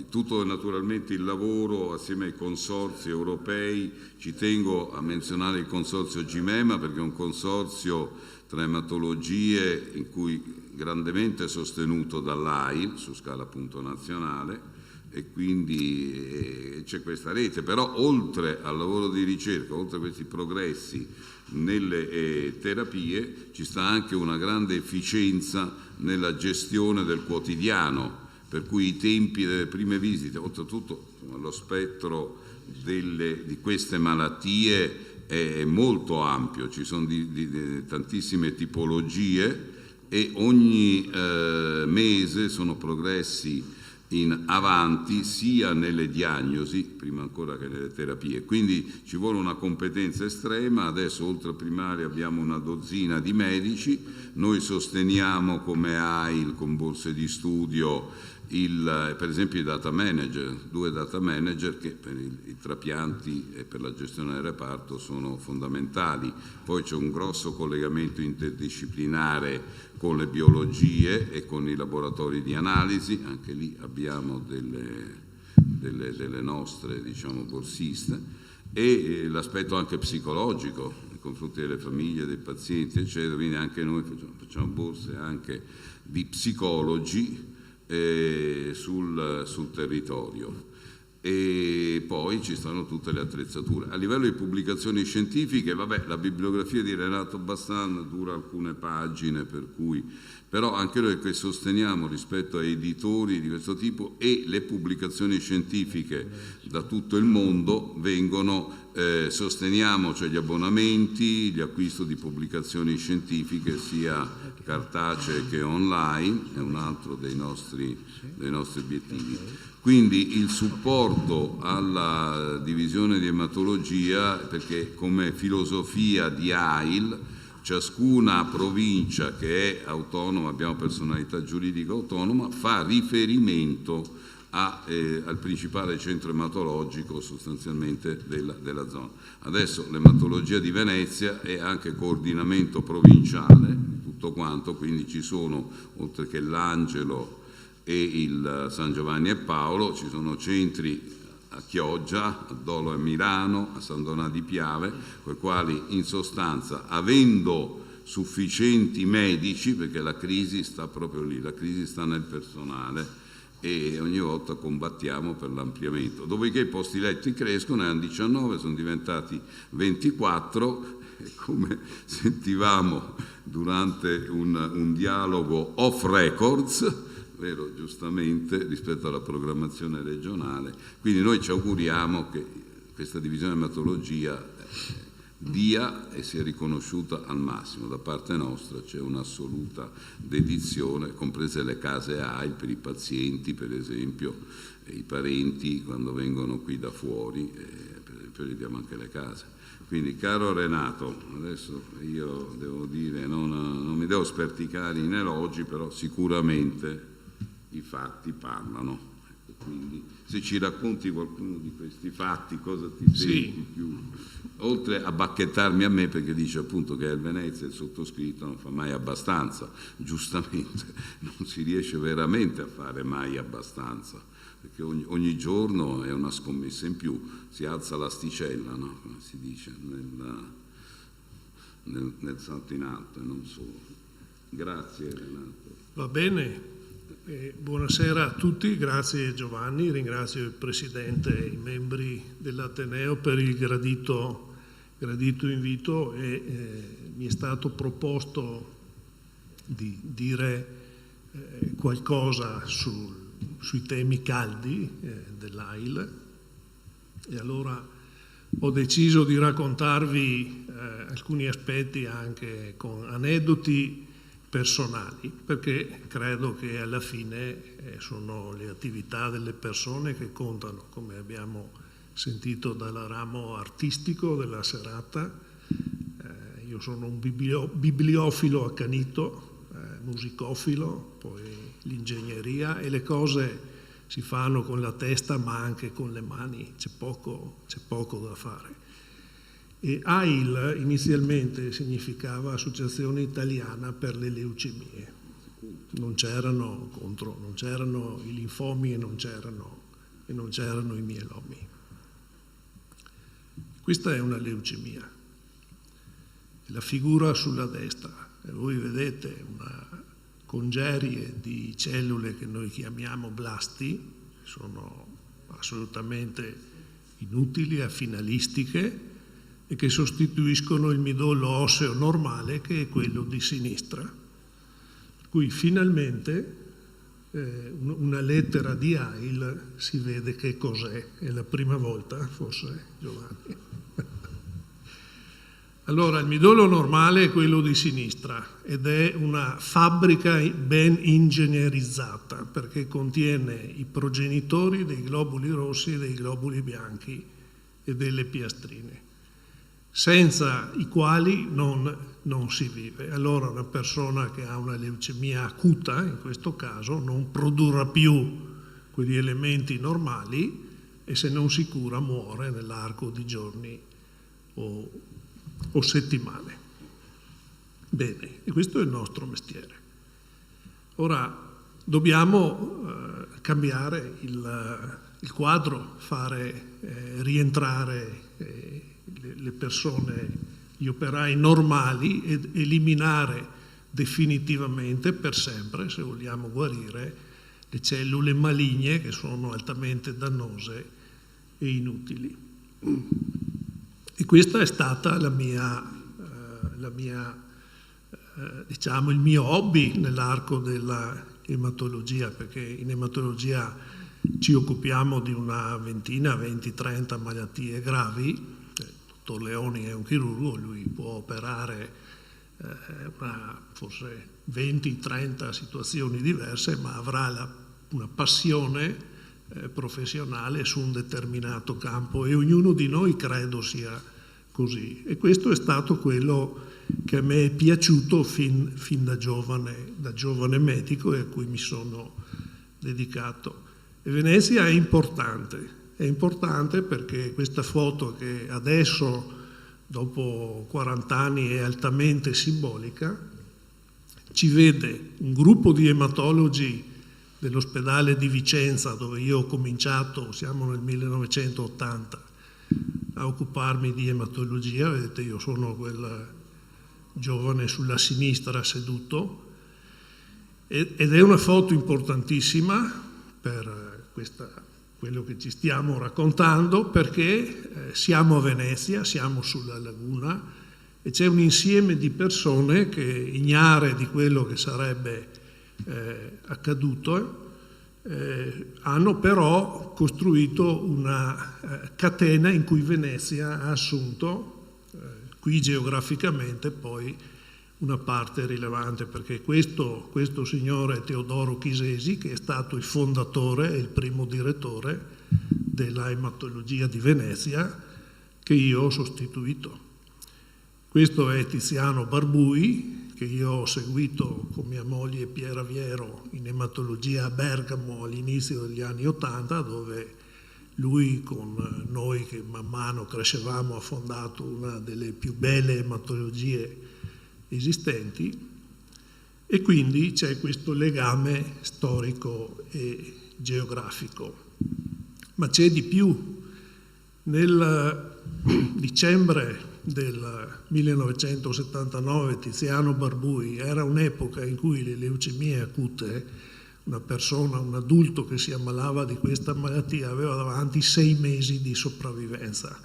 Tutto naturalmente il lavoro assieme ai consorzi europei, ci tengo a menzionare il consorzio GIMEMA perché è un consorzio tra ematologie in cui grandemente sostenuto dall'AIL su scala appunto nazionale, e quindi c'è questa rete, però oltre al lavoro di ricerca, oltre a questi progressi nelle terapie, ci sta anche una grande efficienza nella gestione del quotidiano, per cui i tempi delle prime visite, oltretutto lo spettro di queste malattie è molto ampio, ci sono tantissime tipologie e ogni mese sono progressi in avanti sia nelle diagnosi, prima ancora che nelle terapie, quindi ci vuole una competenza estrema. Adesso oltre a primaria abbiamo una dozzina di medici, noi sosteniamo come AIL con borse di studio per esempio i data manager, 2 data manager che per i trapianti e per la gestione del reparto sono fondamentali. Poi c'è un grosso collegamento interdisciplinare con le biologie e con i laboratori di analisi, anche lì abbiamo delle nostre, diciamo, borsiste, e l'aspetto anche psicologico nei confronti delle famiglie, dei pazienti, eccetera, quindi anche noi facciamo borse anche di psicologi sul territorio. E poi ci stanno tutte le attrezzature. A livello di pubblicazioni scientifiche, vabbè, la bibliografia di Renato Bassan dura alcune pagine, per cui, però anche noi che sosteniamo rispetto a editori di questo tipo, e le pubblicazioni scientifiche da tutto il mondo vengono, sosteniamo, cioè gli abbonamenti, gli acquisto di pubblicazioni scientifiche sia cartacee che online, è un altro dei nostri obiettivi. Quindi il supporto alla divisione di ematologia, perché come filosofia di AIL ciascuna provincia che è autonoma, abbiamo personalità giuridica autonoma, fa riferimento al principale centro ematologico sostanzialmente della zona. Adesso l'ematologia di Venezia è anche coordinamento provinciale, tutto quanto, quindi ci sono, oltre che l'Angelo e il San Giovanni e Paolo, ci sono centri a Chioggia, a Dolo e Milano, a San Donà di Piave, con i quali in sostanza, avendo sufficienti medici, perché la crisi sta proprio lì, la crisi sta nel personale, e ogni volta combattiamo per l'ampliamento. Dopodiché i posti letti crescono, erano 19, sono diventati 24, e come sentivamo durante un dialogo off records, vero, giustamente, rispetto alla programmazione regionale. Quindi noi ci auguriamo che questa divisione di ematologia dia e sia riconosciuta al massimo. Da parte nostra c'è un'assoluta dedizione, comprese le case AIL per i pazienti, per esempio, e i parenti quando vengono qui da fuori, poi diamo anche le case. Quindi, caro Renato, adesso io devo dire, non mi devo sperticare in elogi, però sicuramente i fatti parlano. Quindi se ci racconti qualcuno di questi fatti, cosa ti senti più? Oltre a bacchettarmi a me, perché dice appunto che il Venezia, il sottoscritto, non fa mai abbastanza, giustamente, non si riesce veramente a fare mai abbastanza, perché ogni giorno è una scommessa in più, si alza l'asticella, no? Come si dice, nel salto in alto, e non solo. Grazie Renato. Va bene. Buonasera a tutti, grazie Giovanni, ringrazio il Presidente e i membri dell'Ateneo per il gradito invito, e mi è stato proposto di dire qualcosa sui temi caldi dell'AIL, e allora ho deciso di raccontarvi alcuni aspetti anche con aneddoti personali, perché credo che alla fine sono le attività delle persone che contano, come abbiamo sentito dal ramo artistico della serata. Io sono un bibliofilo accanito, musicofilo, poi l'ingegneria, e le cose si fanno con la testa ma anche con le mani, c'è poco da fare. E AIL inizialmente significava Associazione Italiana per le Leucemie, non c'erano i linfomi e non c'erano i mielomi. Questa è una leucemia, la figura sulla destra, e voi vedete una congerie di cellule che noi chiamiamo blasti, sono assolutamente inutili, afinalistiche, e che sostituiscono il midollo osseo normale, che è quello di sinistra. Per cui finalmente una lettera di AIL si vede che cos'è, è la prima volta, forse Giovanni. Allora, il midollo normale è quello di sinistra ed è una fabbrica ben ingegnerizzata, perché contiene i progenitori dei globuli rossi e dei globuli bianchi e delle piastrine, senza i quali non si vive. Allora una persona che ha una leucemia acuta, in questo caso, non produrrà più quegli elementi normali, e se non si cura muore nell'arco di giorni o settimane. Bene, e questo è il nostro mestiere. Ora dobbiamo cambiare il quadro, fare rientrare le persone, gli operai normali, ed eliminare definitivamente per sempre, se vogliamo guarire, le cellule maligne che sono altamente dannose e inutili. E questa è stata diciamo il mio hobby nell'arco della ematologia, perché in ematologia ci occupiamo di una ventina, 20-30 malattie gravi. Il dottor Leoni è un chirurgo, lui può operare forse 20-30 situazioni diverse, ma avrà una passione professionale su un determinato campo, e ognuno di noi credo sia così. E questo è stato quello che a me è piaciuto fin da giovane medico, e a cui mi sono dedicato. E Venezia è importante perché questa foto, che adesso dopo 40 anni è altamente simbolica, ci vede un gruppo di ematologi dell'ospedale di Vicenza, dove io ho cominciato, siamo nel 1980, a occuparmi di ematologia. Vedete, io sono giovane sulla sinistra seduto, ed è una foto importantissima per quello che ci stiamo raccontando, perché siamo a Venezia, siamo sulla laguna e c'è un insieme di persone che, ignare di quello che sarebbe accaduto, hanno però costruito una catena in cui Venezia ha assunto, qui geograficamente, poi una parte rilevante, perché questo signore Teodoro Chisesi, che è stato il fondatore e il primo direttore della ematologia di Venezia, che io ho sostituito. Questo è Tiziano Barbui, che io ho seguito con mia moglie Piera Viero in ematologia a Bergamo all'inizio degli anni '80, dove lui con noi che man mano crescevamo ha fondato una delle più belle ematologie esistenti, e quindi c'è questo legame storico e geografico. Ma c'è di più. Nel dicembre del 1979 Tiziano Barbui, era un'epoca in cui le leucemie acute, una persona, un adulto che si ammalava di questa malattia aveva davanti 6 mesi di sopravvivenza,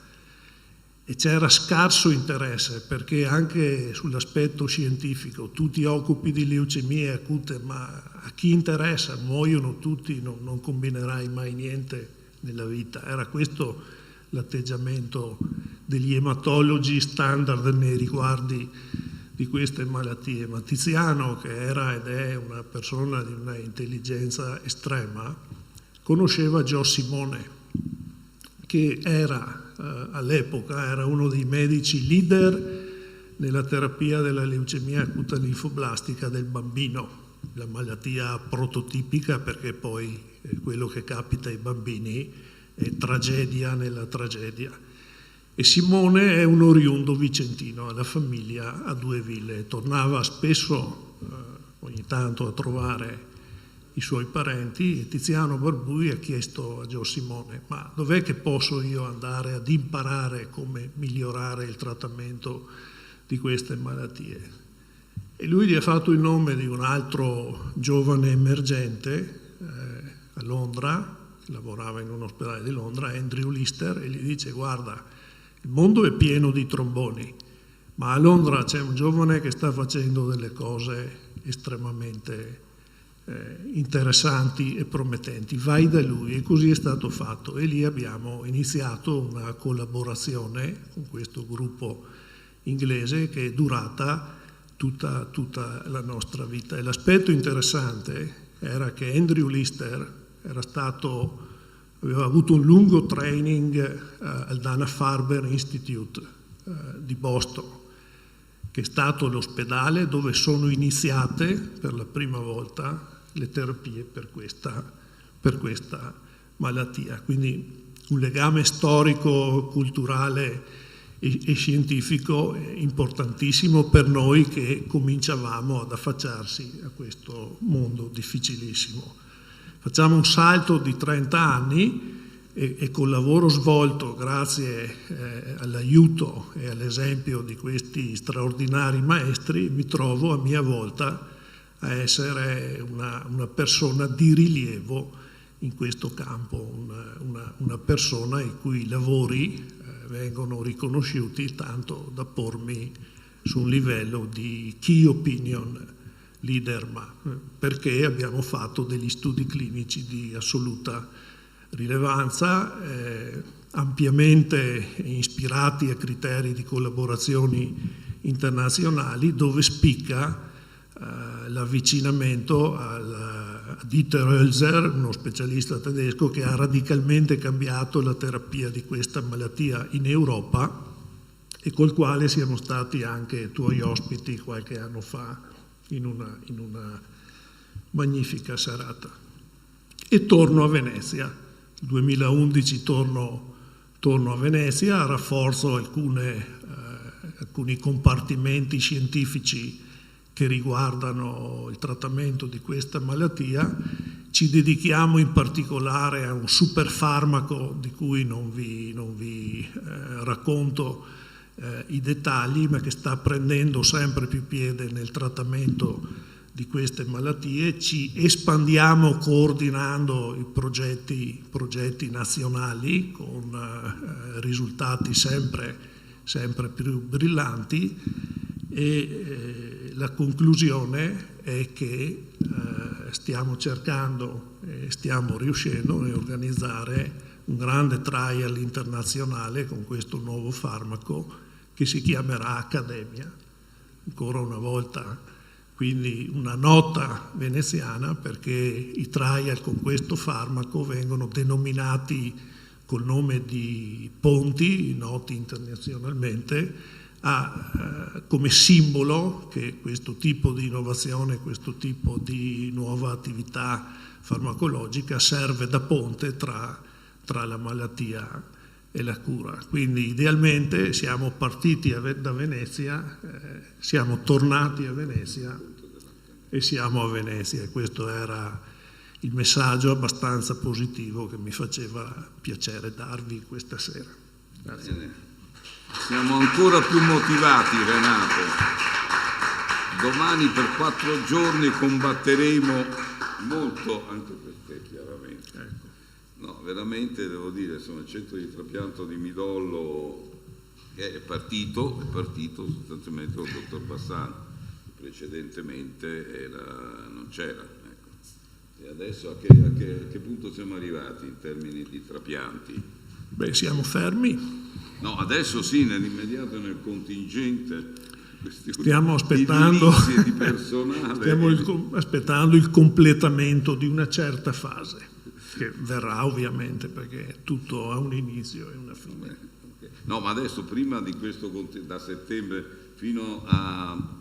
e c'era scarso interesse, perché anche sull'aspetto scientifico tu ti occupi di leucemie acute, ma a chi interessa? Muoiono tutti, non combinerai mai niente nella vita. Era questo l'atteggiamento degli ematologi standard nei riguardi di queste malattie. Ma Tiziano, che era ed è una persona di una intelligenza estrema, conosceva Gio Simone, che all'epoca era uno dei medici leader nella terapia della leucemia acuta linfoblastica del bambino, la malattia prototipica, perché poi quello che capita ai bambini è tragedia nella tragedia. E Simone è un oriundo vicentino, ha la famiglia a Due Ville, tornava spesso ogni tanto a trovare i suoi parenti, e Tiziano Barbui ha chiesto a Gio Simone: ma dov'è che posso io andare ad imparare come migliorare il trattamento di queste malattie? E lui gli ha fatto il nome di un altro giovane emergente a Londra, lavorava in un ospedale di Londra, Andrew Lister, e gli dice: guarda, il mondo è pieno di tromboni, ma a Londra c'è un giovane che sta facendo delle cose estremamente interessanti e promettenti, vai da lui. E così è stato fatto, e lì abbiamo iniziato una collaborazione con questo gruppo inglese che è durata tutta la nostra vita. E l'aspetto interessante era che Andrew Lister aveva avuto un lungo training al Dana-Farber Institute di Boston, che è stato l'ospedale dove sono iniziate per la prima volta le terapie per questa malattia. Quindi un legame storico, culturale e scientifico importantissimo per noi che cominciavamo ad affacciarsi a questo mondo difficilissimo. Facciamo un salto di 30 anni e col lavoro svolto, grazie all'aiuto e all'esempio di questi straordinari maestri, mi trovo a mia volta a essere una persona di rilievo in questo campo, una persona i cui lavori vengono riconosciuti tanto da pormi su un livello di key opinion leader, ma perché abbiamo fatto degli studi clinici di assoluta rilevanza, ampiamente ispirati a criteri di collaborazioni internazionali, dove spicca l'avvicinamento a Dieter Hölzer, uno specialista tedesco che ha radicalmente cambiato la terapia di questa malattia in Europa e col quale siamo stati anche tuoi ospiti qualche anno fa in una magnifica serata. E torno a Venezia. Nel 2011 torno a Venezia, rafforzo alcuni compartimenti scientifici che riguardano il trattamento di questa malattia. Ci dedichiamo in particolare a un superfarmaco di cui non vi racconto i dettagli, ma che sta prendendo sempre più piede nel trattamento di queste malattie. Ci espandiamo coordinando i progetti nazionali con risultati sempre più brillanti, e la conclusione è che stiamo cercando e stiamo riuscendo a organizzare un grande trial internazionale con questo nuovo farmaco che si chiamerà Accademia, ancora una volta, quindi una nota veneziana, perché i trial con questo farmaco vengono denominati col nome di ponti, noti internazionalmente, come simbolo che questo tipo di innovazione, questo tipo di nuova attività farmacologica serve da ponte tra la malattia e la cura. Quindi idealmente siamo partiti da Venezia, siamo tornati a Venezia e siamo a Venezia, e questo era il messaggio abbastanza positivo che mi faceva piacere darvi questa sera. Grazie. Bene. Siamo ancora più motivati, Renato. Domani per 4 giorni combatteremo molto, anche per te chiaramente. Ecco. No, veramente devo dire, insomma, il centro di trapianto di Midollo è partito sostanzialmente col dottor Bassano, precedentemente non c'era. Ecco. E adesso a che punto siamo arrivati in termini di trapianti? Beh, siamo fermi. No, adesso sì, nell'immediato e nel contingente. Stiamo aspettando, di personale. Stiamo aspettando il completamento di una certa fase, che verrà ovviamente, perché tutto ha un inizio e una fine. Okay. No, ma adesso prima di questo, da settembre fino a...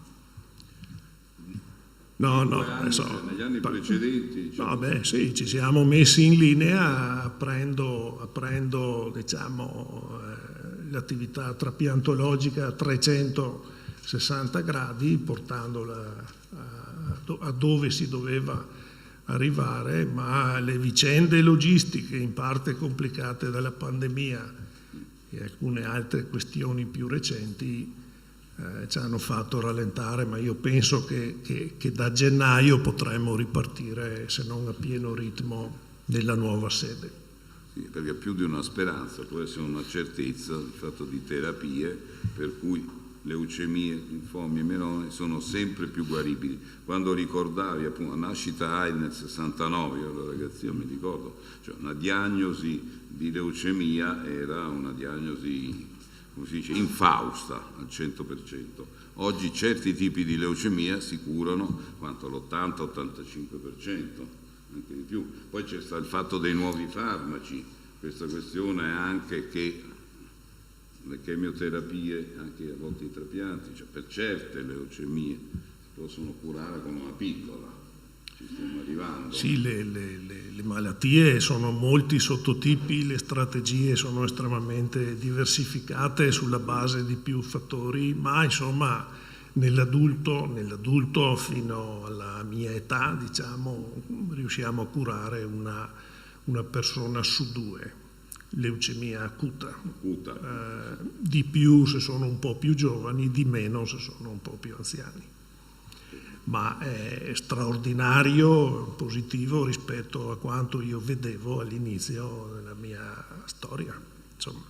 No, negli anni precedenti. Diciamo. No, sì, ci siamo messi in linea aprendo diciamo, l'attività trapiantologica a 360 gradi, portandola a dove si doveva arrivare, ma le vicende logistiche, in parte complicate dalla pandemia e alcune altre questioni più recenti, ci hanno fatto rallentare, ma io penso che da gennaio potremo ripartire, se non a pieno ritmo, nella nuova sede. Sì, perché più di una speranza può essere una certezza il fatto di terapie per cui leucemie, linfomi e meloni sono sempre più guaribili. Quando ricordavi appunto la nascita AIL nel 69, io ragazzi, io mi ricordo, cioè una diagnosi di leucemia era una diagnosi, come si dice, infausta al 100%. Oggi certi tipi di leucemia si curano quanto l'80-85%, anche di più. Poi c'è stato il fatto dei nuovi farmaci, questa questione anche che le chemioterapie, anche a volte i trapianti, cioè per certe leucemie si possono curare con una pillola. Ci stiamo arrivando. Sì, le malattie sono molti sottotipi, le strategie sono estremamente diversificate sulla base di più fattori, ma insomma nell'adulto fino alla mia età, diciamo, riusciamo a curare una persona su 2, leucemia acuta. Di più se sono un po' più giovani, di meno se sono un po' più anziani. Ma è straordinario, positivo rispetto a quanto io vedevo all'inizio della mia storia. Insomma.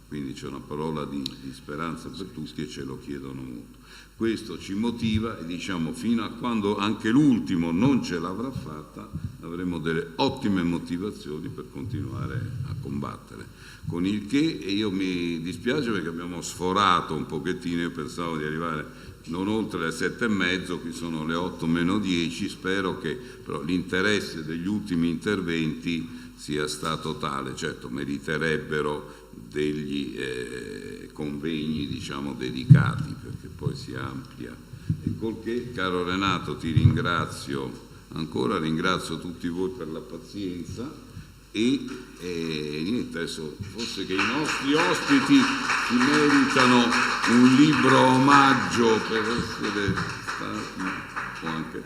Quindi c'è una parola di speranza per tutti e ce lo chiedono molto. Questo ci motiva e diciamo fino a quando anche l'ultimo non ce l'avrà fatta avremo delle ottime motivazioni per continuare a combattere. Con il che io mi dispiace perché abbiamo sforato un pochettino, io pensavo di arrivare non oltre le 7:30, qui sono le 8:10, spero che però l'interesse degli ultimi interventi sia stato tale, certo meriterebbero degli convegni diciamo dedicati perché poi si amplia. E col che, caro Renato, ti ringrazio ancora, ringrazio tutti voi per la pazienza e niente, adesso forse che i nostri ospiti si meritano un libro omaggio per essere stati o anche